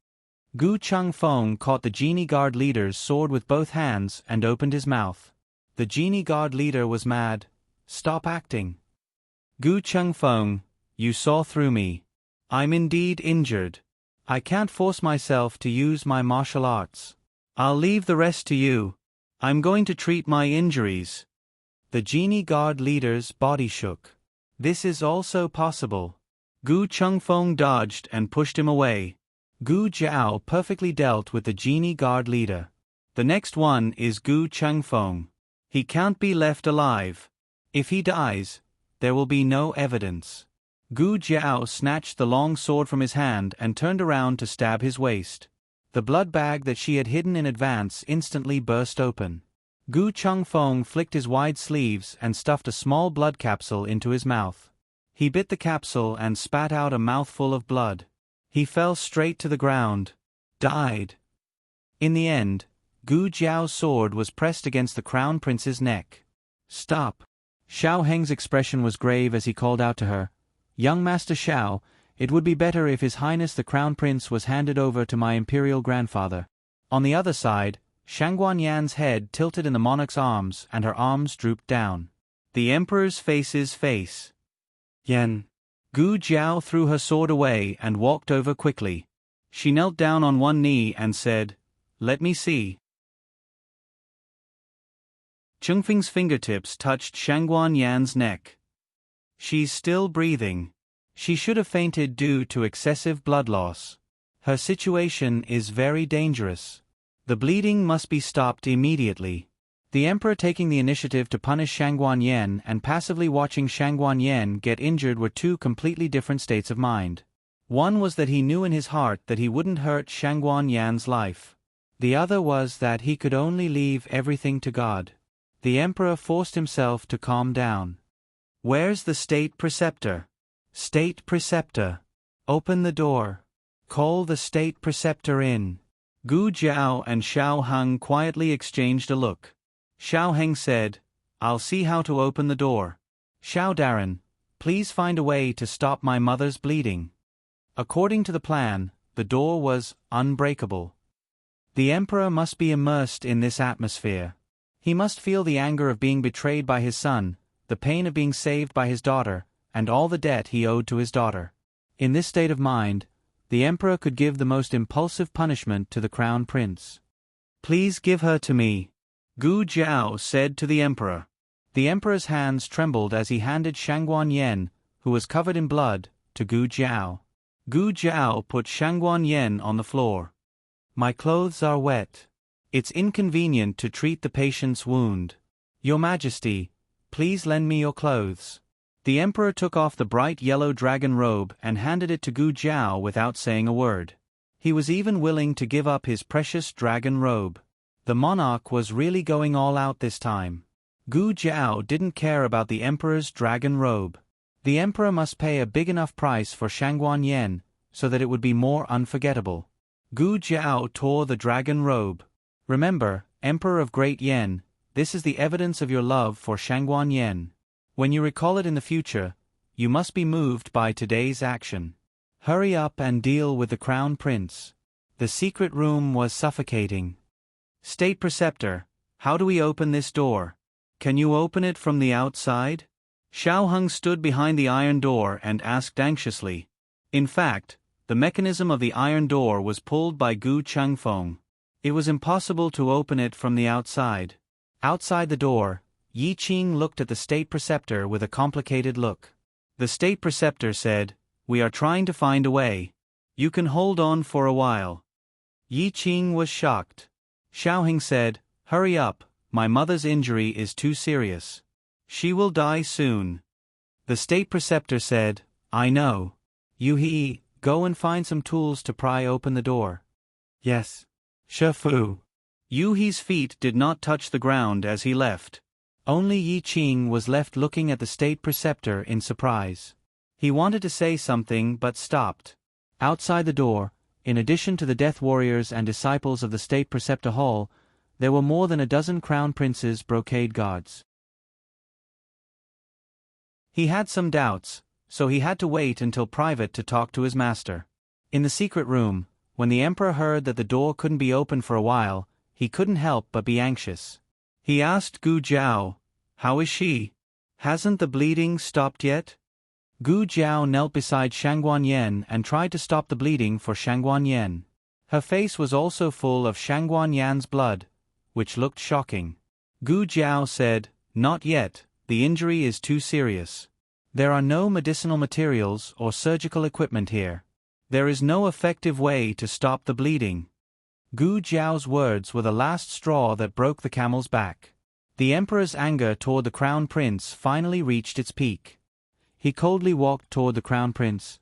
Gu Chengfeng caught the Genie Guard leader's sword with both hands and opened his mouth. The Genie Guard leader was mad. Stop acting. Gu Chengfeng, you saw through me. I'm indeed injured. I can't force myself to use my martial arts. I'll leave the rest to you. I'm going to treat my injuries. The Genie Guard leader's body shook. This is also possible. Gu Chengfeng dodged and pushed him away. Gu Jiao perfectly dealt with the Genie Guard leader. The next one is Gu Chengfeng. He can't be left alive. If he dies, there will be no evidence. Gu Jiao snatched the long sword from his hand and turned around to stab his waist. The blood bag that she had hidden in advance instantly burst open. Gu Chengfeng flicked his wide sleeves and stuffed a small blood capsule into his mouth. He bit the capsule and spat out a mouthful of blood. He fell straight to the ground. Died. In the end, Gu Jiao's sword was pressed against the Crown Prince's neck. Stop. Xiao Heng's expression was grave as he called out to her, Young Master Xiao, it would be better if His Highness the Crown Prince was handed over to my imperial grandfather. On the other side, Shangguan Yan's head tilted in the monarch's arms and her arms drooped down. The Emperor's face. Yan. Gu Jiao threw her sword away and walked over quickly. She knelt down on one knee and said, Let me see. Chengfeng's fingertips touched Shangguan Yan's neck. She's still breathing. She should have fainted due to excessive blood loss. Her situation is very dangerous. The bleeding must be stopped immediately. The emperor taking the initiative to punish Shangguan Yen and passively watching Shangguan Yen get injured were two completely different states of mind. One was that he knew in his heart that he wouldn't hurt Shangguan Yan's life. The other was that he could only leave everything to God. The emperor forced himself to calm down. "Where's the state preceptor? State preceptor. Open the door. Call the state preceptor in." Gu Jiao and Xiao Heng quietly exchanged a look. Xiao Heng said, "I'll see how to open the door. Xiao Daren, please find a way to stop my mother's bleeding." According to the plan, the door was unbreakable. The emperor must be immersed in this atmosphere. He must feel the anger of being betrayed by his son, the pain of being saved by his daughter, and all the debt he owed to his daughter. In this state of mind, the emperor could give the most impulsive punishment to the crown prince. "Please give her to me," Gu Jiao said to the emperor. The emperor's hands trembled as he handed Shangguan Yen, who was covered in blood, to Gu Jiao. Gu Jiao put Shangguan Yen on the floor. "My clothes are wet. It's inconvenient to treat the patient's wound. Your Majesty, please lend me your clothes." The emperor took off the bright yellow dragon robe and handed it to Gu Jiao without saying a word. He was even willing to give up his precious dragon robe. The monarch was really going all out this time. Gu Jiao didn't care about the emperor's dragon robe. The emperor must pay a big enough price for Shangguan Yen, so that it would be more unforgettable. Gu Jiao tore the dragon robe. "Remember, Emperor of Great Yen, this is the evidence of your love for Shangguan Yen. When you recall it in the future, you must be moved by today's action. Hurry up and deal with the crown prince." The secret room was suffocating. "State preceptor, how do we open this door? Can you open it from the outside?" Xiao Heng stood behind the iron door and asked anxiously. In fact, the mechanism of the iron door was pulled by Gu Chengfeng. It was impossible to open it from the outside. Outside the door, Yi Qing looked at the state preceptor with a complicated look. The state preceptor said, "We are trying to find a way. You can hold on for a while." Yi Qing was shocked. Xiao Heng said, "Hurry up, my mother's injury is too serious. She will die soon." The state preceptor said, "I know. Yu He, go and find some tools to pry open the door." "Yes." "Shifu." Yu He's feet did not touch the ground as he left. Only Yi Qing was left looking at the state preceptor in surprise. He wanted to say something but stopped. Outside the door, in addition to the death warriors and disciples of the state preceptor hall, there were more than a dozen crown princes' brocade guards. He had some doubts, so he had to wait until private to talk to his master. In the secret room, when the emperor heard that the door couldn't be opened for a while, he couldn't help but be anxious. He asked Gu Jiao, "How is she? Hasn't the bleeding stopped yet?" Gu Jiao knelt beside Shangguan Yen and tried to stop the bleeding for Shangguan Yen. Her face was also full of Shangguan Yan's blood, which looked shocking. Gu Jiao said, "Not yet, the injury is too serious. There are no medicinal materials or surgical equipment here. There is no effective way to stop the bleeding." Gu Jiao's words were the last straw that broke the camel's back. The emperor's anger toward the crown prince finally reached its peak. He coldly walked toward the crown prince.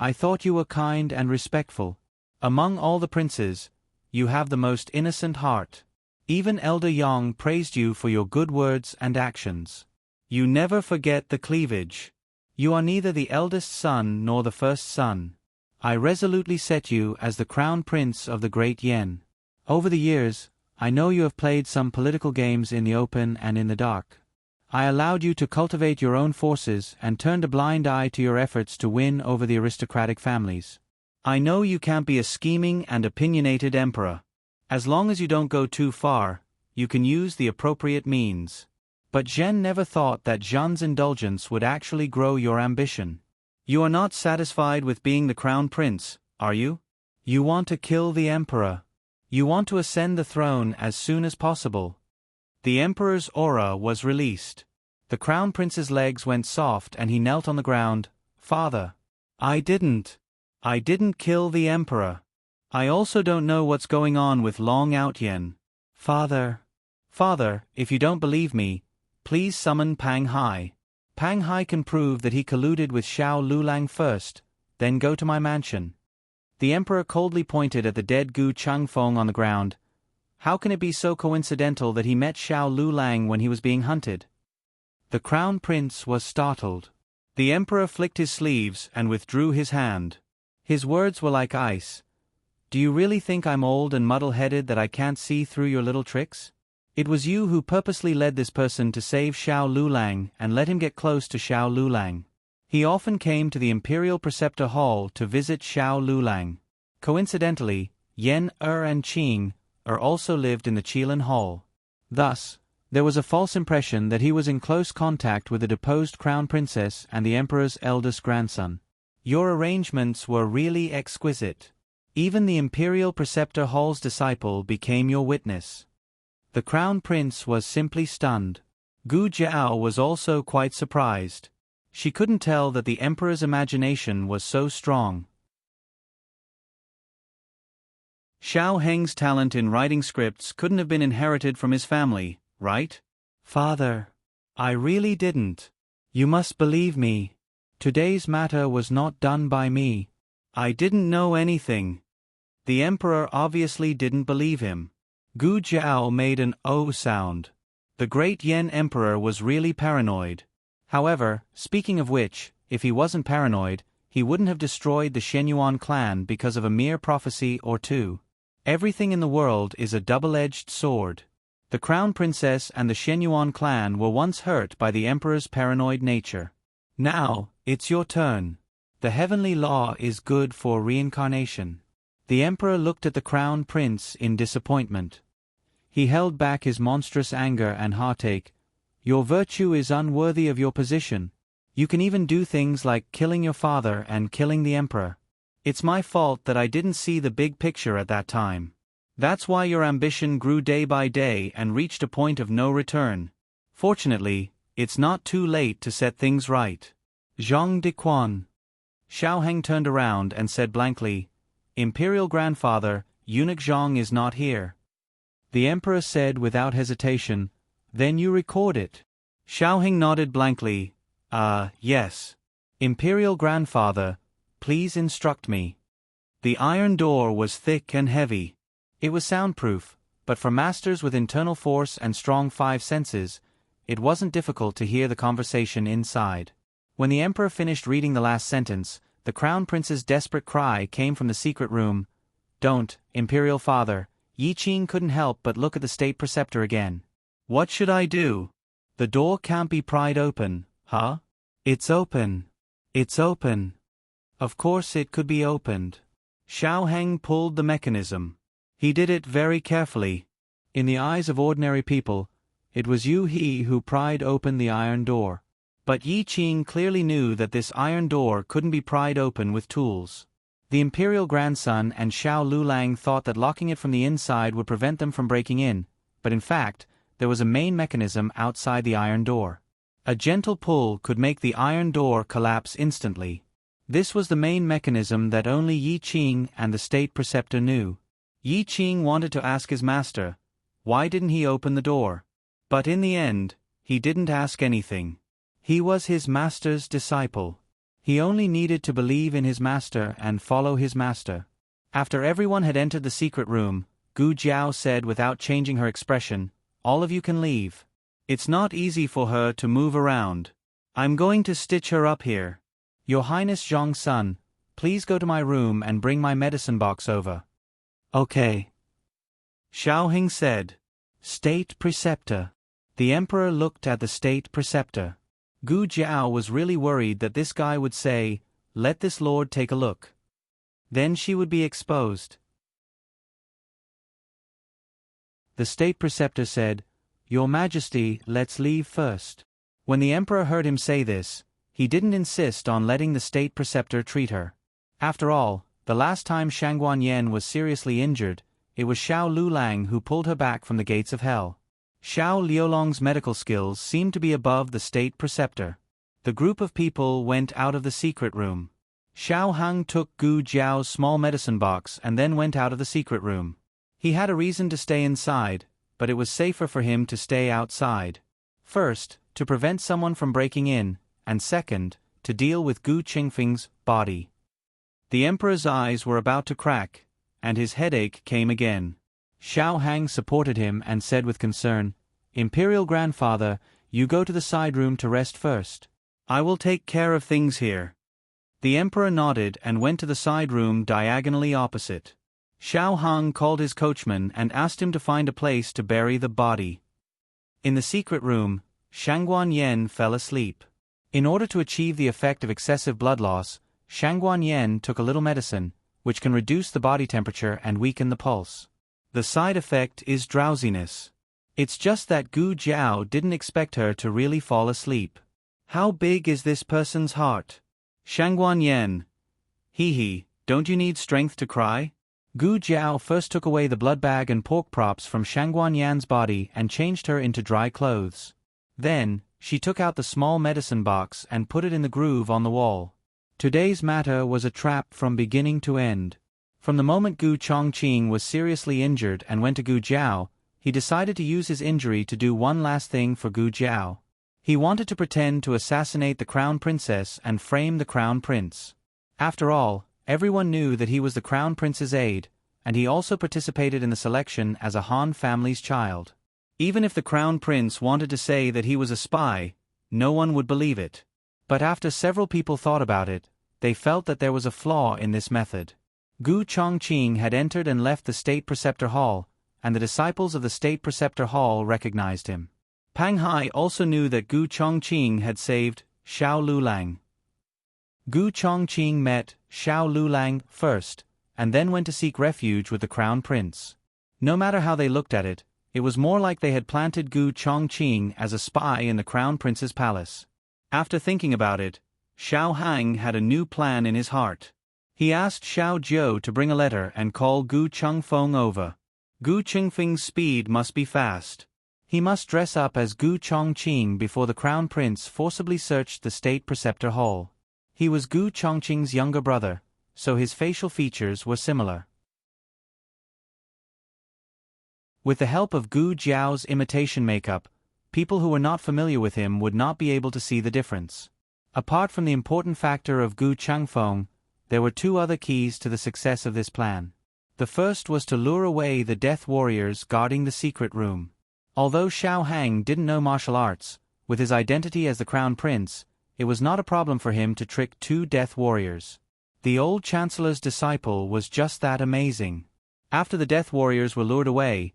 "I thought you were kind and respectful. Among all the princes, you have the most innocent heart. Even Elder Yang praised you for your good words and actions. You never forget the cleavage. You are neither the eldest son nor the first son. I resolutely set you as the crown prince of the Great Yen. Over the years, I know you have played some political games in the open and in the dark. I allowed you to cultivate your own forces and turned a blind eye to your efforts to win over the aristocratic families. I know you can't be a scheming and opinionated emperor. As long as you don't go too far, you can use the appropriate means. But Zhen never thought that Zhan's indulgence would actually grow your ambition. You are not satisfied with being the crown prince, are you? You want to kill the emperor. You want to ascend the throne as soon as possible." The emperor's aura was released. The crown prince's legs went soft and he knelt on the ground. "Father, I didn't kill the emperor. I also don't know what's going on with Long Outyen. Father, Father, if you don't believe me, please summon Pang Hai. Pang Hai can prove that he colluded with Xiao Lulang first, then go to my mansion. The emperor coldly pointed at the dead Gu Changfeng on the ground. How can it be so coincidental that he met Xiao Lulang when he was being hunted? The crown prince was startled. The emperor flicked his sleeves and withdrew his hand. His words were like ice. Do you really think I'm old and muddle-headed that I can't see through your little tricks? It was you who purposely led this person to save Xiao Lulang and let him get close to Xiao Lulang. He often came to the Imperial Preceptor Hall to visit Xiao Lulang. Coincidentally, Yen and Qing also lived in the Qilin Hall. Thus, there was a false impression that he was in close contact with the deposed crown princess and the emperor's eldest grandson. Your arrangements were really exquisite. Even the Imperial Preceptor Hall's disciple became your witness. The crown prince was simply stunned. Gu Jiao was also quite surprised. She couldn't tell that the emperor's imagination was so strong. Xiao Heng's talent in writing scripts couldn't have been inherited from his family, right? Father, I really didn't. You must believe me. Today's matter was not done by me. I didn't know anything. The emperor obviously didn't believe him. Gu Jiao made an "oh" sound. The great Yen emperor was really paranoid. However, speaking of which, if he wasn't paranoid, he wouldn't have destroyed the Shenyuan clan because of a mere prophecy or two. Everything in the world is a double-edged sword. The crown princess and the Shenyuan clan were once hurt by the emperor's paranoid nature. Now, it's your turn. The heavenly law is good for reincarnation. The emperor looked at the crown prince in disappointment. He held back his monstrous anger and heartache. Your virtue is unworthy of your position. You can even do things like killing your father and killing the emperor. It's my fault that I didn't see the big picture at that time. That's why your ambition grew day by day and reached a point of no return. Fortunately, it's not too late to set things right. Zhang Dequan. Xiao Heng turned around and said blankly, Imperial Grandfather, Eunuch Zhang is not here. The emperor said without hesitation, Then you record it. Xiao Heng nodded blankly, yes. Imperial Grandfather, please instruct me. The iron door was thick and heavy. It was soundproof, but for masters with internal force and strong five senses, it wasn't difficult to hear the conversation inside. When the emperor finished reading the last sentence, the crown prince's desperate cry came from the secret room. Don't, Imperial Father. Yi Qing couldn't help but look at the state preceptor again. What should I do? The door can't be pried open, huh? It's open. It's open. Of course it could be opened. Xiao Heng pulled the mechanism. He did it very carefully. In the eyes of ordinary people, it was He who pried open the iron door. But Yi Qing clearly knew that this iron door couldn't be pried open with tools. The imperial grandson and Xiao Lulang thought that locking it from the inside would prevent them from breaking in, but in fact, there was a main mechanism outside the iron door. A gentle pull could make the iron door collapse instantly. This was the main mechanism that only Yi Qing and the state preceptor knew. Yi Qing wanted to ask his master, why didn't he open the door? But in the end, he didn't ask anything. He was his master's disciple. He only needed to believe in his master and follow his master. After everyone had entered the secret room, Gu Jiao said without changing her expression, all of you can leave. It's not easy for her to move around. I'm going to stitch her up here. Your Highness Zhang Sun, please go to my room and bring my medicine box over. Okay. Xiao Heng said. State Preceptor. The emperor looked at the state preceptor. Gu Jiao was really worried that this guy would say, let this lord take a look. Then she would be exposed. The state preceptor said, Your Majesty, let's leave first. When the emperor heard him say this, he didn't insist on letting the state preceptor treat her. After all, the last time Shangguan Yen was seriously injured, it was Xiao Lulang who pulled her back from the gates of hell. Xiao Liulong's medical skills seemed to be above the state preceptor. The group of people went out of the secret room. Xiao Heng took Gu Jiao's small medicine box and then went out of the secret room. He had a reason to stay inside, but it was safer for him to stay outside. First, to prevent someone from breaking in, and second, to deal with Gu Qingfeng's body. The emperor's eyes were about to crack, and his headache came again. Xiao Hang supported him and said with concern, "Imperial grandfather, you go to the side room to rest first. I will take care of things here." The emperor nodded and went to the side room diagonally opposite. Xiao Hang called his coachman and asked him to find a place to bury the body. In the secret room, Shangguan Yen fell asleep. In order to achieve the effect of excessive blood loss, Shangguan Yen took a little medicine, which can reduce the body temperature and weaken the pulse. The side effect is drowsiness. It's just that Gu Jiao didn't expect her to really fall asleep. How big is this person's heart? Shangguan Yen. Hee, don't you need strength to cry? Gu Jiao first took away the blood bag and pork props from Shangguan Yan's body and changed her into dry clothes. Then, she took out the small medicine box and put it in the groove on the wall. Today's matter was a trap from beginning to end. From the moment Gu Chongqing was seriously injured and went to Gu Jiao, he decided to use his injury to do one last thing for Gu Jiao. He wanted to pretend to assassinate the crown princess and frame the crown prince. After all, everyone knew that he was the crown prince's aide, and he also participated in the selection as a Han family's child. Even if the crown prince wanted to say that he was a spy, no one would believe it. But after several people thought about it, they felt that there was a flaw in this method. Gu Chongqing had entered and left the State Preceptor Hall, and the disciples of the State Preceptor Hall recognized him. Pang Hai also knew that Gu Chongqing had saved Xiao Lulang. Gu Chongqing met Xiao Lulang first, and then went to seek refuge with the crown prince. No matter how they looked at it, it was more like they had planted Gu Chongqing as a spy in the crown prince's palace. After thinking about it, Xiao Hang had a new plan in his heart. He asked Xiao Jiu to bring a letter and call Gu Chengfeng over. Gu Qingfeng's speed must be fast. He must dress up as Gu Chongqing before the crown prince forcibly searched the State Preceptor Hall. He was Gu Chongqing's younger brother, so his facial features were similar. With the help of Gu Jiao's imitation makeup, people who were not familiar with him would not be able to see the difference. Apart from the important factor of Gu Chengfeng, there were two other keys to the success of this plan. The first was to lure away the death warriors guarding the secret room. Although Xiao Hang didn't know martial arts, with his identity as the crown prince, it was not a problem for him to trick two death warriors. The old chancellor's disciple was just that amazing. After the death warriors were lured away,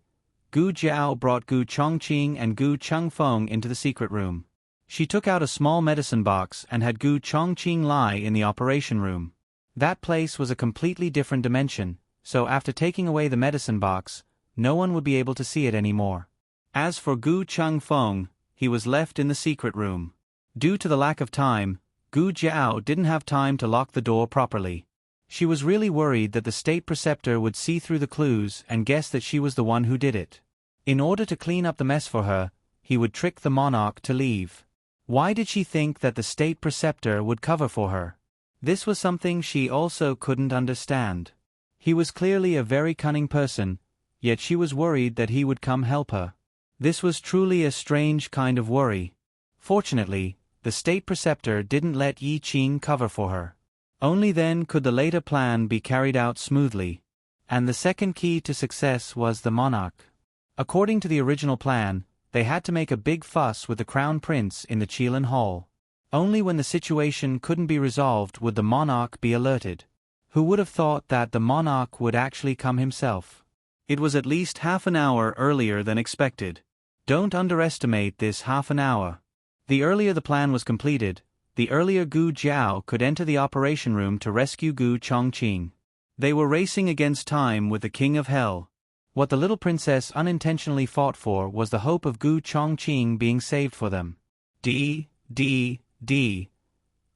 Gu Jiao brought Gu Chongqing and Gu Chengfeng into the secret room. She took out a small medicine box and had Gu Chongqing lie in the operation room. That place was a completely different dimension, so after taking away the medicine box, no one would be able to see it anymore. As for Gu Chengfeng, he was left in the secret room. Due to the lack of time, Gu Jiao didn't have time to lock the door properly. She was really worried that the State Preceptor would see through the clues and guess that she was the one who did it. In order to clean up the mess for her, he would trick the monarch to leave. Why did she think that the State Preceptor would cover for her? This was something she also couldn't understand. He was clearly a very cunning person, yet she was worried that he would come help her. This was truly a strange kind of worry. Fortunately, the State Preceptor didn't let Yi Qing cover for her. Only then could the later plan be carried out smoothly. And the second key to success was the monarch. According to the original plan, they had to make a big fuss with the crown prince in the Qilin Hall. Only when the situation couldn't be resolved would the monarch be alerted. Who would have thought that the monarch would actually come himself? It was at least half an hour earlier than expected. Don't underestimate this half an hour. The earlier the plan was completed, the earlier Gu Jiao could enter the operation room to rescue Gu Chongqing. They were racing against time with the King of Hell. What the little princess unintentionally fought for was the hope of Gu Chongqing being saved for them. D.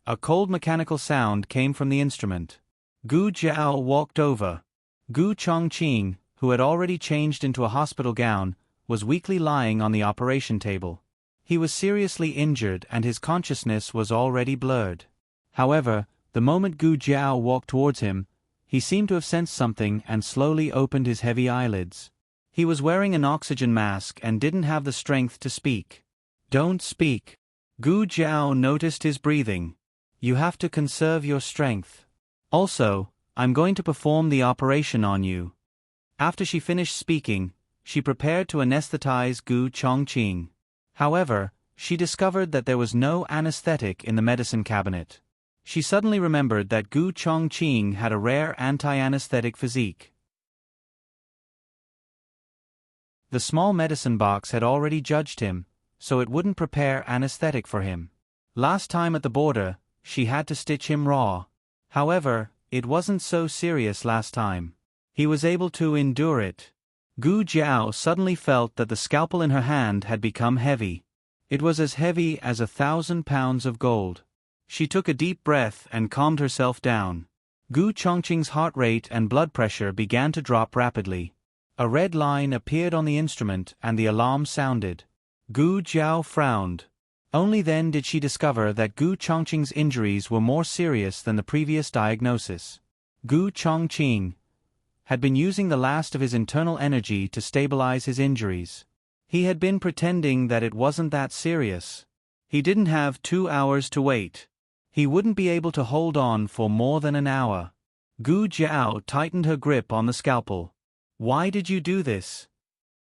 A cold mechanical sound came from the instrument. Gu Jiao walked over. Gu Chongqing, who had already changed into a hospital gown, was weakly lying on the operation table. He was seriously injured and his consciousness was already blurred. However, the moment Gu Jiao walked towards him, he seemed to have sensed something and slowly opened his heavy eyelids. He was wearing an oxygen mask and didn't have the strength to speak. Don't speak. Gu Jiao noticed his breathing. You have to conserve your strength. Also, I'm going to perform the operation on you. After she finished speaking, she prepared to anesthetize Gu Chongqing. However, she discovered that there was no anesthetic in the medicine cabinet. She suddenly remembered that Gu Chongqing had a rare anti-anesthetic physique. The small medicine box had already judged him, so it wouldn't prepare anesthetic for him. Last time at the border, she had to stitch him raw. However, it wasn't so serious last time. He was able to endure it. Gu Jiao suddenly felt that the scalpel in her hand had become heavy. It was as heavy as 1,000 pounds of gold. She took a deep breath and calmed herself down. Gu Chongqing's heart rate and blood pressure began to drop rapidly. A red line appeared on the instrument and the alarm sounded. Gu Jiao frowned. Only then did she discover that Gu Chongqing's injuries were more serious than the previous diagnosis. Gu Chongqing had been using the last of his internal energy to stabilize his injuries. He had been pretending that it wasn't that serious. He didn't have 2 hours to wait. He wouldn't be able to hold on for more than an hour. Gu Jiao tightened her grip on the scalpel. Why did you do this?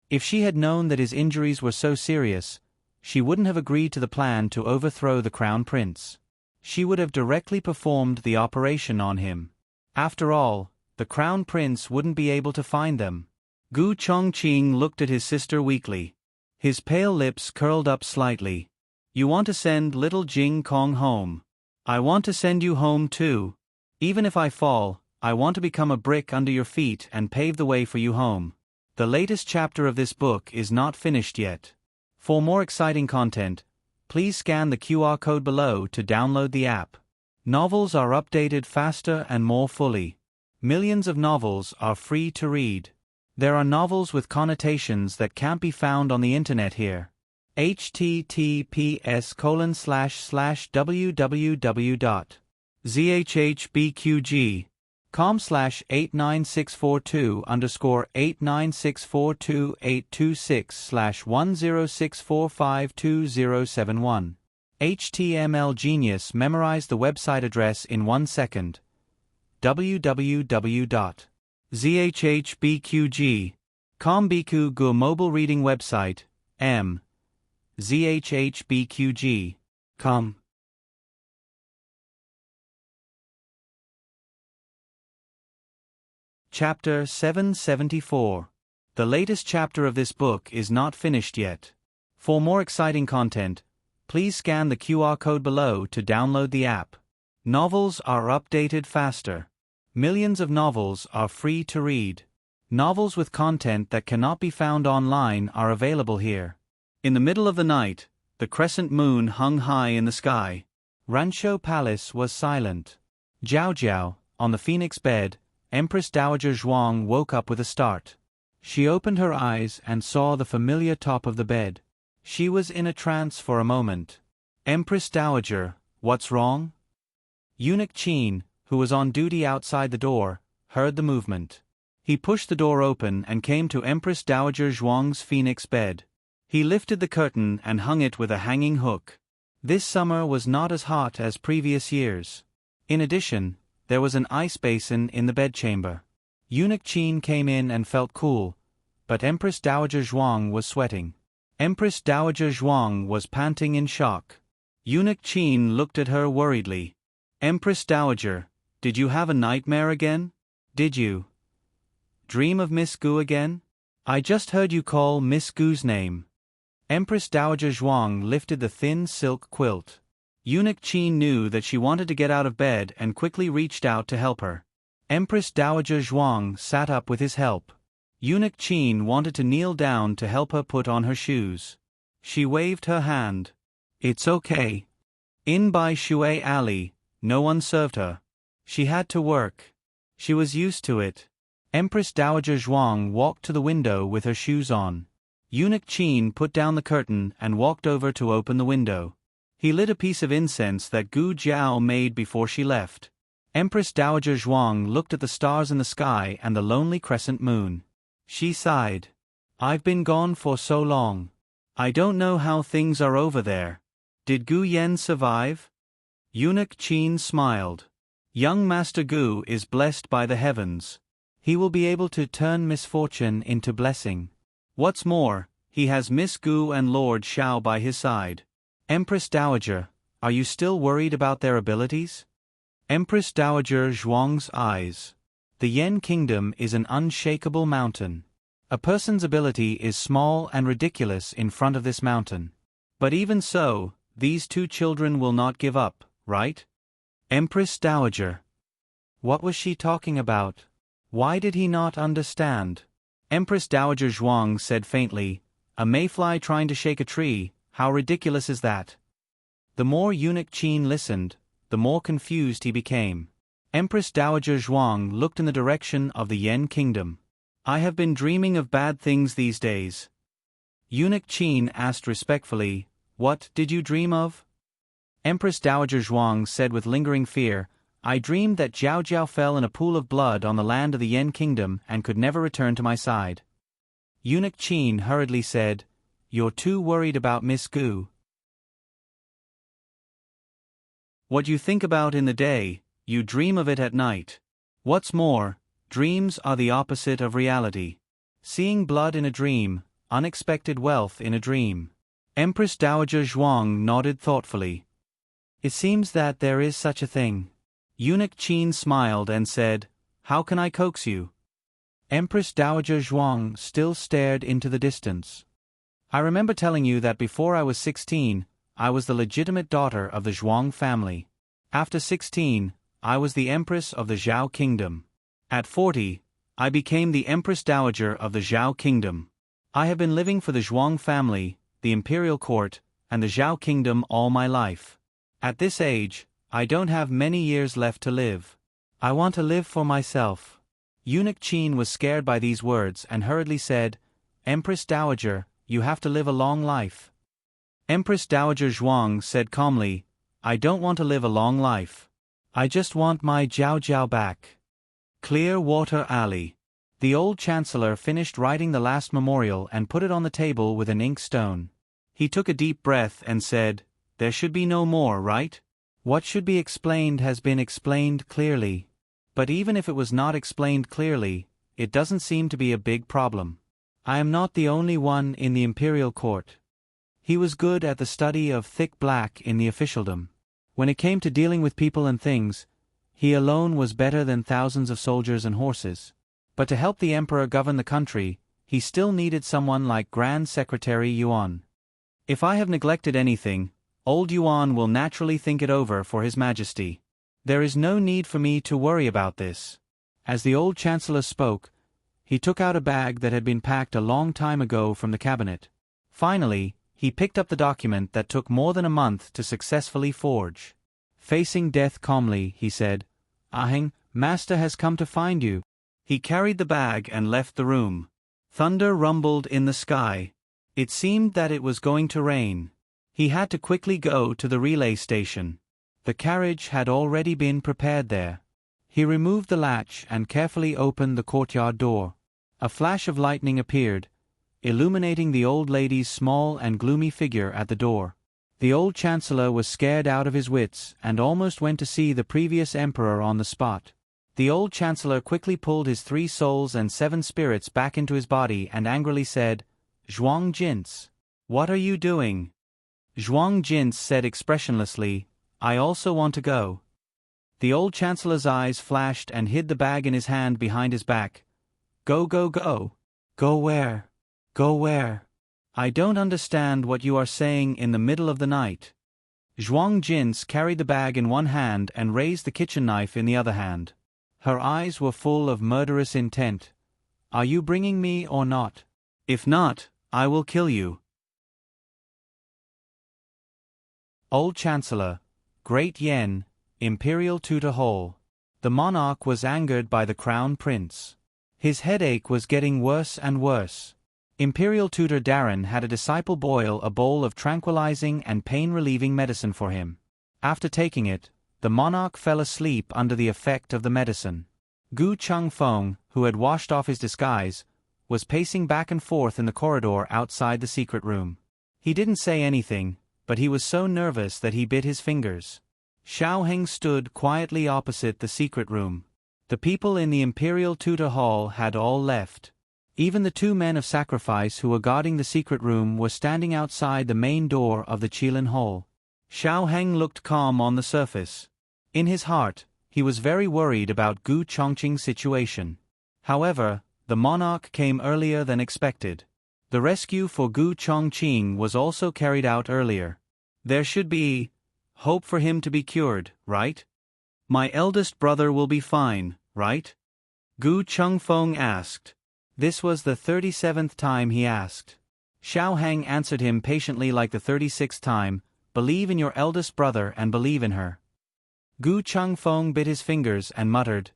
If she had known that his injuries were so serious, she wouldn't have agreed to the plan to overthrow the crown prince. She would have directly performed the operation on him. After all, the crown prince wouldn't be able to find them. Gu Chongqing looked at his sister weakly. His pale lips curled up slightly. You want to send little Jing Kong home. I want to send you home too. Even if I fall, I want to become a brick under your feet and pave the way for you home. The latest chapter of this book is not finished yet. For more exciting content, please scan the QR code below to download the app. Novels are updated faster and more fully. Millions of novels are free to read. There are novels with connotations that can't be found on the internet here. https://www.zhbqg.com/89642_826/10645207 HTML Genius memorized the website address in 1 second. www.zhbqg.com Biku Gu mobile reading website, m. zhbqg.com. Chapter 774. The latest chapter of this book is not finished yet. For more exciting content, please scan the QR code below to download the app. Novels are updated faster. Millions of novels are free to read. Novels with content that cannot be found online are available here. In the middle of the night, the crescent moon hung high in the sky. Rancho Palace was silent. Jiao Jiao, on the phoenix bed, Empress Dowager Zhuang woke up with a start. She opened her eyes and saw the familiar top of the bed. She was in a trance for a moment. Empress Dowager, what's wrong? Eunuch Qin, who was on duty outside the door, heard the movement. He pushed the door open and came to Empress Dowager Zhuang's phoenix bed. He lifted the curtain and hung it with a hanging hook. This summer was not as hot as previous years. In addition, there was an ice basin in the bedchamber. Eunuch Qin came in and felt cool, but Empress Dowager Zhuang was sweating. Empress Dowager Zhuang was panting in shock. Eunuch Qin looked at her worriedly. Empress Dowager, did you have a nightmare again? Did you dream of Miss Gu again? I just heard you call Miss Gu's name. Empress Dowager Zhuang lifted the thin silk quilt. Eunuch Qin knew that she wanted to get out of bed and quickly reached out to help her. Empress Dowager Zhuang sat up with his help. Eunuch Qin wanted to kneel down to help her put on her shoes. She waved her hand. It's okay. In by Shui Alley, no one served her. She had to work. She was used to it. Empress Dowager Zhuang walked to the window with her shoes on. Eunuch Qin put down the curtain and walked over to open the window. He lit a piece of incense that Gu Jiao made before she left. Empress Dowager Zhuang looked at the stars in the sky and the lonely crescent moon. She sighed. I've been gone for so long. I don't know how things are over there. Did Gu Yen survive? Eunuch Qin smiled. Young Master Gu is blessed by the heavens. He will be able to turn misfortune into blessing. What's more, he has Miss Gu and Lord Xiao by his side. Empress Dowager, are you still worried about their abilities? Empress Dowager Zhuang's eyes. The Yen Kingdom is an unshakable mountain. A person's ability is small and ridiculous in front of this mountain. But even so, these two children will not give up, right? Empress Dowager. What was she talking about? Why did he not understand? Empress Dowager Zhuang said faintly, a mayfly trying to shake a tree, how ridiculous is that? The more Eunuch Qin listened, the more confused he became. Empress Dowager Zhuang looked in the direction of the Yen Kingdom. I have been dreaming of bad things these days. Eunuch Qin asked respectfully, what did you dream of? Empress Dowager Zhuang said with lingering fear, I dreamed that Jiao Jiao fell in a pool of blood on the land of the Yen Kingdom and could never return to my side. Eunuch Qin hurriedly said, you're too worried about Miss Gu. What you think about in the day, you dream of it at night. What's more, dreams are the opposite of reality. Seeing blood in a dream, unexpected wealth in a dream. Empress Dowager Zhuang nodded thoughtfully. It seems that there is such a thing. Eunuch Qin smiled and said, how can I coax you? Empress Dowager Zhuang still stared into the distance. I remember telling you that before I was 16, I was the legitimate daughter of the Zhuang family. After 16, I was the empress of the Zhao Kingdom. At 40, I became the Empress Dowager of the Zhao Kingdom. I have been living for the Zhuang family, the imperial court, and the Zhao Kingdom all my life. At this age, I don't have many years left to live. I want to live for myself. Eunuch Qin was scared by these words and hurriedly said, Empress Dowager, you have to live a long life. Empress Dowager Zhuang said calmly, I don't want to live a long life. I just want my Jiao Jiao back. Clear Water Alley. The old chancellor finished writing the last memorial and put it on the table with an ink stone. He took a deep breath and said, there should be no more, right? What should be explained has been explained clearly. But even if it was not explained clearly, it doesn't seem to be a big problem. I am not the only one in the imperial court. He was good at the study of thick black in the officialdom. When it came to dealing with people and things, he alone was better than thousands of soldiers and horses. But to help the emperor govern the country, he still needed someone like Grand Secretary Yuan. If I have neglected anything, old Yuan will naturally think it over for His Majesty. There is no need for me to worry about this. As the old chancellor spoke, he took out a bag that had been packed a long time ago from the cabinet. Finally, he picked up the document that took more than a month to successfully forge. Facing death calmly, he said, Aheng, Master has come to find you. He carried the bag and left the room. Thunder rumbled in the sky. It seemed that it was going to rain. He had to quickly go to the relay station. The carriage had already been prepared there. He removed the latch and carefully opened the courtyard door. A flash of lightning appeared, illuminating the old lady's small and gloomy figure at the door. The old chancellor was scared out of his wits and almost went to see the previous emperor on the spot. The old chancellor quickly pulled his 3 souls and 7 spirits back into his body and angrily said, Zhuang Jins, what are you doing? Zhuang Jins said expressionlessly, I also want to go. The old chancellor's eyes flashed and hid the bag in his hand behind his back. Go, go, go. Go where? Go where? I don't understand what you are saying in the middle of the night. Zhuang Jins carried the bag in one hand and raised the kitchen knife in the other hand. Her eyes were full of murderous intent. Are you bringing me or not? If not, I will kill you. Old Chancellor, Great Yen, Imperial Tutor Hall. The monarch was angered by the crown prince. His headache was getting worse and worse. Imperial Tutor Darren had a disciple boil a bowl of tranquilizing and pain-relieving medicine for him. After taking it, the monarch fell asleep under the effect of the medicine. Gu Chengfeng, who had washed off his disguise, was pacing back and forth in the corridor outside the secret room. He didn't say anything, but he was so nervous that he bit his fingers. Xiao Heng stood quietly opposite the secret room. The people in the Imperial Tutor Hall had all left. Even the 2 men of sacrifice who were guarding the secret room were standing outside the main door of the Qilin Hall. Xiao Heng looked calm on the surface. In his heart, he was very worried about Gu Chongqing's situation. However, the monarch came earlier than expected. The rescue for Gu Chongqing was also carried out earlier. There should be hope for him to be cured, right? My eldest brother will be fine, right? Gu Chengfeng asked. This was the 37th time he asked. Xiao Heng answered him patiently like the 36th time, believe in your eldest brother and believe in her. Gu Chengfeng bit his fingers and muttered,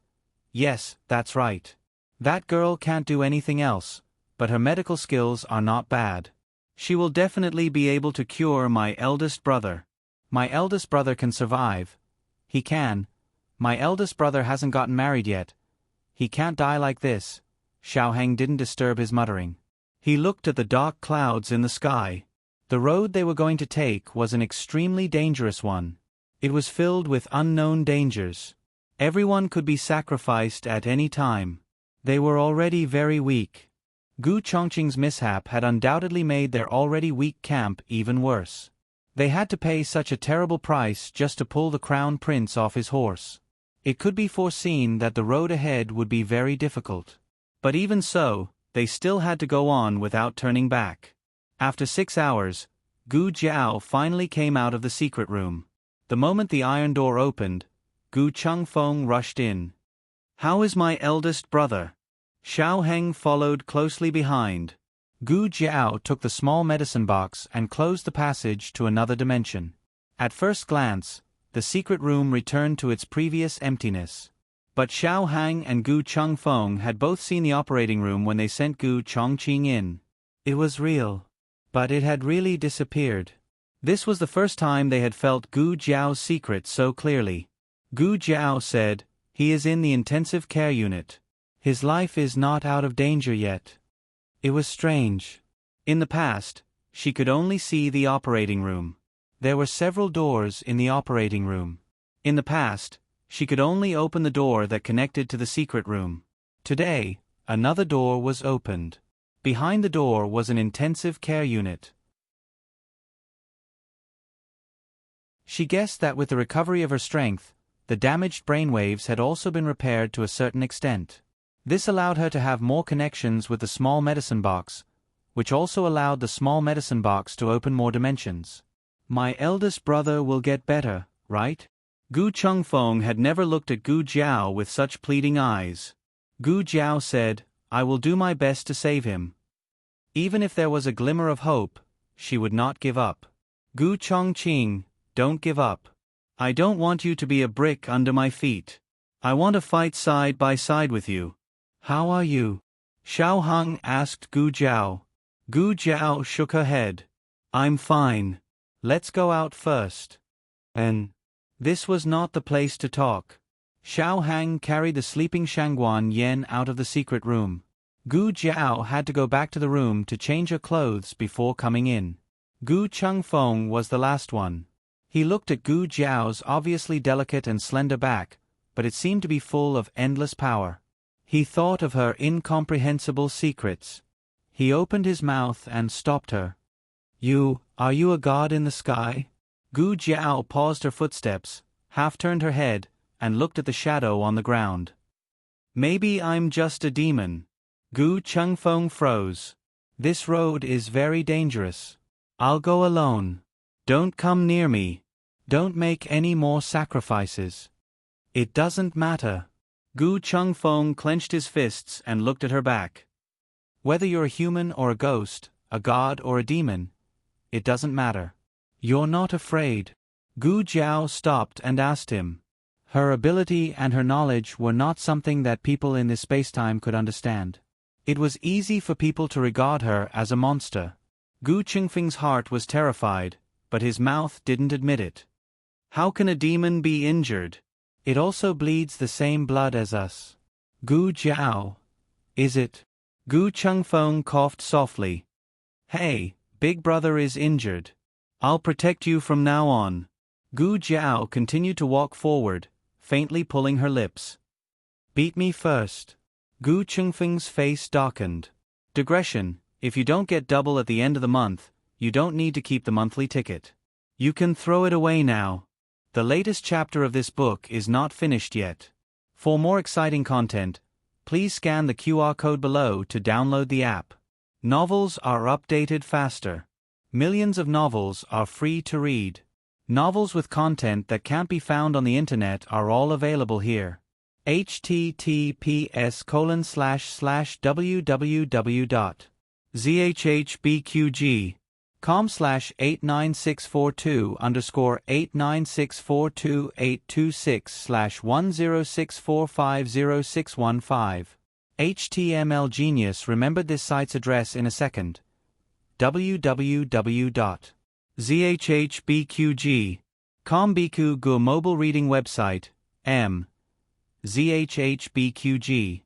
yes, that's right. That girl can't do anything else, but her medical skills are not bad. She will definitely be able to cure my eldest brother. My eldest brother can survive. He can. My eldest brother hasn't gotten married yet. He can't die like this. Xiao Heng didn't disturb his muttering. He looked at the dark clouds in the sky. The road they were going to take was an extremely dangerous one. It was filled with unknown dangers. Everyone could be sacrificed at any time. They were already very weak. Gu Chongqing's mishap had undoubtedly made their already weak camp even worse. They had to pay such a terrible price just to pull the crown prince off his horse. It could be foreseen that the road ahead would be very difficult. But even so, they still had to go on without turning back. After 6 hours, Gu Jiao finally came out of the secret room. The moment the iron door opened, Gu Chengfeng rushed in. How is my eldest brother? Xiao Heng followed closely behind. Gu Jiao took the small medicine box and closed the passage to another dimension. At first glance, the secret room returned to its previous emptiness. But Xiao Heng and Gu Chengfeng had both seen the operating room when they sent Gu Chongqing in. It was real. But it had really disappeared. This was the first time they had felt Gu Jiao's secret so clearly. Gu Jiao said, he is in the intensive care unit. His life is not out of danger yet. It was strange. In the past, she could only see the operating room. There were several doors in the operating room. In the past, she could only open the door that connected to the secret room. Today, another door was opened. Behind the door was an intensive care unit. She guessed that with the recovery of her strength, the damaged brainwaves had also been repaired to a certain extent. This allowed her to have more connections with the small medicine box, which also allowed the small medicine box to open more dimensions. My eldest brother will get better, right? Gu Chengfeng had never looked at Gu Jiao with such pleading eyes. Gu Jiao said, I will do my best to save him. Even if there was a glimmer of hope, she would not give up. Gu Chongqing, don't give up. I don't want you to be a brick under my feet. I want to fight side by side with you. How are you? Xiao Heng asked Gu Jiao. Gu Jiao shook her head. I'm fine. Let's go out first. And this was not the place to talk. Xiao Heng carried the sleeping Shangguan Yen out of the secret room. Gu Jiao had to go back to the room to change her clothes before coming in. Gu Chengfeng was the last one. He looked at Gu Jiao's obviously delicate and slender back, but it seemed to be full of endless power. He thought of her incomprehensible secrets. He opened his mouth and stopped her. Are you a god in the sky? Gu Jiao paused her footsteps, half-turned her head, and looked at the shadow on the ground. Maybe I'm just a demon. Gu Chengfeng froze. This road is very dangerous. I'll go alone. Don't come near me. Don't make any more sacrifices. It doesn't matter. Gu Chengfeng clenched his fists and looked at her back. Whether you're a human or a ghost, a god or a demon, it doesn't matter. You're not afraid. Gu Jiao stopped and asked him. Her ability and her knowledge were not something that people in this spacetime could understand. It was easy for people to regard her as a monster. Gu Chengfeng's heart was terrified, but his mouth didn't admit it. How can a demon be injured? It also bleeds the same blood as us. Gu Jiao. Is it? Gu Chengfeng coughed softly. Hey, big brother is injured. I'll protect you from now on. Gu Jiao continued to walk forward, faintly pulling her lips. Beat me first. Gu Chengfeng's face darkened. Digression: if you don't get double at the end of the month, you don't need to keep the monthly ticket. You can throw it away now. The latest chapter of this book is not finished yet. For more exciting content, please scan the QR code below to download the app. Novels are updated faster. Millions of novels are free to read. Novels with content that can't be found on the internet are all available here. https://www.zhbqg.com/89642-8964286/1064506115. HTML Genius remembered this site's address in a second. www.zhbqg.com Biku Gu mobile reading website, m. zhbqg.com.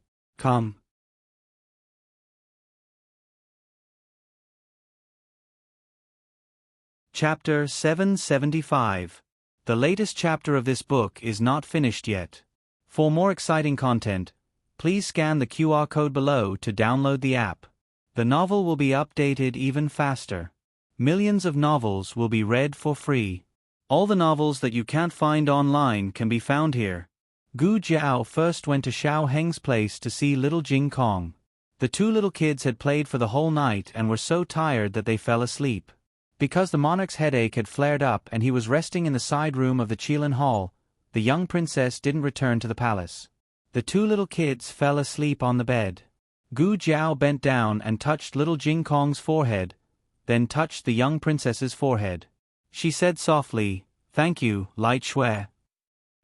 Chapter 775. The latest chapter of this book is not finished yet. For more exciting content, please scan the QR code below to download the app. The novel will be updated even faster. Millions of novels will be read for free. All the novels that you can't find online can be found here. Gu Jiao first went to Xiao Heng's place to see little Jing Kong. The two little kids had played for the whole night and were so tired that they fell asleep. Because the monarch's headache had flared up and he was resting in the side room of the Qilin Hall, the young princess didn't return to the palace. The two little kids fell asleep on the bed. Gu Jiao bent down and touched little Jing Kong's forehead, then touched the young princess's forehead. She said softly, "Thank you, Light Shui."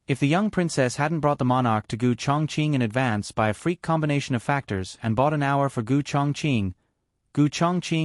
If the young princess hadn't brought the monarch to Gu Chongqing in advance by a freak combination of factors and bought an hour for Gu Chongqing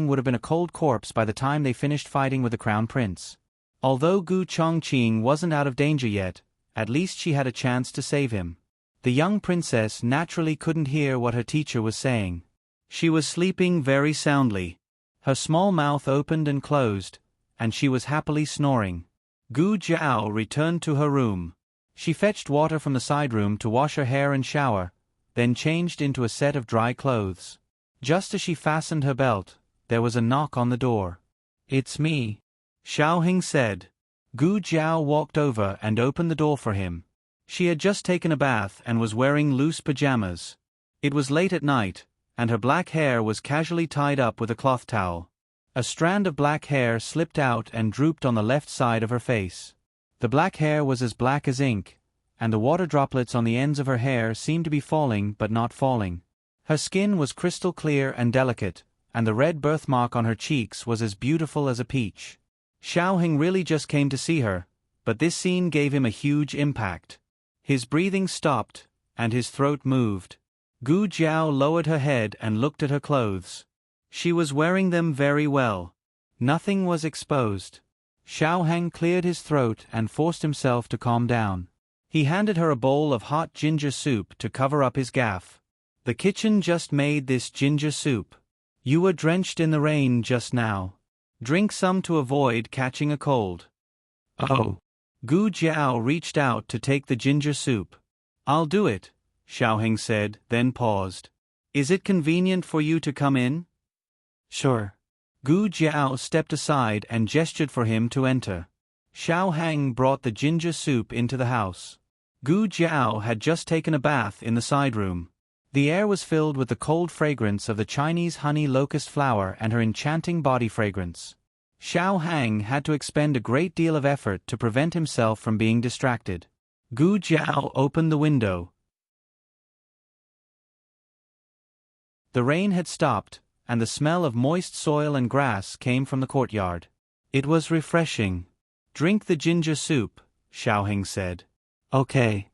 would have been a cold corpse by the time they finished fighting with the crown prince. Although Gu Chongqing wasn't out of danger yet, at least she had a chance to save him. The young princess naturally couldn't hear what her teacher was saying. She was sleeping very soundly. Her small mouth opened and closed, and she was happily snoring. Gu Jiao returned to her room. She fetched water from the side room to wash her hair and shower, then changed into a set of dry clothes. Just as she fastened her belt, there was a knock on the door. "It's me," Xiao Heng said. Gu Jiao walked over and opened the door for him. She had just taken a bath and was wearing loose pajamas. It was late at night, and her black hair was casually tied up with a cloth towel. A strand of black hair slipped out and drooped on the left side of her face. The black hair was as black as ink, and the water droplets on the ends of her hair seemed to be falling but not falling. Her skin was crystal clear and delicate, and the red birthmark on her cheeks was as beautiful as a peach. Xiao Heng really just came to see her, but this scene gave him a huge impact. His breathing stopped, and his throat moved. Gu Jiao lowered her head and looked at her clothes. She was wearing them very well. Nothing was exposed. Xiao Heng cleared his throat and forced himself to calm down. He handed her a bowl of hot ginger soup to cover up his gaffe. "The kitchen just made this ginger soup. You were drenched in the rain just now. Drink some to avoid catching a cold." "Oh." Gu Jiao reached out to take the ginger soup. "I'll do it," Xiao Heng said, then paused. "Is it convenient for you to come in?" "Sure." Gu Jiao stepped aside and gestured for him to enter. Xiao Heng brought the ginger soup into the house. Gu Jiao had just taken a bath in the side room. The air was filled with the cold fragrance of the Chinese honey locust flower and her enchanting body fragrance. Xiao Heng had to expend a great deal of effort to prevent himself from being distracted. Gu Jiao opened the window. The rain had stopped, and the smell of moist soil and grass came from the courtyard. It was refreshing. "Drink the ginger soup," Xiao Heng said. "Okay."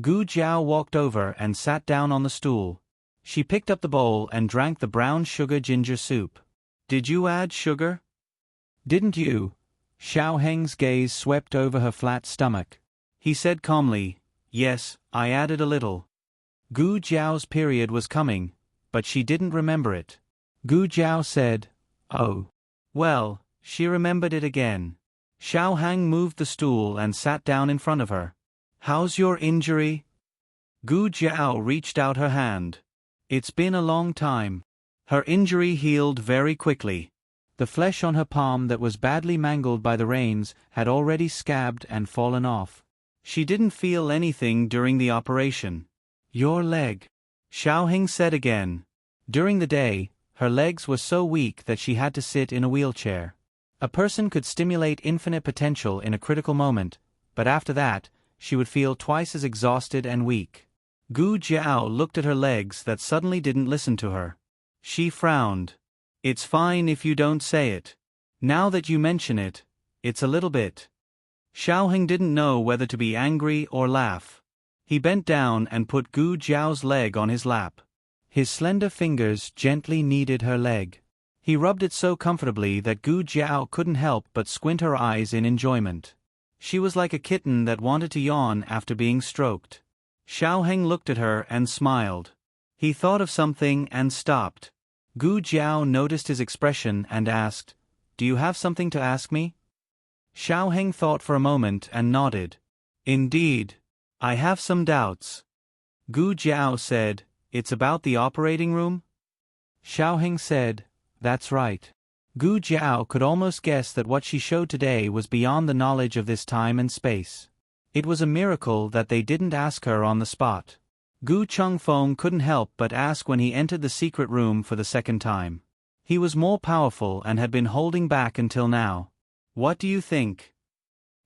Gu Jiao walked over and sat down on the stool. She picked up the bowl and drank the brown sugar ginger soup. "Did you add sugar?" "Didn't you?" Xiao Heng's gaze swept over her flat stomach. He said calmly, "Yes, I added a little." Gu Jiao's period was coming, but she didn't remember it. Gu Jiao said, "Oh. Well," she remembered it again. Xiao Hang moved the stool and sat down in front of her. "How's your injury?" Gu Jiao reached out her hand. "It's been a long time." Her injury healed very quickly. The flesh on her palm that was badly mangled by the rains had already scabbed and fallen off. She didn't feel anything during the operation. "Your leg," Xiaoheng said again. During the day, her legs were so weak that she had to sit in a wheelchair. A person could stimulate infinite potential in a critical moment, but after that, she would feel twice as exhausted and weak. Gu Jiao looked at her legs that suddenly didn't listen to her. She frowned. "It's fine if you don't say it. Now that you mention it, it's a little bit." Xiaoheng didn't know whether to be angry or laugh. He bent down and put Gu Jiao's leg on his lap. His slender fingers gently kneaded her leg. He rubbed it so comfortably that Gu Jiao couldn't help but squint her eyes in enjoyment. She was like a kitten that wanted to yawn after being stroked. Xiaoheng looked at her and smiled. He thought of something and stopped. Gu Jiao noticed his expression and asked, "Do you have something to ask me?" Xiaoheng thought for a moment and nodded. "Indeed. I have some doubts." Gu Jiao said, "It's about the operating room?" Xiaoheng said, "That's right." Gu Jiao could almost guess that what she showed today was beyond the knowledge of this time and space. It was a miracle that they didn't ask her on the spot. Gu Chengfeng couldn't help but ask when he entered the secret room for the second time. He was more powerful and had been holding back until now. "What do you think?"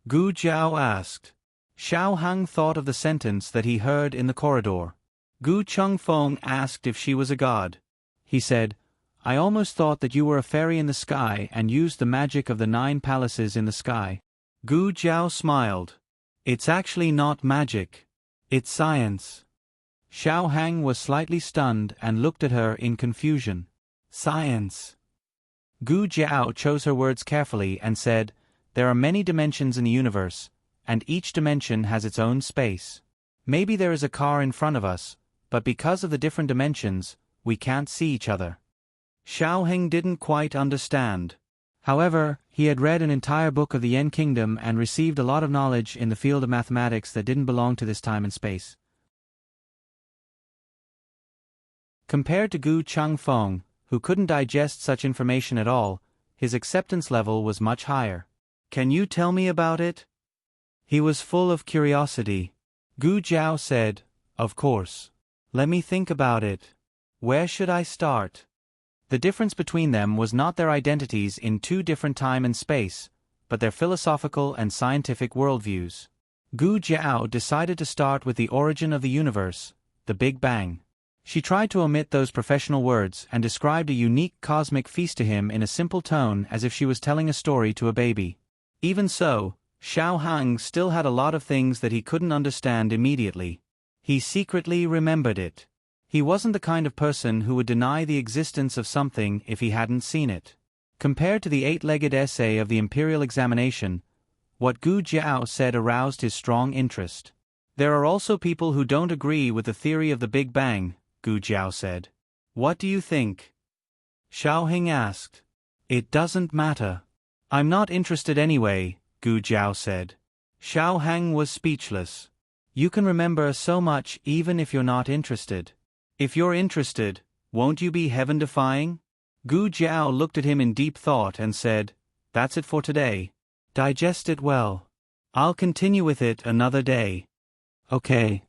Gu Jiao asked. Xiao Hang thought of the sentence that he heard in the corridor. Gu Chengfeng asked if she was a god. He said, "I almost thought that you were a fairy in the sky and used the magic of the 9 palaces in the sky." Gu Jiao smiled. "It's actually not magic. It's science." Xiao Hang was slightly stunned and looked at her in confusion. "Science." Gu Jiao chose her words carefully and said, "There are many dimensions in the universe, and each dimension has its own space. Maybe there is a car in front of us, but because of the different dimensions, we can't see each other." Xiaoheng didn't quite understand. However, he had read an entire book of the Yen Kingdom and received a lot of knowledge in the field of mathematics that didn't belong to this time and space. Compared to Gu Chengfeng, who couldn't digest such information at all, his acceptance level was much higher. "Can you tell me about it?" He was full of curiosity. Gu Jiao said, "Of course. Let me think about it. Where should I start?" The difference between them was not their identities in 2 different time and space, but their philosophical and scientific worldviews. Gu Jiao decided to start with the origin of the universe, the Big Bang. She tried to omit those professional words and described a unique cosmic feast to him in a simple tone as if she was telling a story to a baby. Even so, Xiao Hang still had a lot of things that he couldn't understand immediately. He secretly remembered it. He wasn't the kind of person who would deny the existence of something if he hadn't seen it. Compared to the 8-legged essay of the imperial examination, what Gu Jiao said aroused his strong interest. "There are also people who don't agree with the theory of the Big Bang," Gu Jiao said. "What do you think?" Xiaoheng asked. "It doesn't matter. I'm not interested anyway," Gu Jiao said. Xiaoheng was speechless. "You can remember so much even if you're not interested. If you're interested, won't you be heaven-defying?" Gu Jiao looked at him in deep thought and said, "That's it for today. Digest it well. I'll continue with it another day." "Okay."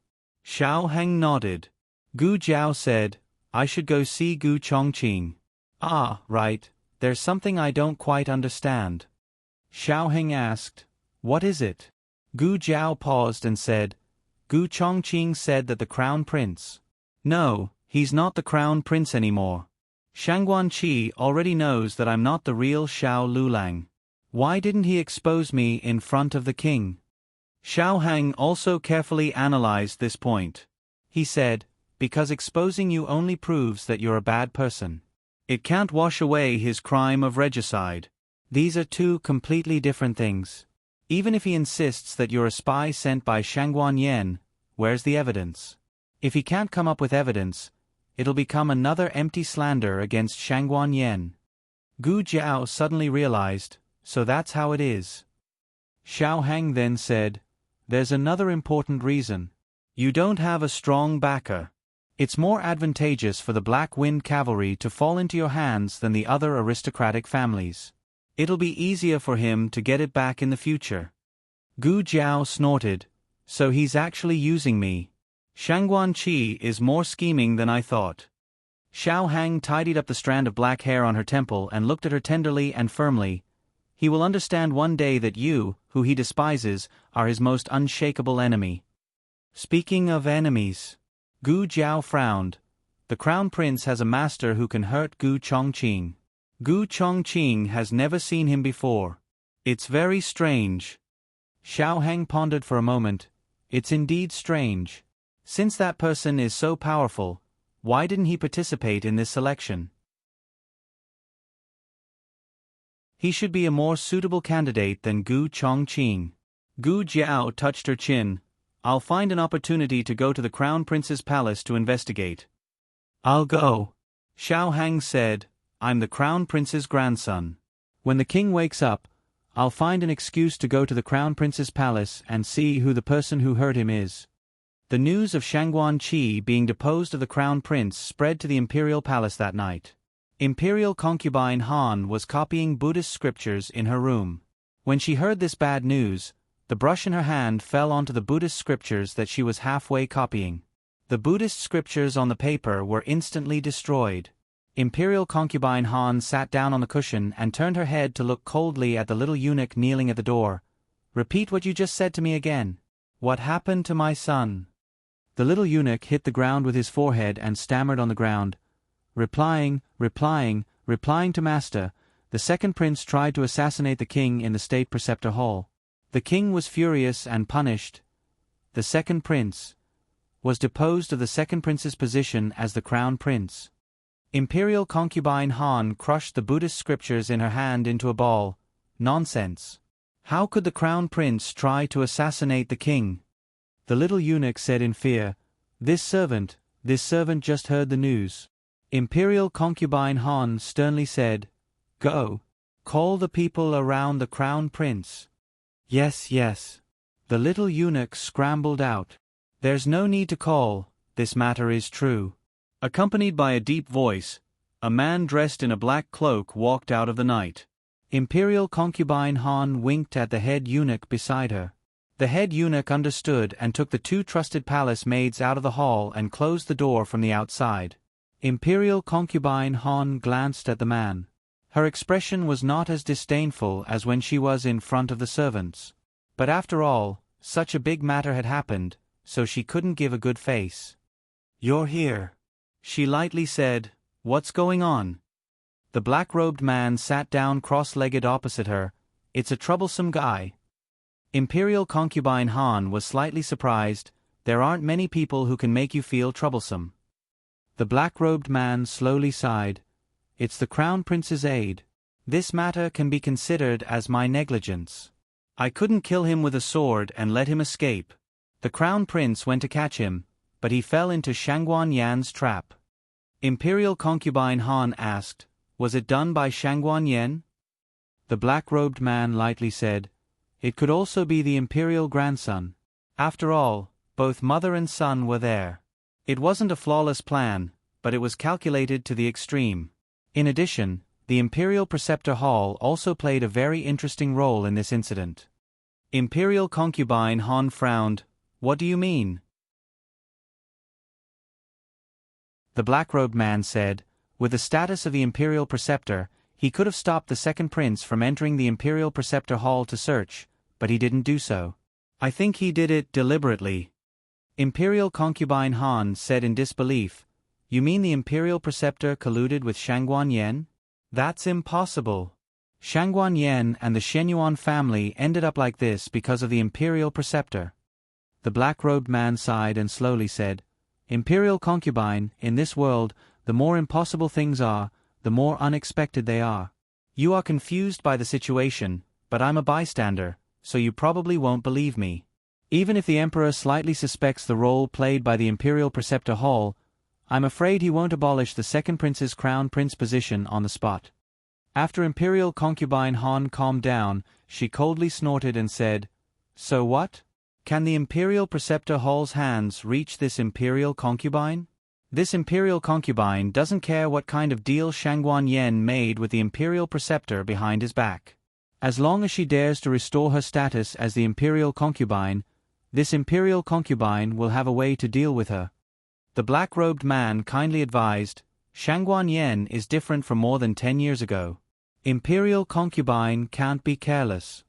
Xiaoheng nodded. Gu Jiao said, "I should go see Gu Chongqing." "Ah, right, there's something I don't quite understand." Xiaoheng asked, "What is it?" Gu Jiao paused and said, "Gu Chongqing said that the crown prince—" "No, he's not the crown prince anymore. Shangguan Qi already knows that I'm not the real Xiao Lulang. Why didn't he expose me in front of the king?" Xiaoheng also carefully analyzed this point. He said, "Because exposing you only proves that you're a bad person. It can't wash away his crime of regicide. These are 2 completely different things. Even if he insists that you're a spy sent by Shangguan Yen, where's the evidence? If he can't come up with evidence, it'll become another empty slander against Shangguan Yen. Gu Jiao suddenly realized, so that's how it is. Xiao Hang then said, there's another important reason. You don't have a strong backer. It's more advantageous for the Black Wind Cavalry to fall into your hands than the other aristocratic families. It'll be easier for him to get it back in the future. Gu Jiao snorted, so he's actually using me. Shangguan Qi is more scheming than I thought. Xiao Hang tidied up the strand of black hair on her temple and looked at her tenderly and firmly. He will understand one day that you, who he despises, are his most unshakable enemy. Speaking of enemies, Gu Jiao frowned. The Crown Prince has a master who can hurt Gu Chongqing. Gu Chongqing has never seen him before. It's very strange. Xiao Hang pondered for a moment. It's indeed strange. Since that person is so powerful, why didn't he participate in this selection? He should be a more suitable candidate than Gu Chongqing. Gu Jiao touched her chin. I'll find an opportunity to go to the Crown Prince's palace to investigate. I'll go. Xiao Hang said, I'm the Crown Prince's grandson. When the king wakes up, I'll find an excuse to go to the Crown Prince's palace and see who the person who hurt him is. The news of Shangguan Qi being deposed of the Crown Prince spread to the imperial palace that night. Imperial concubine Han was copying Buddhist scriptures in her room. When she heard this bad news, the brush in her hand fell onto the Buddhist scriptures that she was halfway copying. The Buddhist scriptures on the paper were instantly destroyed. Imperial concubine Han sat down on the cushion and turned her head to look coldly at the little eunuch kneeling at the door. Repeat what you just said to me again. What happened to my son? The little eunuch hit the ground with his forehead and stammered on the ground. Replying to master, the second prince tried to assassinate the king in the state preceptor hall. The king was furious and punished. The second prince was deposed of the second prince's position as the crown prince. Imperial concubine Han crushed the Buddhist scriptures in her hand into a ball. Nonsense. How could the crown prince try to assassinate the king? The little eunuch said in fear, This servant just heard the news. Imperial concubine Han sternly said, Go. Call the people around the crown prince. Yes. The little eunuch scrambled out. There's no need to call, this matter is true. Accompanied by a deep voice, a man dressed in a black cloak walked out of the night. Imperial concubine Han winked at the head eunuch beside her. The head eunuch understood and took the two trusted palace maids out of the hall and closed the door from the outside. Imperial concubine Han glanced at the man. Her expression was not as disdainful as when she was in front of the servants. But after all, such a big matter had happened, so she couldn't give a good face. You're here. She lightly said, What's going on? The black-robed man sat down cross-legged opposite her. It's a troublesome guy. Imperial concubine Han was slightly surprised. There aren't many people who can make you feel troublesome. The black-robed man slowly sighed. It's the Crown Prince's aide. This matter can be considered as my negligence. I couldn't kill him with a sword and let him escape. The Crown Prince went to catch him, but he fell into Shangguan Yan's trap. Imperial concubine Han asked, Was it done by Shangguan Yan? The black-robed man lightly said, It could also be the imperial grandson. After all, both mother and son were there. It wasn't a flawless plan, but it was calculated to the extreme. In addition, the Imperial Preceptor Hall also played a very interesting role in this incident. Imperial concubine Han frowned. What do you mean? The black-robed man said, With the status of the Imperial Preceptor, he could have stopped the second prince from entering the Imperial Preceptor Hall to search, but he didn't do so. I think he did it deliberately. Imperial concubine Han said in disbelief, You mean the Imperial Preceptor colluded with Shangguan Yan? That's impossible. Shangguan Yan and the Shenyuan family ended up like this because of the Imperial Preceptor. The black-robed man sighed and slowly said, Imperial concubine, in this world, the more impossible things are, the more unexpected they are. You are confused by the situation, but I'm a bystander, so you probably won't believe me. Even if the Emperor slightly suspects the role played by the Imperial Preceptor Hall, I'm afraid he won't abolish the second prince's crown prince position on the spot. After Imperial concubine Han calmed down, she coldly snorted and said, "So what? Can the Imperial preceptor Hall's hands reach this Imperial concubine? This Imperial concubine doesn't care what kind of deal Shangguan Yen made with the Imperial preceptor behind his back. As long as she dares to restore her status as the Imperial concubine, this Imperial concubine will have a way to deal with her." The black-robed man kindly advised, "Shangguan Yen is different from more than 10 years ago. Imperial concubine can't be careless."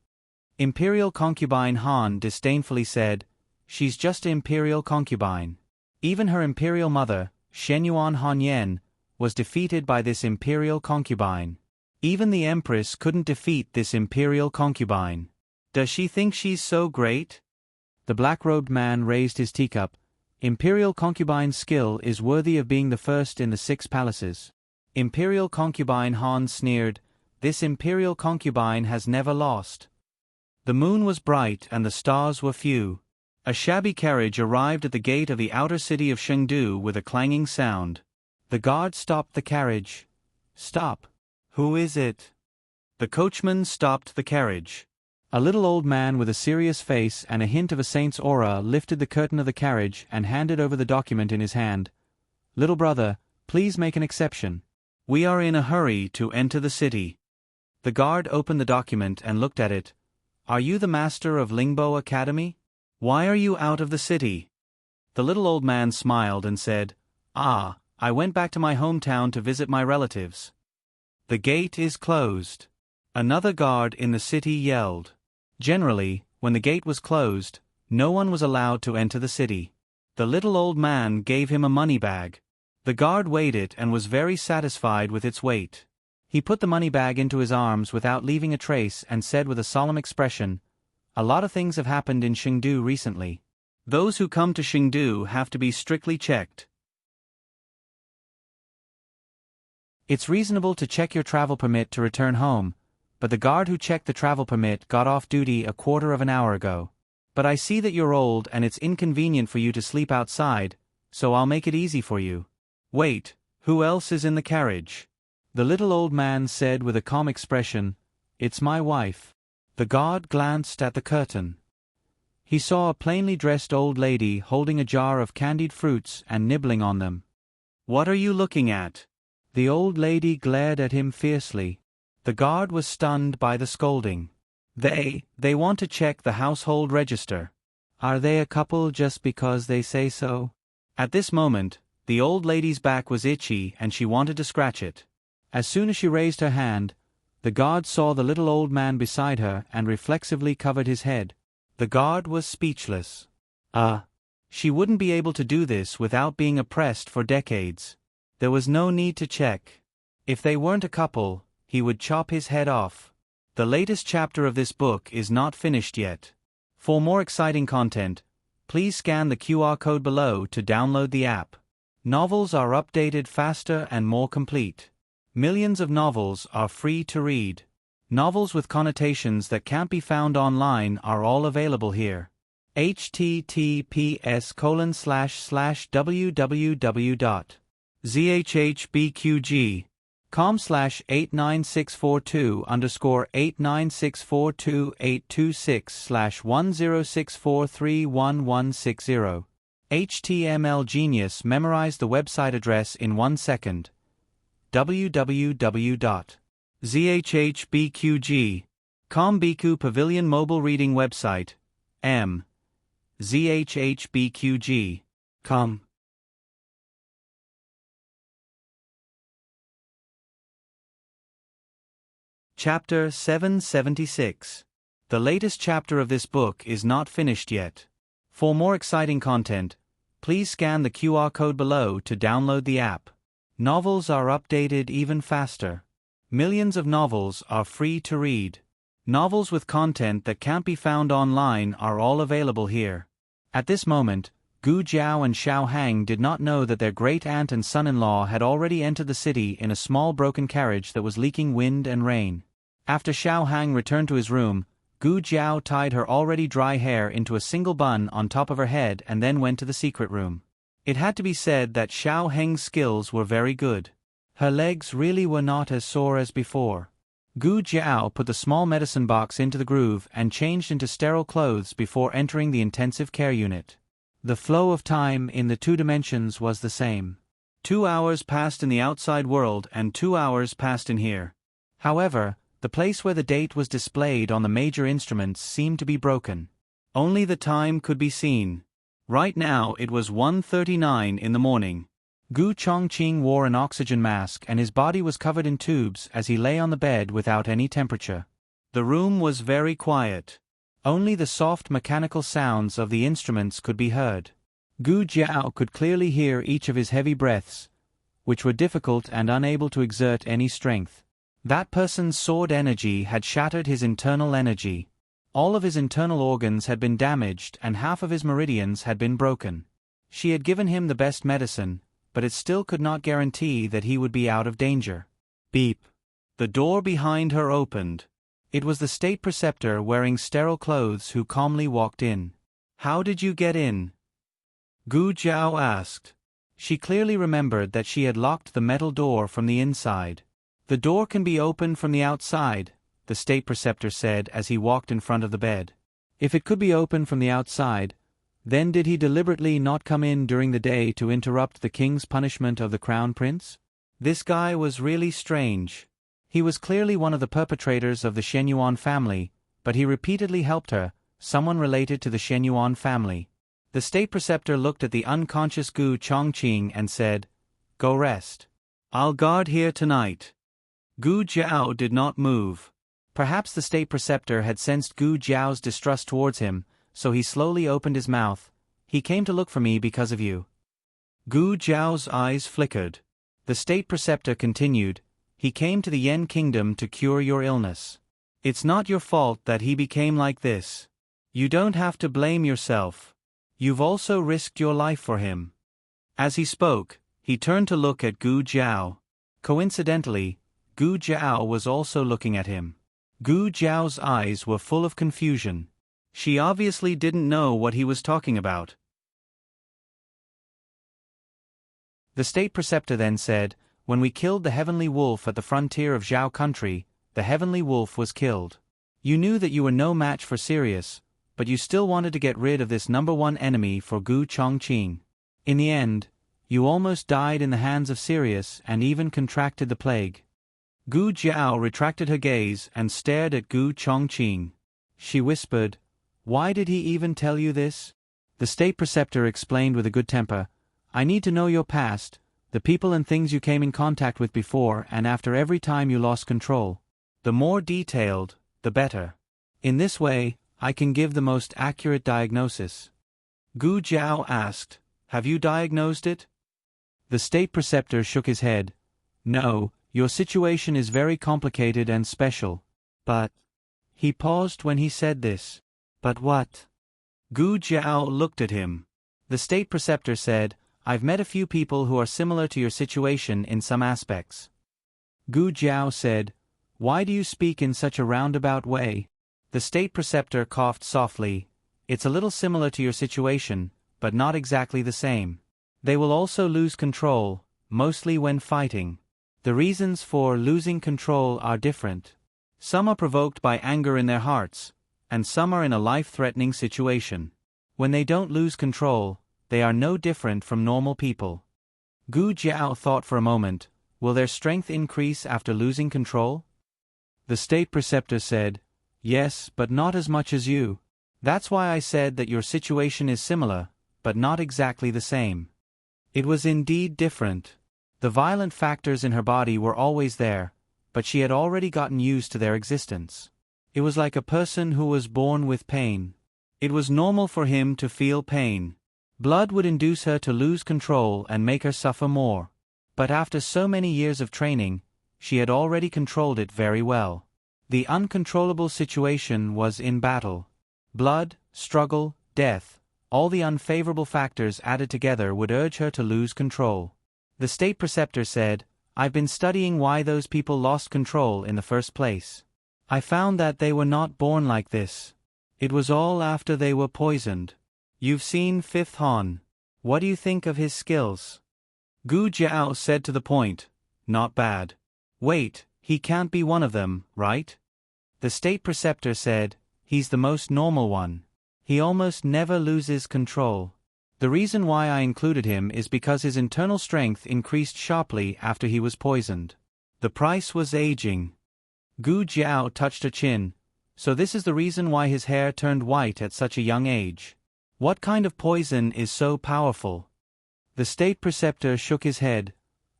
Imperial concubine Han disdainfully said, "She's just an Imperial concubine. Even her Imperial mother, Shenyuan Han Yen, was defeated by this Imperial concubine. Even the Empress couldn't defeat this Imperial concubine. Does she think she's so great?" The black-robed man raised his teacup. "Imperial concubine's skill is worthy of being the first in the 6 palaces." Imperial concubine Han sneered, "This Imperial concubine has never lost." The moon was bright and the stars were few. A shabby carriage arrived at the gate of the outer city of Chengdu with a clanging sound. The guard stopped the carriage. "Stop. Who is it?" The coachman stopped the carriage. A little old man with a serious face and a hint of a saint's aura lifted the curtain of the carriage and handed over the document in his hand. "Little brother, please make an exception. We are in a hurry to enter the city." The guard opened the document and looked at it. "Are you the master of Lingbo Academy? Why are you out of the city?" The little old man smiled and said, "Ah, I went back to my hometown to visit my relatives." "The gate is closed." Another guard in the city yelled. Generally, when the gate was closed, no one was allowed to enter the city. The little old man gave him a money bag. The guard weighed it and was very satisfied with its weight. He put the money bag into his arms without leaving a trace and said with a solemn expression, "A lot of things have happened in Chengdu recently. Those who come to Chengdu have to be strictly checked. It's reasonable to check your travel permit to return home, but the guard who checked the travel permit got off duty a quarter of an hour ago. But I see that you're old and it's inconvenient for you to sleep outside, so I'll make it easy for you. Wait, who else is in the carriage?" The little old man said with a calm expression, "It's my wife." The guard glanced at the curtain. He saw a plainly dressed old lady holding a jar of candied fruits and nibbling on them. "What are you looking at?" The old lady glared at him fiercely. The guard was stunned by the scolding. They want to check the household register. Are they a couple just because they say so?" At this moment, the old lady's back was itchy and she wanted to scratch it. As soon as she raised her hand, the guard saw the little old man beside her and reflexively covered his head. The guard was speechless. She wouldn't be able to do this without being oppressed for decades. There was no need to check. If they weren't a couple, he would chop his head off. The latest chapter of this book is not finished yet. For more exciting content, please scan the QR code below to download the app. Novels are updated faster and more complete. Millions of novels are free to read. Novels with connotations that can't be found online are all available here. https://www.zhbqg.com/89642-826468160. HTML Genius memorized the website address in 1 second. www.zhbqg.com Biku Pavilion Mobile Reading Website. zhbqg.com. Chapter 776. The latest chapter of this book is not finished yet. For more exciting content, please scan the QR code below to download the app. Novels are updated even faster. Millions of novels are free to read. Novels with content that can't be found online are all available here. At this moment, Gu Jiao and Xiao Hang did not know that their great-aunt and son-in-law had already entered the city in a small broken carriage that was leaking wind and rain. After Xiao Hang returned to his room, Gu Jiao tied her already dry hair into a single bun on top of her head and then went to the secret room. It had to be said that Xiao Heng's skills were very good. Her legs really were not as sore as before. Gu Jiao put the small medicine box into the groove and changed into sterile clothes before entering the intensive care unit. The flow of time in the 2 dimensions was the same. 2 hours passed in the outside world and 2 hours passed in here. However, the place where the date was displayed on the major instruments seemed to be broken. Only the time could be seen. Right now it was 1:39 in the morning. Gu Chongqing wore an oxygen mask and his body was covered in tubes as he lay on the bed without any temperature. The room was very quiet. Only the soft mechanical sounds of the instruments could be heard. Gu Jiao could clearly hear each of his heavy breaths, which were difficult and unable to exert any strength. That person's sword energy had shattered his internal energy. All of his internal organs had been damaged and half of his meridians had been broken. She had given him the best medicine, but it still could not guarantee that he would be out of danger. Beep. The door behind her opened. It was the state preceptor wearing sterile clothes who calmly walked in. "How did you get in?" Gu Jiao asked. She clearly remembered that she had locked the metal door from the inside. "The door can be opened from the outside," the state preceptor said as he walked in front of the bed. If it could be opened from the outside, then did he deliberately not come in during the day to interrupt the king's punishment of the crown prince? This guy was really strange. He was clearly one of the perpetrators of the Shenyuan family, but he repeatedly helped her, someone related to the Shenyuan family. The state preceptor looked at the unconscious Gu Chongqing and said, "Go rest. I'll guard here tonight." Gu Jiao did not move. Perhaps the state preceptor had sensed Gu Jiao's distrust towards him, so he slowly opened his mouth. "He came to look for me because of you." Gu Jiao's eyes flickered. The state preceptor continued, "He came to the Yen kingdom to cure your illness. It's not your fault that he became like this. You don't have to blame yourself. You've also risked your life for him." As he spoke, he turned to look at Gu Jiao. Coincidentally, Gu Jiao was also looking at him. Gu Jiao's eyes were full of confusion. She obviously didn't know what he was talking about. The state preceptor then said, "When we killed the heavenly wolf at the frontier of Zhao country, the heavenly wolf was killed. You knew that you were no match for Sirius, but you still wanted to get rid of this #1 enemy for Gu Chongqing. In the end, you almost died in the hands of Sirius and even contracted the plague." Gu Jiao retracted her gaze and stared at Gu Chongqing. She whispered, "Why did he even tell you this?" The state preceptor explained with a good temper, "I need to know your past, the people and things you came in contact with before and after every time you lost control. The more detailed, the better. In this way, I can give the most accurate diagnosis." Gu Jiao asked, "Have you diagnosed it?" The state preceptor shook his head. "No, your situation is very complicated and special. But..." He paused when he said this. "But what?" Gu Jiao looked at him. The state preceptor said, "I've met a few people who are similar to your situation in some aspects." Gu Jiao said, "Why do you speak in such a roundabout way?" The state preceptor coughed softly. "It's a little similar to your situation, but not exactly the same. They will also lose control, mostly when fighting. The reasons for losing control are different. Some are provoked by anger in their hearts, and some are in a life-threatening situation. When they don't lose control, they are no different from normal people." Gu Jiao thought for a moment, "Will their strength increase after losing control?" The state preceptor said, "Yes, but not as much as you. That's why I said that your situation is similar, but not exactly the same." It was indeed different. The violent factors in her body were always there, but she had already gotten used to their existence. It was like a person who was born with pain. It was normal for him to feel pain. Blood would induce her to lose control and make her suffer more. But after so many years of training, she had already controlled it very well. The uncontrollable situation was in battle. Blood, struggle, death, all the unfavorable factors added together would urge her to lose control. The state preceptor said, "I've been studying why those people lost control in the first place. I found that they were not born like this. It was all after they were poisoned. You've seen Fifth Han. What do you think of his skills? Gu Jiao said to the point, not bad. Wait, he can't be one of them, right? The state preceptor said, he's the most normal one. He almost never loses control. The reason why I included him is because his internal strength increased sharply after he was poisoned. The price was aging. Gu Jiao touched her chin. So this is the reason why his hair turned white at such a young age. What kind of poison is so powerful? The state preceptor shook his head.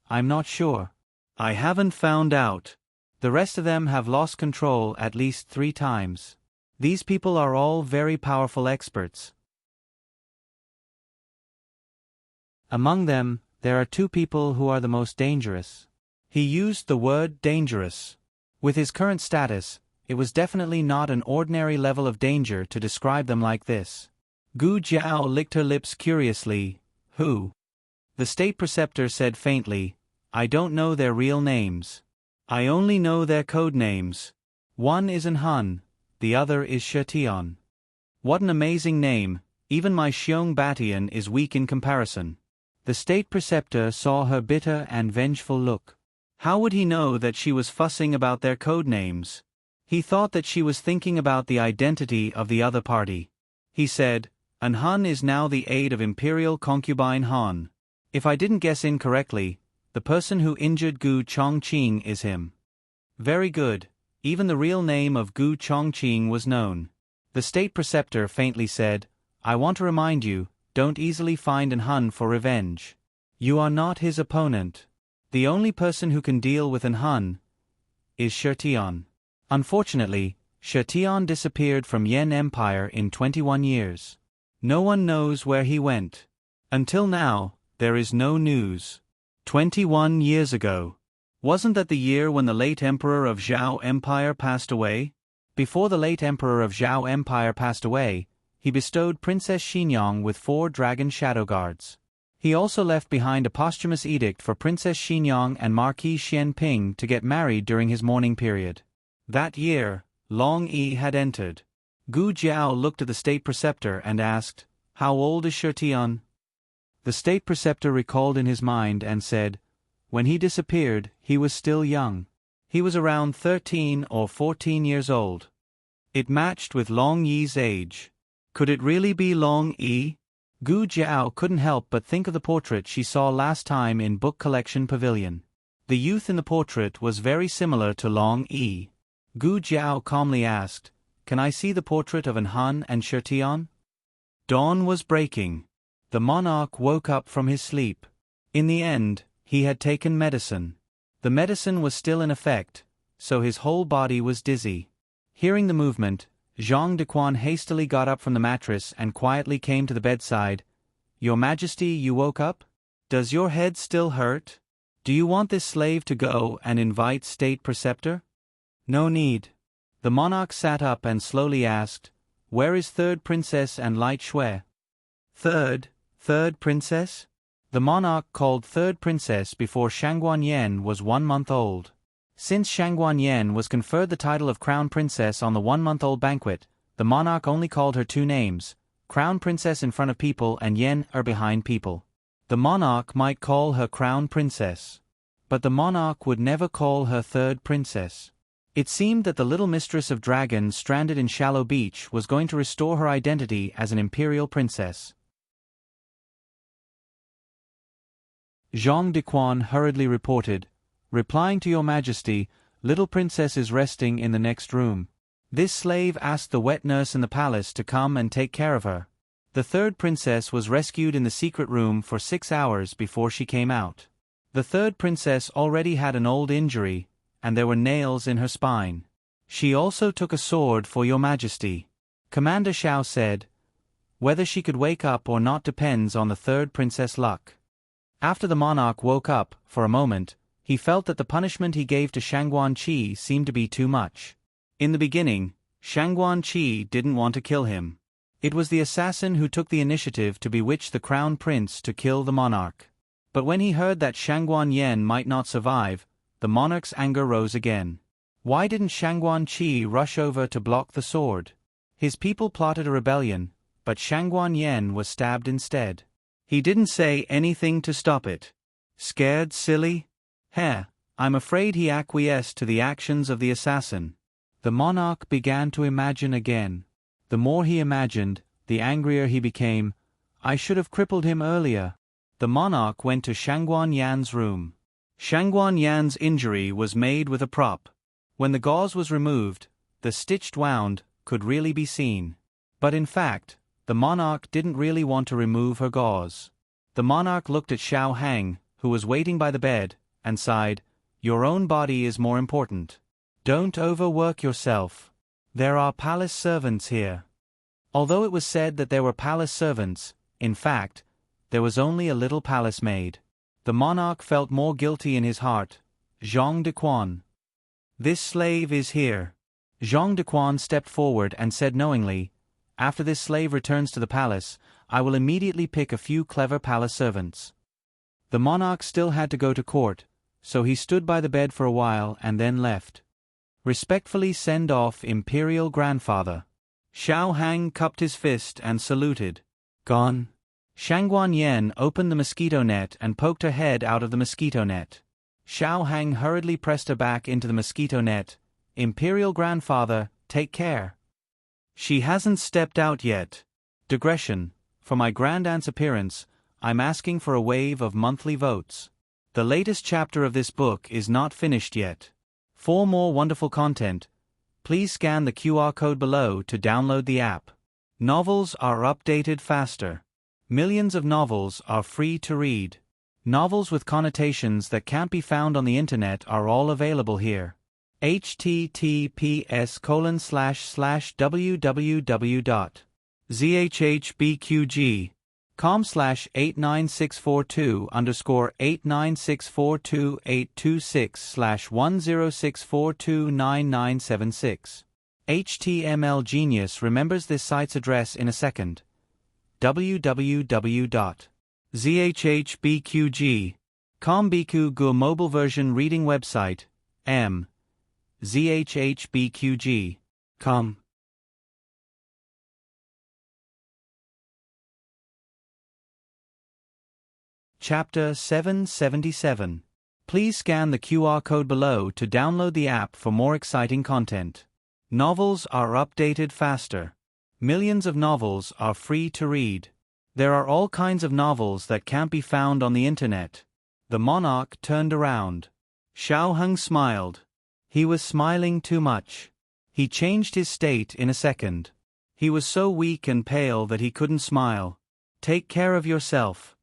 I'm not sure. I haven't found out. The rest of them have lost control at least 3 times. These people are all very powerful experts. Among them, there are 2 people who are the most dangerous. He used the word dangerous. With his current status, it was definitely not an ordinary level of danger to describe them like this. Gu Jiao licked her lips curiously. Who? The state preceptor said faintly, I don't know their real names. I only know their code names. One is an Han, the other is Shetian. What an amazing name, even my Xiong Batian is weak in comparison. The state preceptor saw her bitter and vengeful look. How would he know that she was fussing about their code names? He thought that she was thinking about the identity of the other party. He said, An Han is now the aide of Imperial Concubine Han. If I didn't guess incorrectly, the person who injured Gu Chongqing is him. Very good, even the real name of Gu Chongqing was known. The state preceptor faintly said, I want to remind you, don't easily find an Han for revenge. You are not his opponent. The only person who can deal with an Han is Shetian. Unfortunately, Shetian disappeared from Yen Empire in 21 years. No one knows where he went. Until now, there is no news. 21 years ago. Wasn't that the year when the late emperor of Zhao Empire passed away? Before the late emperor of Zhao Empire passed away, he bestowed Princess Xinyang with 4 dragon shadow guards. He also left behind a posthumous edict for Princess Xinyang and Marquis Xianping to get married during his mourning period. That year, Long Yi had entered. Gu Jiao looked at the state preceptor and asked, How old is Shetian? The state preceptor recalled in his mind and said, When he disappeared, he was still young. He was around 13 or 14 years old. It matched with Long Yi's age. Could it really be Long Yi? Gu Jiao couldn't help but think of the portrait she saw last time in Book Collection Pavilion. The youth in the portrait was very similar to Long Yi. Gu Jiao calmly asked, Can I see the portrait of an Han and Shetian? Dawn was breaking. The monarch woke up from his sleep. In the end, he had taken medicine. The medicine was still in effect, so his whole body was dizzy. Hearing the movement, Zhang Dequan hastily got up from the mattress and quietly came to the bedside. Your Majesty, you woke up? Does your head still hurt? Do you want this slave to go and invite state preceptor? No need. The monarch sat up and slowly asked, Where is third princess and light Shui? Third princess? The monarch called third princess before Shangguan Yen was 1 month old. Since Shangguan Yen was conferred the title of crown princess on the 1-month-old banquet, the monarch only called her 2 names, crown princess in front of people and Yen behind people. The monarch might call her crown princess, but the monarch would never call her third princess. It seemed that the little mistress of dragons stranded in Shallow Beach was going to restore her identity as an imperial princess. Zhang Dequan hurriedly reported, Replying to your Majesty, little princess is resting in the next room. This slave asked the wet nurse in the palace to come and take care of her. The third princess was rescued in the secret room for 6 hours before she came out. The third princess already had an old injury, and there were nails in her spine. She also took a sword for your Majesty. Commander Shao said, Whether she could wake up or not depends on the third princess' luck. After the monarch woke up, for a moment, he felt that the punishment he gave to Shangguan Qi seemed to be too much. In the beginning, Shangguan Qi didn't want to kill him. It was the assassin who took the initiative to bewitch the crown prince to kill the monarch. But when he heard that Shangguan Yen might not survive, the monarch's anger rose again. Why didn't Shangguan Qi rush over to block the sword? His people plotted a rebellion, but Shangguan Yen was stabbed instead. He didn't say anything to stop it. Scared silly? Heh, I'm afraid he acquiesced to the actions of the assassin. The monarch began to imagine again. The more he imagined, the angrier he became. I should have crippled him earlier. The monarch went to Shangguan Yan's room. Shangguan Yan's injury was made with a prop. When the gauze was removed, the stitched wound could really be seen. But in fact, the monarch didn't really want to remove her gauze. The monarch looked at Xiao Hang, who was waiting by the bed, and sighed, "Your own body is more important. Don't overwork yourself. There are palace servants here." Although it was said that there were palace servants, in fact, there was only a little palace maid. The monarch felt more guilty in his heart. Zhang Dequan. "This slave is here." Zhang Dequan stepped forward and said knowingly, "After this slave returns to the palace, I will immediately pick a few clever palace servants." The monarch still had to go to court, so he stood by the bed for a while and then left. "Respectfully send off Imperial Grandfather." Xiao Hang cupped his fist and saluted. "Gone." Shangguan Yan opened the mosquito net and poked her head out of the mosquito net. Xiao Hang hurriedly pressed her back into the mosquito net. "Imperial Grandfather, take care. She hasn't stepped out yet." Digression. For my grandaunt's appearance, I'm asking for a wave of monthly votes. The latest chapter of this book is not finished yet. For more wonderful content, please scan the QR code below to download the app. Novels are updated faster. Millions of novels are free to read. Novels with connotations that can't be found on the internet are all available here. https://www.zhbqg.com/89642/826429976. HTML Genius remembers this site's address in a second. www.zhhbqg.com Biku mobile version reading website. zhhbqg.com. Chapter 777. Please scan the QR code below to download the app for more exciting content. Novels are updated faster. Millions of novels are free to read. There are all kinds of novels that can't be found on the internet. The monarch turned around. Xiao Heng smiled. He was smiling too much. He changed his state in a second. He was so weak and pale that he couldn't smile. "Take care of yourself."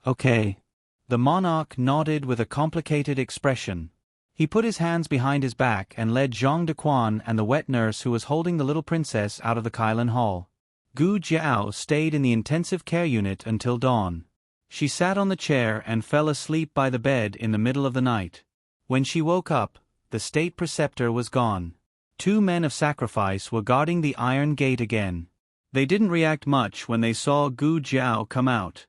"Okay." The monarch nodded with a complicated expression. He put his hands behind his back and led Zhang Dequan and the wet nurse who was holding the little princess out of the Kailan Hall. Gu Jiao stayed in the intensive care unit until dawn. She sat on the chair and fell asleep by the bed in the middle of the night. When she woke up, the state preceptor was gone. 2 men of sacrifice were guarding the iron gate again. They didn't react much when they saw Gu Jiao come out.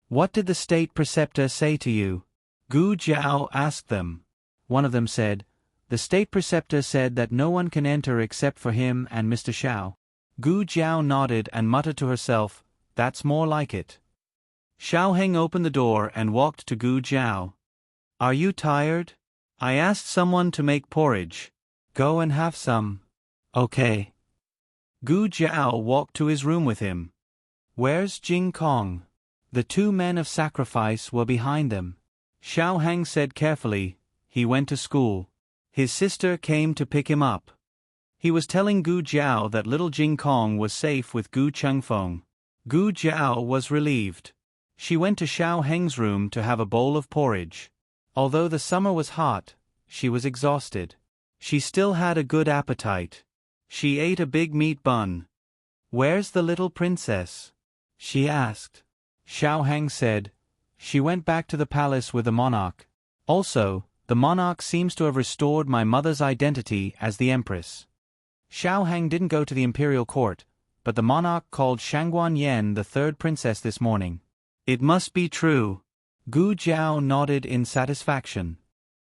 "What did the state preceptor say to you?" Gu Jiao asked them. One of them said, "The state preceptor said that no one can enter except for him and Mr. Xiao." Gu Jiao nodded and muttered to herself, "That's more like it." Xiao Heng opened the door and walked to Gu Jiao. "Are you tired? I asked someone to make porridge. Go and have some." "Okay." Gu Jiao walked to his room with him. "Where's Jing Kong?" The 2 men of sacrifice were behind them. Xiao Heng said carefully, "He went to school. His sister came to pick him up." He was telling Gu Jiao that little Jing Kong was safe with Gu Chengfeng. Gu Jiao was relieved. She went to Xiao Heng's room to have a bowl of porridge. Although the summer was hot, she was exhausted. She still had a good appetite. She ate a big meat bun. "Where's the little princess?" she asked. Xiao Heng said, "She went back to the palace with the monarch. Also, the monarch seems to have restored my mother's identity as the empress." Xiao Heng didn't go to the imperial court, but the monarch called Shangguan Yan the 3rd princess this morning. "It must be true." Gu Jiao nodded in satisfaction.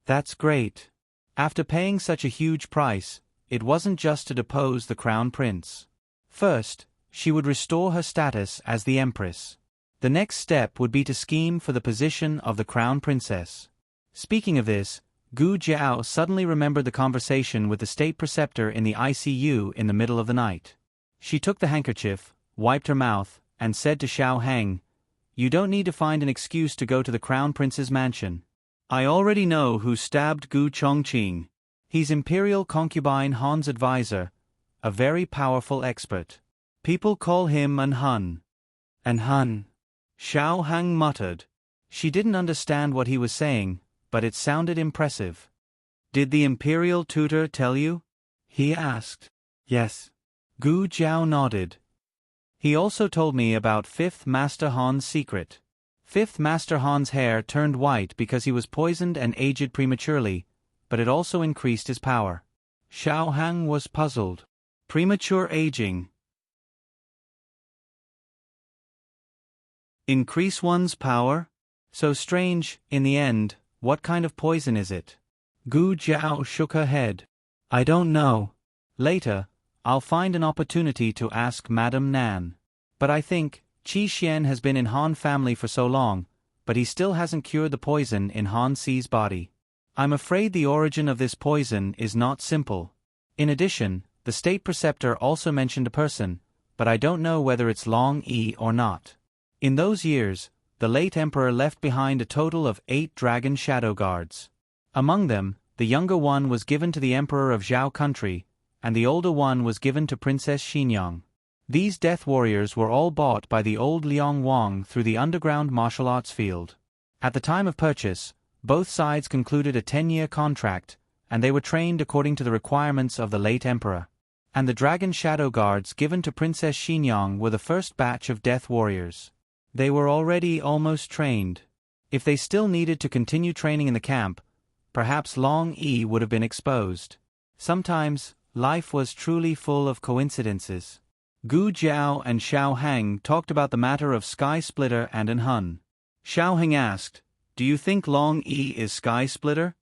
"That's great." After paying such a huge price, it wasn't just to depose the crown prince. First, she would restore her status as the empress. The next step would be to scheme for the position of the crown princess. Speaking of this, Gu Jiao suddenly remembered the conversation with the state preceptor in the ICU in the middle of the night. She took the handkerchief, wiped her mouth, and said to Xiao Heng, "You don't need to find an excuse to go to the crown prince's mansion. I already know who stabbed Gu Chongqing. He's imperial concubine Han's advisor, a very powerful expert. People call him An Hun." An Hun? Xiao Heng muttered. She didn't understand what he was saying, but it sounded impressive. "Did the imperial tutor tell you?" he asked. "Yes." Gu Jiao nodded. "He also told me about 5th Master Han's secret. 5th Master Han's hair turned white because he was poisoned and aged prematurely, but it also increased his power." Xiao Heng was puzzled. Premature aging. Increase one's power? So strange. In the end, what kind of poison is it? Gu Jiao shook her head. "I don't know. Later, I'll find an opportunity to ask Madame Nan. But I think, Qi Xian has been in Han family for so long, but he still hasn't cured the poison in Han Si's body. I'm afraid the origin of this poison is not simple. In addition, the state preceptor also mentioned a person, but I don't know whether it's Long Yi or not. In those years, the late emperor left behind a total of 8 dragon shadow guards. Among them, the younger one was given to the emperor of Zhao country, and the older one was given to Princess Xinyang. These death warriors were all bought by the old Liang Wang through the underground martial arts field. At the time of purchase, both sides concluded a 10-year contract, and they were trained according to the requirements of the late emperor. And the dragon shadow guards given to Princess Xinyang were the first batch of death warriors. They were already almost trained. If they still needed to continue training in the camp, perhaps Long Yi would have been exposed. Sometimes, life was truly full of coincidences. Gu Jiao and Xiao Heng talked about the matter of Sky Splitter and An Hun. Xiao Heng asked, "Do you think Long Yi is Sky Splitter?"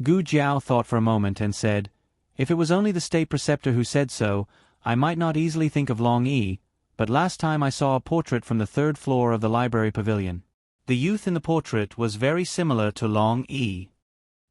Gu Jiao thought for a moment and said, "If it was only the state preceptor who said so, I might not easily think of Long Yi, but last time I saw a portrait from the 3rd floor of the library pavilion. The youth in the portrait was very similar to Long Yi."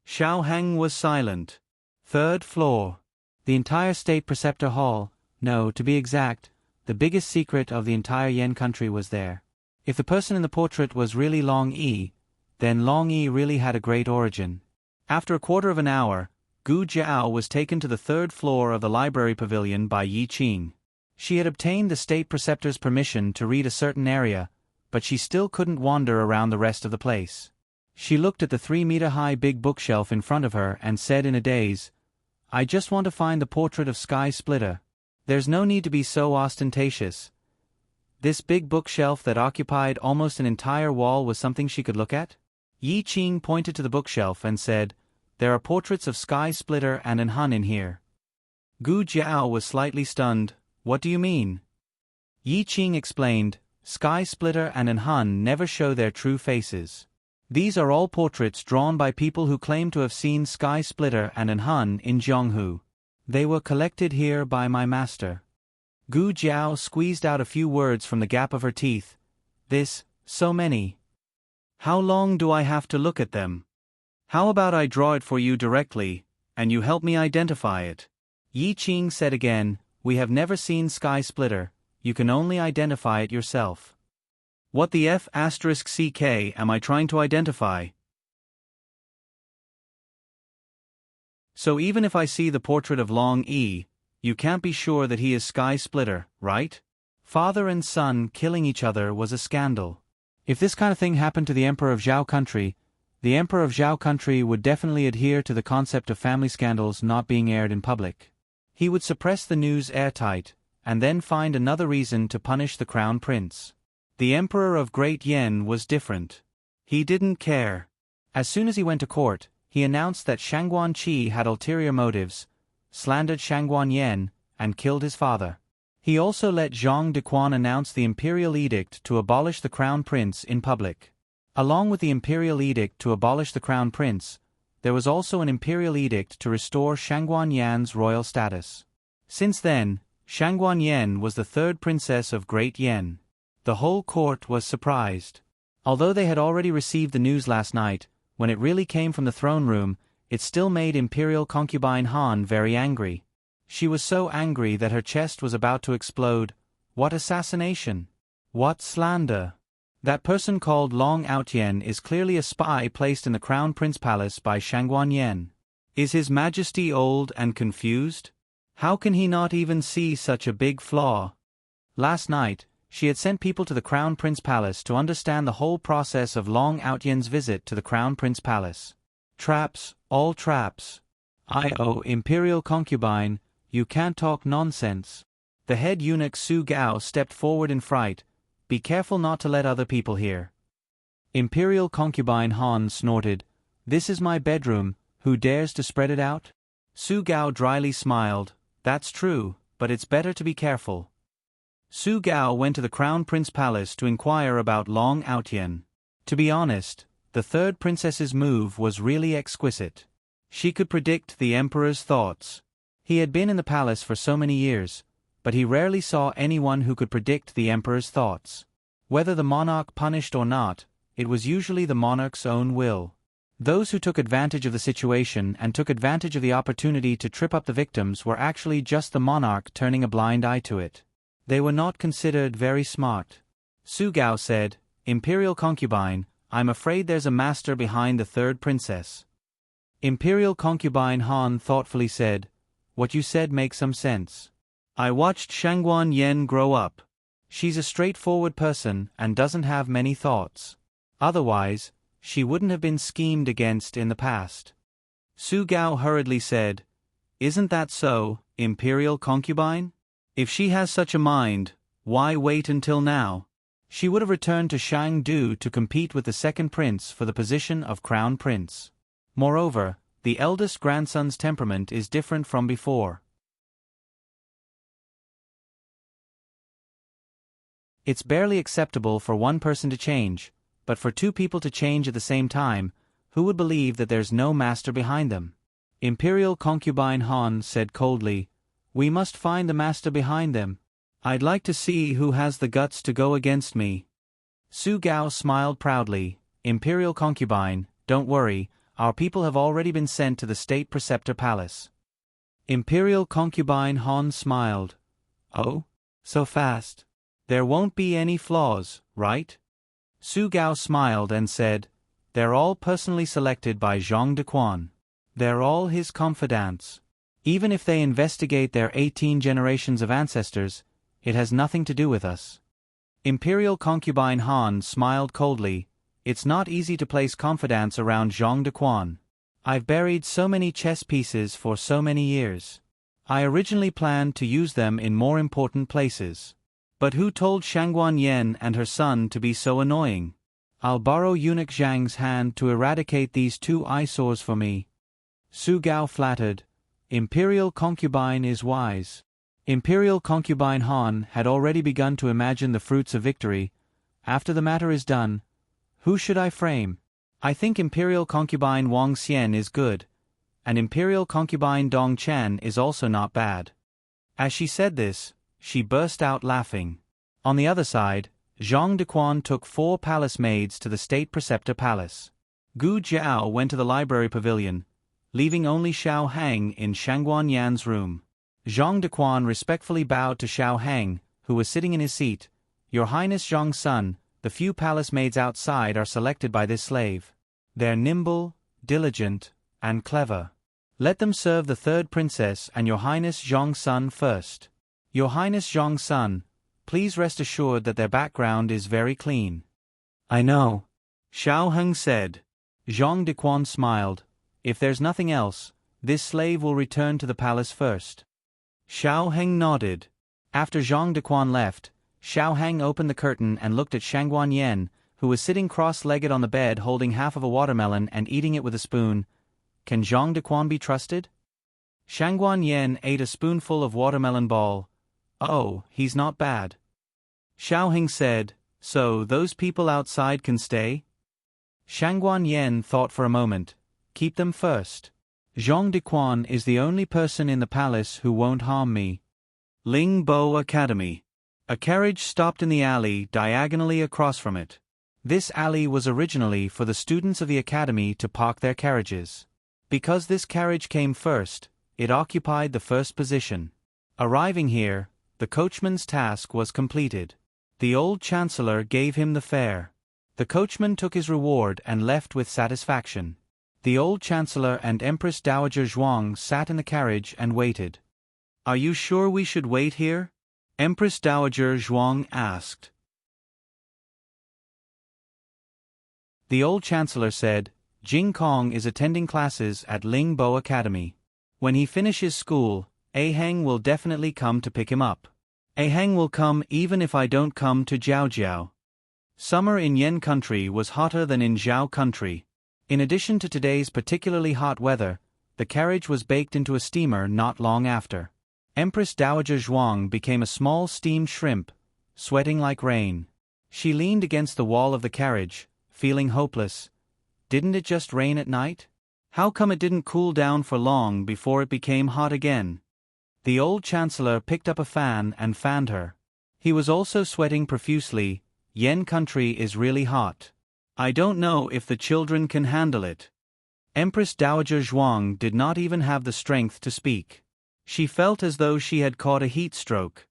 Xiao Heng was silent. 3rd floor. The entire state preceptor hall. No, to be exact, the biggest secret of the entire Yan country was there. If the person in the portrait was really Long Yi, then Long Yi really had a great origin. After a quarter of an hour, Gu Jiao was taken to the 3rd floor of the library pavilion by Yi Qing. She had obtained the state preceptor's permission to read a certain area, but she still couldn't wander around the rest of the place. She looked at the 3-meter-high big bookshelf in front of her and said in a daze, "I just want to find the portrait of Sky Splitter. There's no need to be so ostentatious." This big bookshelf that occupied almost an entire wall was something she could look at? Yi Qing pointed to the bookshelf and said, "There are portraits of Sky Splitter and An Hun in here." Gu Jiao was slightly stunned. "What do you mean?" Yi Qing explained, "Sky Splitter and An Hun never show their true faces. These are all portraits drawn by people who claim to have seen Sky Splitter and An Hun in Zhonghu. They were collected here by my master." Gu Jiao squeezed out a few words from the gap of her teeth. So many. How long do I have to look at them? How about I draw it for you directly, and you help me identify it?" Yi Qing said again, "We have never seen Sky Splitter, you can only identify it yourself." "What the F***ck am I trying to identify?" "So even if I see the portrait of Long Yi, you can't be sure that he is Sky Splitter, right? Father and son killing each other was a scandal. If this kind of thing happened to the Emperor of Zhao country, the Emperor of Zhao country would definitely adhere to the concept of family scandals not being aired in public. He would suppress the news airtight, and then find another reason to punish the crown prince. The Emperor of Great Yen was different. He didn't care. As soon as he went to court, he announced that Shangguan Qi had ulterior motives, slandered Shangguan Yen, and killed his father. He also let Zhang Dequan announce the imperial edict to abolish the crown prince in public. Along with the imperial edict to abolish the crown prince, there was also an imperial edict to restore Shangguan Yan's royal status. Since then, Shangguan Yan was the 3rd princess of Great Yen. The whole court was surprised. Although they had already received the news last night, when it really came from the throne room, it still made Imperial Concubine Han very angry. She was so angry that her chest was about to explode. What assassination? What slander? That person called Long Outyen is clearly a spy placed in the Crown Prince Palace by Shangguan Yen. Is His Majesty old and confused? How can he not even see such a big flaw? Last night, she had sent people to the Crown Prince Palace to understand the whole process of Long Outyen's visit to the Crown Prince Palace. Traps, all traps. Imperial Concubine, you can't talk nonsense. The head eunuch Su Gao stepped forward in fright. Be careful not to let other people hear. Imperial Concubine Han snorted. This is my bedroom, who dares to spread it out? Su Gao dryly smiled. That's true, but it's better to be careful. Su Gao went to the Crown Prince Palace to inquire about Long Outyen. To be honest, the third princess's move was really exquisite. She could predict the emperor's thoughts. He had been in the palace for so many years, but he rarely saw anyone who could predict the emperor's thoughts. Whether the monarch punished or not, it was usually the monarch's own will. Those who took advantage of the situation and took advantage of the opportunity to trip up the victims were actually just the monarch turning a blind eye to it. They were not considered very smart. Su Gao said, Imperial Concubine, I'm afraid there's a master behind the third princess. Imperial Concubine Han thoughtfully said, What you said makes some sense. I watched Shangguan Yen grow up. She's a straightforward person and doesn't have many thoughts. Otherwise, she wouldn't have been schemed against in the past. Su Gao hurriedly said, Isn't that so, Imperial Concubine? If she has such a mind, why wait until now? She would have returned to Shangdu to compete with the second prince for the position of crown prince. Moreover, the eldest grandson's temperament is different from before. It's barely acceptable for one person to change, but for two people to change at the same time, who would believe that there's no master behind them? Imperial Concubine Han said coldly, We must find the master behind them. I'd like to see who has the guts to go against me. Su Gao smiled proudly. Imperial Concubine, don't worry, our people have already been sent to the State Preceptor Palace. Imperial Concubine Han smiled. Oh? So fast? There won't be any flaws, right? Su Gao smiled and said, They're all personally selected by Zhang Dequan. They're all his confidants. Even if they investigate their 18 generations of ancestors, it has nothing to do with us. Imperial Concubine Han smiled coldly. It's not easy to place confidants around Zhang Dequan. I've buried so many chess pieces for so many years. I originally planned to use them in more important places. But who told Shangguan Yen and her son to be so annoying? I'll borrow Eunuch Zhang's hand to eradicate these two eyesores for me. Su Gao flattered. Imperial Concubine is wise. Imperial Concubine Han had already begun to imagine the fruits of victory. After the matter is done, who should I frame? I think Imperial Concubine Wang Xian is good, and Imperial Concubine Dong Chen is also not bad. As she said this, she burst out laughing. On the other side, Zhang Dequan took 4 palace maids to the State Preceptor Palace. Gu Jiao went to the library pavilion, leaving only Xiao Hang in Shangguan Yan's room. Zhang Dequan respectfully bowed to Xiao Hang, who was sitting in his seat. Your Highness Zhang's son, the few palace maids outside are selected by this slave. They're nimble, diligent, and clever. Let them serve the third princess and your Highness Zhang's son first. Your Highness Zhang's son, please rest assured that their background is very clean. I know. Xiao Heng said. Zhang Dequan smiled. If there's nothing else, this slave will return to the palace first. Xiao Heng nodded. After Zhang Dequan left, Xiao Heng opened the curtain and looked at Shangguan Yen, who was sitting cross-legged on the bed holding half of a watermelon and eating it with a spoon. Can Zhang Dequan be trusted? Shangguan Yen ate a spoonful of watermelon ball. Oh, he's not bad. Xiao Heng said, So those people outside can stay? Shangguan Yen thought for a moment. Keep them first. Zhang Dequan is the only person in the palace who won't harm me. Ling Bo Academy. A carriage stopped in the alley diagonally across from it. This alley was originally for the students of the academy to park their carriages. Because this carriage came first, it occupied the first position. Arriving here, the coachman's task was completed. The old chancellor gave him the fare. The coachman took his reward and left with satisfaction. The old chancellor and Empress Dowager Zhuang sat in the carriage and waited. "Are you sure we should wait here?" Empress Dowager Zhuang asked. The old chancellor said, "Jing Kong is attending classes at Lingbo Academy. When he finishes school, Aheng will definitely come to pick him up. Aheng will come even if I don't come to Jiaojiao." Summer in Yen country was hotter than in Zhao country. In addition to today's particularly hot weather, the carriage was baked into a steamer not long after. Empress Dowager Zhuang became a small steamed shrimp, sweating like rain. She leaned against the wall of the carriage, feeling hopeless. Didn't it just rain at night? How come it didn't cool down for long before it became hot again? The old chancellor picked up a fan and fanned her. He was also sweating profusely. Yen country is really hot. I don't know if the children can handle it. Empress Dowager Zhuang did not even have the strength to speak. She felt as though she had caught a heat stroke.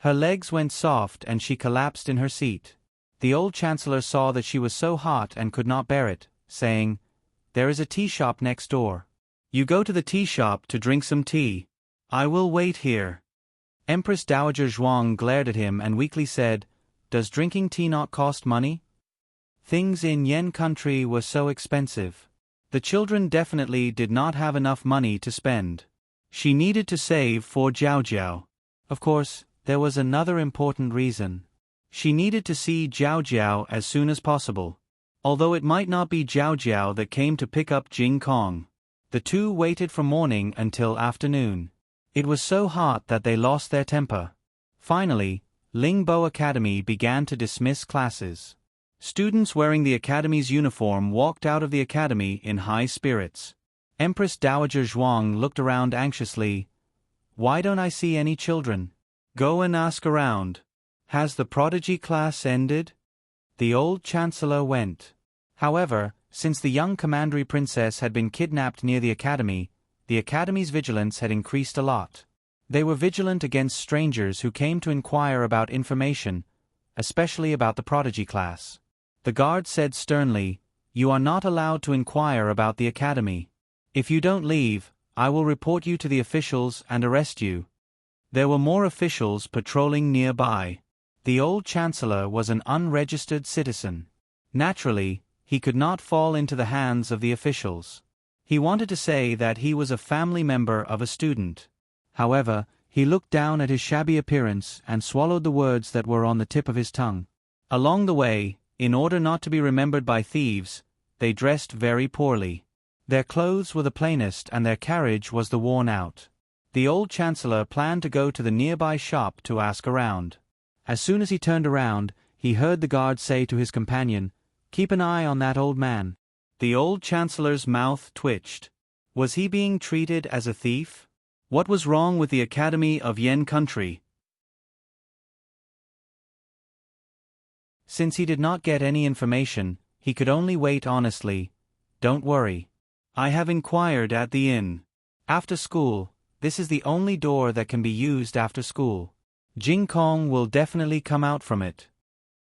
Her legs went soft and she collapsed in her seat. The old chancellor saw that she was so hot and could not bear it, saying, "There is a tea shop next door. You go to the tea shop to drink some tea. I will wait here." Empress Dowager Zhuang glared at him and weakly said, "Does drinking tea not cost money?" Things in Yen country were so expensive. The children definitely did not have enough money to spend. She needed to save for Jiaojiao. Of course, there was another important reason. She needed to see Jiaojiao as soon as possible. Although it might not be Jiaojiao that came to pick up Jing Kong. The two waited from morning until afternoon. It was so hot that they lost their temper. Finally, Lingbo Academy began to dismiss classes. Students wearing the academy's uniform walked out of the academy in high spirits. Empress Dowager Zhuang looked around anxiously. "Why don't I see any children? Go and ask around. Has the prodigy class ended?" The old chancellor went. However, since the young commandery princess had been kidnapped near the academy's vigilance had increased a lot. They were vigilant against strangers who came to inquire about information, especially about the prodigy class. The guard said sternly, "You are not allowed to inquire about the academy. If you don't leave, I will report you to the officials and arrest you." There were more officials patrolling nearby. The old chancellor was an unregistered citizen. Naturally, he could not fall into the hands of the officials. He wanted to say that he was a family member of a student. However, he looked down at his shabby appearance and swallowed the words that were on the tip of his tongue. Along the way, in order not to be remembered by thieves, they dressed very poorly. Their clothes were the plainest and their carriage was the worn out. The old chancellor planned to go to the nearby shop to ask around. As soon as he turned around, he heard the guard say to his companion, "Keep an eye on that old man." The old chancellor's mouth twitched. Was he being treated as a thief? What was wrong with the Academy of Yen country? Since he did not get any information, he could only wait honestly. "Don't worry. I have inquired at the inn. After school, this is the only door that can be used after school. Jing Kong will definitely come out from it.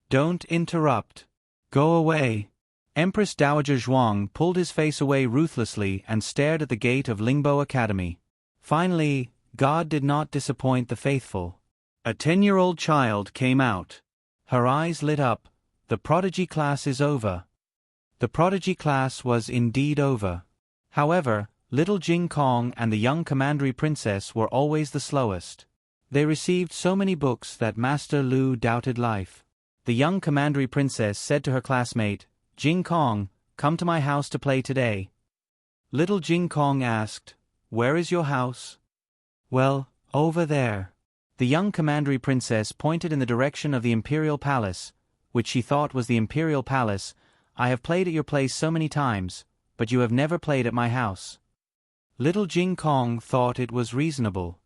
Don't interrupt. Go away." Empress Dowager Zhuang pulled his face away ruthlessly and stared at the gate of Lingbo Academy. Finally, God did not disappoint the faithful. A 10-year-old child came out. Her eyes lit up. The prodigy class is over. The prodigy class was indeed over. However, little Jing Kong and the young commandery princess were always the slowest. They received so many books that Master Lu doubted life. The young commandery princess said to her classmate, "Jing Kong, come to my house to play today." Little Jing Kong asked, "Where is your house?" "Well, over there." The young commandery princess pointed in the direction of the imperial palace, which she thought was the imperial palace. "I have played at your place so many times, but you have never played at my house." Little Jing Kong thought it was reasonable.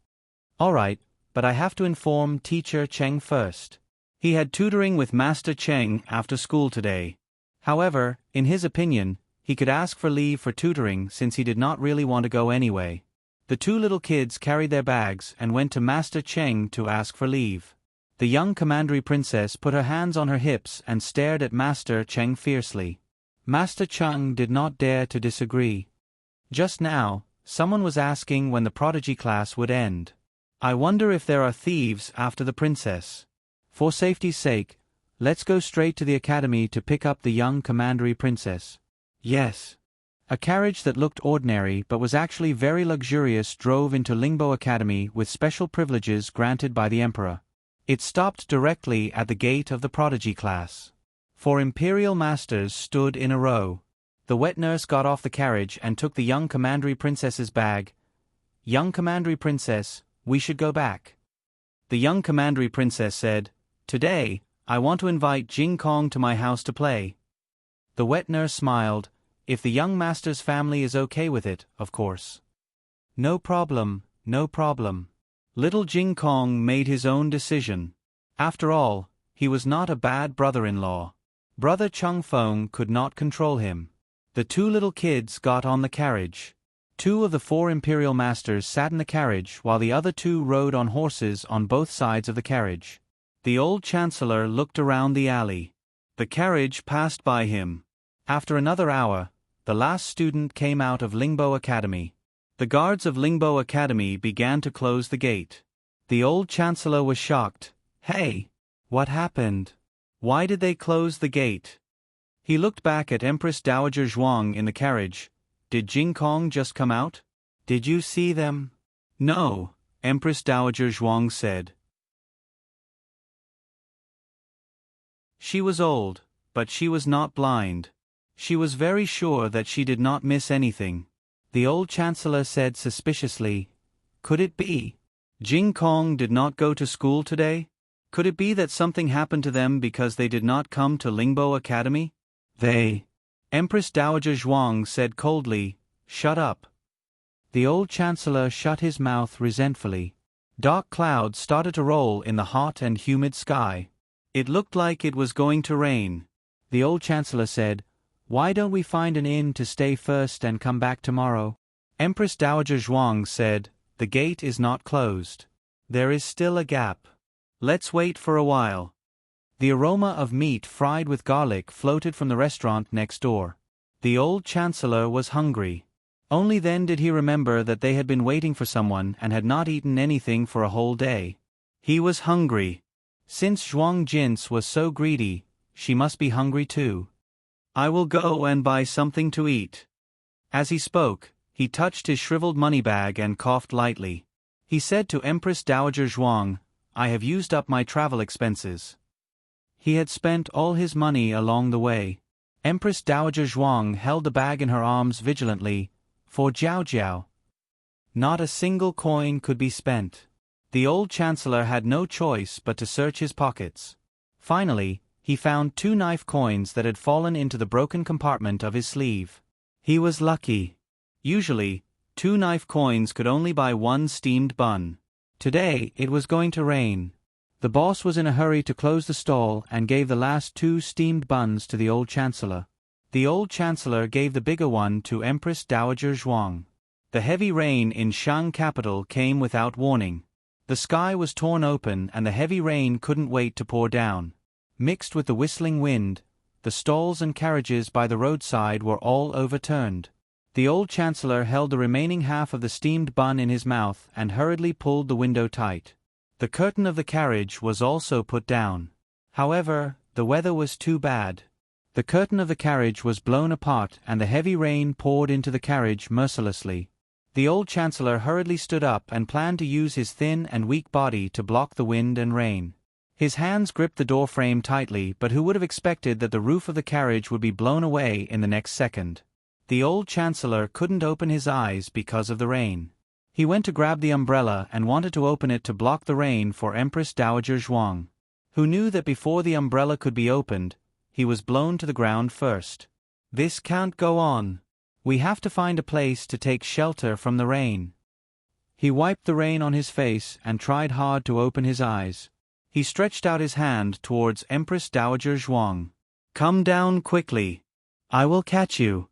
"All right, but I have to inform Teacher Cheng first. He had tutoring with Master Cheng after school today. However, in his opinion, he could ask for leave for tutoring since he did not really want to go anyway. The two little kids carried their bags and went to Master Cheng to ask for leave. The young commandery princess put her hands on her hips and stared at Master Cheng fiercely. Master Cheng did not dare to disagree. Just now, someone was asking when the prodigy class would end. I wonder if there are thieves after the princess. For safety's sake, let's go straight to the academy to pick up the young commandery princess. Yes. A carriage that looked ordinary but was actually very luxurious drove into Lingbo Academy with special privileges granted by the emperor. It stopped directly at the gate of the prodigy class. 4 imperial masters stood in a row. The wet nurse got off the carriage and took the young commandery princess's bag. Young commandery princess, we should go back. The young commandery princess said, Today, I want to invite Jing Kong to my house to play. The wet nurse smiled. If the young master's family is okay with it, of course. No problem, no problem. Little Jing Kong made his own decision. After all, he was not a bad brother-in-law. Brother Chung Feng could not control him. The two little kids got on the carriage. 2 of the 4 imperial masters sat in the carriage while the other 2 rode on horses on both sides of the carriage. The old chancellor looked around the alley. The carriage passed by him. After another hour, the last student came out of Lingbo Academy. The guards of Lingbo Academy began to close the gate. The old chancellor was shocked. Hey! What happened? Why did they close the gate? He looked back at Empress Dowager Zhuang in the carriage. Did Jing Kong just come out? Did you see them? No, Empress Dowager Zhuang said. She was old, but she was not blind. She was very sure that she did not miss anything. The old chancellor said suspiciously, Could it be? Jing Kong did not go to school today? Could it be that something happened to them because they did not come to Lingbo Academy? Empress Dowager Zhuang said coldly, Shut up. The old chancellor shut his mouth resentfully. Dark clouds started to roll in the hot and humid sky. It looked like it was going to rain. The old chancellor said, Why don't we find an inn to stay first and come back tomorrow? Empress Dowager Zhuang said, The gate is not closed. There is still a gap. Let's wait for a while. The aroma of meat fried with garlic floated from the restaurant next door. The old chancellor was hungry. Only then did he remember that they had been waiting for someone and had not eaten anything for a whole day. He was hungry. Since Zhuang Jins was so greedy, she must be hungry too. I will go and buy something to eat. As he spoke, he touched his shriveled money bag and coughed lightly. He said to Empress Dowager Zhuang, I have used up my travel expenses. He had spent all his money along the way. Empress Dowager Zhuang held the bag in her arms vigilantly. For Jiao Jiao. Not a single coin could be spent. The old chancellor had no choice but to search his pockets. Finally, he found 2 knife coins that had fallen into the broken compartment of his sleeve. He was lucky. Usually, 2 knife coins could only buy 1 steamed bun. Today, it was going to rain. The boss was in a hurry to close the stall and gave the last 2 steamed buns to the old chancellor. The old chancellor gave the bigger one to Empress Dowager Zhuang. The heavy rain in Shang capital came without warning. The sky was torn open and the heavy rain couldn't wait to pour down. Mixed with the whistling wind, the stalls and carriages by the roadside were all overturned. The old chancellor held the remaining half of the steamed bun in his mouth and hurriedly pulled the window tight. The curtain of the carriage was also put down. However, the weather was too bad. The curtain of the carriage was blown apart and the heavy rain poured into the carriage mercilessly. The old chancellor hurriedly stood up and planned to use his thin and weak body to block the wind and rain. His hands gripped the door frame tightly, but who would have expected that the roof of the carriage would be blown away in the next second? The old chancellor couldn't open his eyes because of the rain. He went to grab the umbrella and wanted to open it to block the rain for Empress Dowager Zhuang, who knew that before the umbrella could be opened, he was blown to the ground first. This can't go on. We have to find a place to take shelter from the rain. He wiped the rain on his face and tried hard to open his eyes. He stretched out his hand towards Empress Dowager Zhuang. "Come down quickly. I will catch you."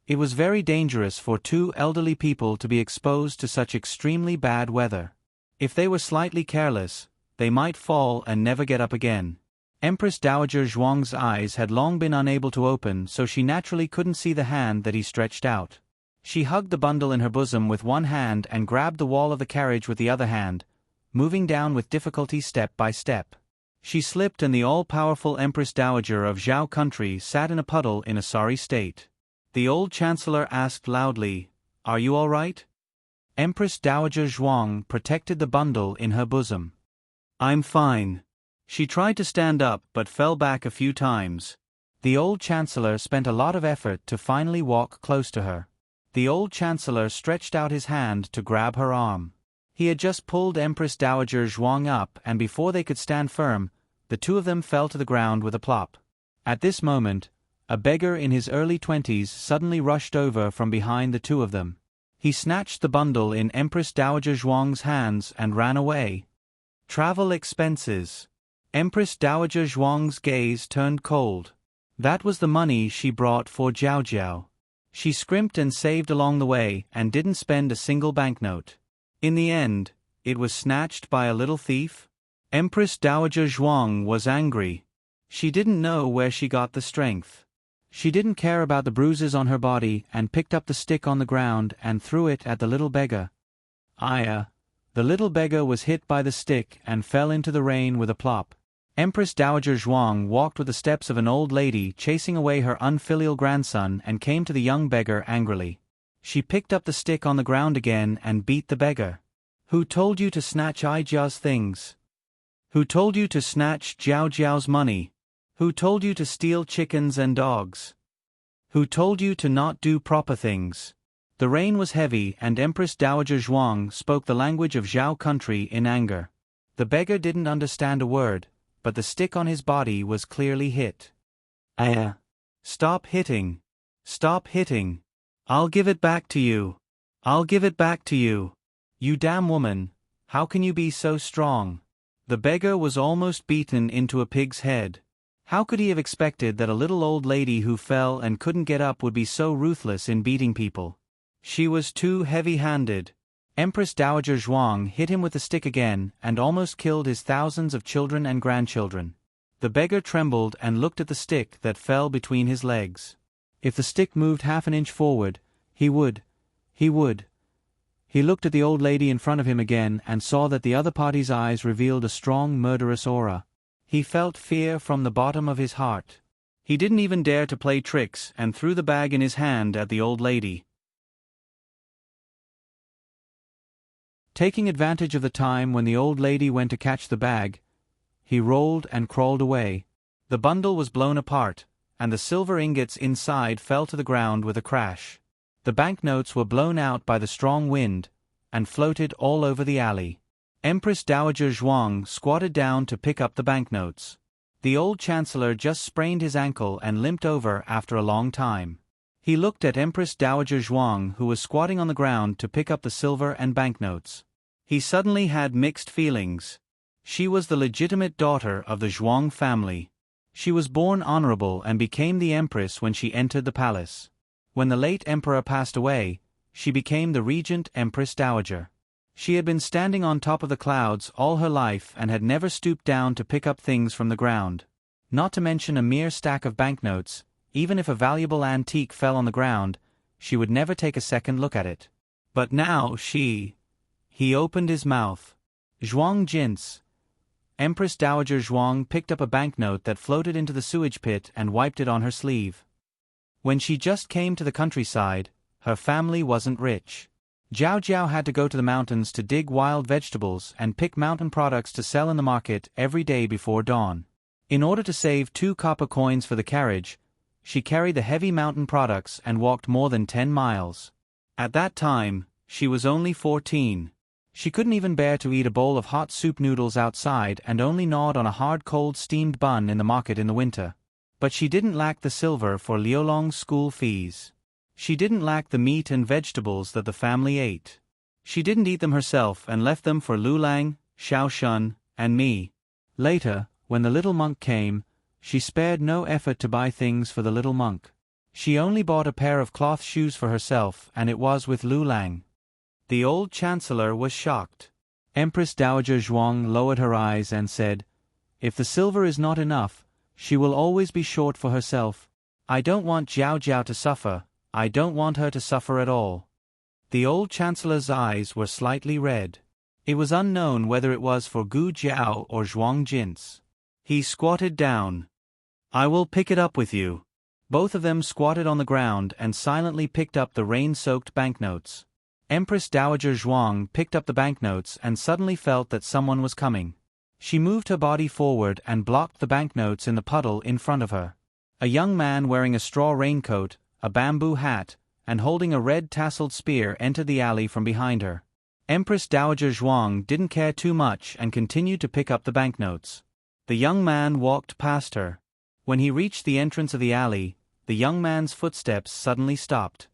It was very dangerous for two elderly people to be exposed to such extremely bad weather. If they were slightly careless, they might fall and never get up again. Empress Dowager Zhuang's eyes had long been unable to open, so she naturally couldn't see the hand that he stretched out. She hugged the bundle in her bosom with one hand and grabbed the wall of the carriage with the other hand, moving down with difficulty step by step. She slipped and the all-powerful Empress Dowager of Zhao country sat in a puddle in a sorry state. The old chancellor asked loudly, "Are you all right?" Empress Dowager Zhuang protected the bundle in her bosom. "I'm fine." She tried to stand up but fell back a few times. The old chancellor spent a lot of effort to finally walk close to her. The old chancellor stretched out his hand to grab her arm. He had just pulled Empress Dowager Zhuang up, and before they could stand firm, the two of them fell to the ground with a plop. At this moment, a beggar in his early 20s suddenly rushed over from behind the two of them. He snatched the bundle in Empress Dowager Zhuang's hands and ran away. Travel expenses. Empress Dowager Zhuang's gaze turned cold. That was the money she brought for Jiao Jiao. She scrimped and saved along the way and didn't spend a single banknote. In the end, it was snatched by a little thief. Empress Dowager Zhuang was angry. She didn't know where she got the strength. She didn't care about the bruises on her body and picked up the stick on the ground and threw it at the little beggar. Aya! The little beggar was hit by the stick and fell into the rain with a plop. Empress Dowager Zhuang walked with the steps of an old lady chasing away her unfilial grandson and came to the young beggar angrily. She picked up the stick on the ground again and beat the beggar. "Who told you to snatch Ai Jiao's things? Who told you to snatch Jiao Jiao's money? Who told you to steal chickens and dogs? Who told you to not do proper things?" The rain was heavy and Empress Dowager Zhuang spoke the language of Zhao country in anger. The beggar didn't understand a word, but the stick on his body was clearly hit. Stop hitting. Stop hitting. I'll give it back to you. I'll give it back to you. You damn woman, how can you be so strong?" The beggar was almost beaten into a pig's head. How could he have expected that a little old lady who fell and couldn't get up would be so ruthless in beating people? She was too heavy-handed. Empress Dowager Zhuang hit him with the stick again and almost killed his thousands of children and grandchildren. The beggar trembled and looked at the stick that fell between his legs. If the stick moved half an inch forward, he would. He looked at the old lady in front of him again and saw that the other party's eyes revealed a strong murderous aura. He felt fear from the bottom of his heart. He didn't even dare to play tricks and threw the bag in his hand at the old lady. Taking advantage of the time when the old lady went to catch the bag, he rolled and crawled away. The bundle was blown apart, and the silver ingots inside fell to the ground with a crash. The banknotes were blown out by the strong wind, and floated all over the alley. Empress Dowager Zhuang squatted down to pick up the banknotes. The old chancellor just sprained his ankle and limped over after a long time. He looked at Empress Dowager Zhuang, who was squatting on the ground to pick up the silver and banknotes. He suddenly had mixed feelings. She was the legitimate daughter of the Zhuang family. She was born honorable and became the empress when she entered the palace. When the late emperor passed away, she became the regent Empress Dowager. She had been standing on top of the clouds all her life and had never stooped down to pick up things from the ground. Not to mention a mere stack of banknotes, even if a valuable antique fell on the ground, she would never take a second look at it. But now He opened his mouth. "Zhuang Jin's." Empress Dowager Zhuang picked up a banknote that floated into the sewage pit and wiped it on her sleeve. When she just came to the countryside, her family wasn't rich. Jiao Jiao had to go to the mountains to dig wild vegetables and pick mountain products to sell in the market every day before dawn. In order to save 2 copper coins for the carriage, she carried the heavy mountain products and walked more than 10 miles. At that time, she was only 14. She couldn't even bear to eat a bowl of hot soup noodles outside and only gnawed on a hard cold steamed bun in the market in the winter. But she didn't lack the silver for Liolong's school fees. She didn't lack the meat and vegetables that the family ate. She didn't eat them herself and left them for Lulang, Xiaoshun, and me. Later, when the little monk came, she spared no effort to buy things for the little monk. She only bought a pair of cloth shoes for herself, and it was with Lulang. The old chancellor was shocked. Empress Dowager Zhuang lowered her eyes and said, "If the silver is not enough, she will always be short for herself. I don't want Jiao Jiao to suffer. I don't want her to suffer at all." The old chancellor's eyes were slightly red. It was unknown whether it was for Gu Jiao or Zhuang Jin's. He squatted down. "I will pick it up with you." Both of them squatted on the ground and silently picked up the rain-soaked banknotes. Empress Dowager Zhuang picked up the banknotes and suddenly felt that someone was coming. She moved her body forward and blocked the banknotes in the puddle in front of her. A young man wearing a straw raincoat, a bamboo hat, and holding a red tasseled spear entered the alley from behind her. Empress Dowager Zhuang didn't care too much and continued to pick up the banknotes. The young man walked past her. When he reached the entrance of the alley, the young man's footsteps suddenly stopped.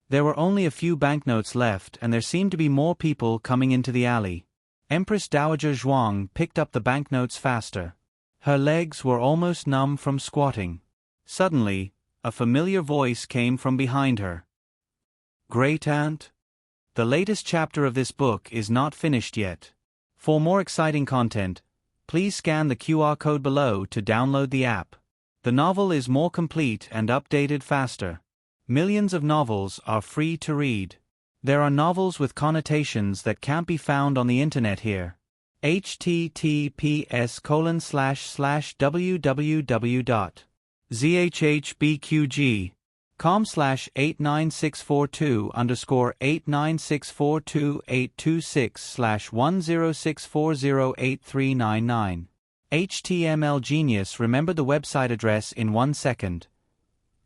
There were only a few banknotes left and there seemed to be more people coming into the alley. Empress Dowager Zhuang picked up the banknotes faster. Her legs were almost numb from squatting. Suddenly, a familiar voice came from behind her. "Great Aunt?" The latest chapter of this book is not finished yet. For more exciting content, please scan the QR code below to download the app. The novel is more complete and updated faster. Millions of novels are free to read. There are novels with connotations that can't be found on the internet here. https://www.zhbqg.com/89642-826408399. HTML Genius remembered the website address in 1 second.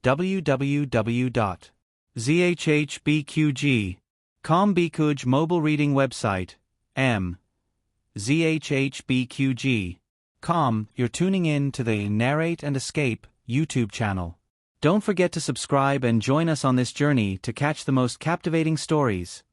www.zhbqg.com Bikuj mobile reading website. zhbqg.com. You're tuning in to the Narrate and Escape YouTube channel. Don't forget to subscribe and join us on this journey to catch the most captivating stories.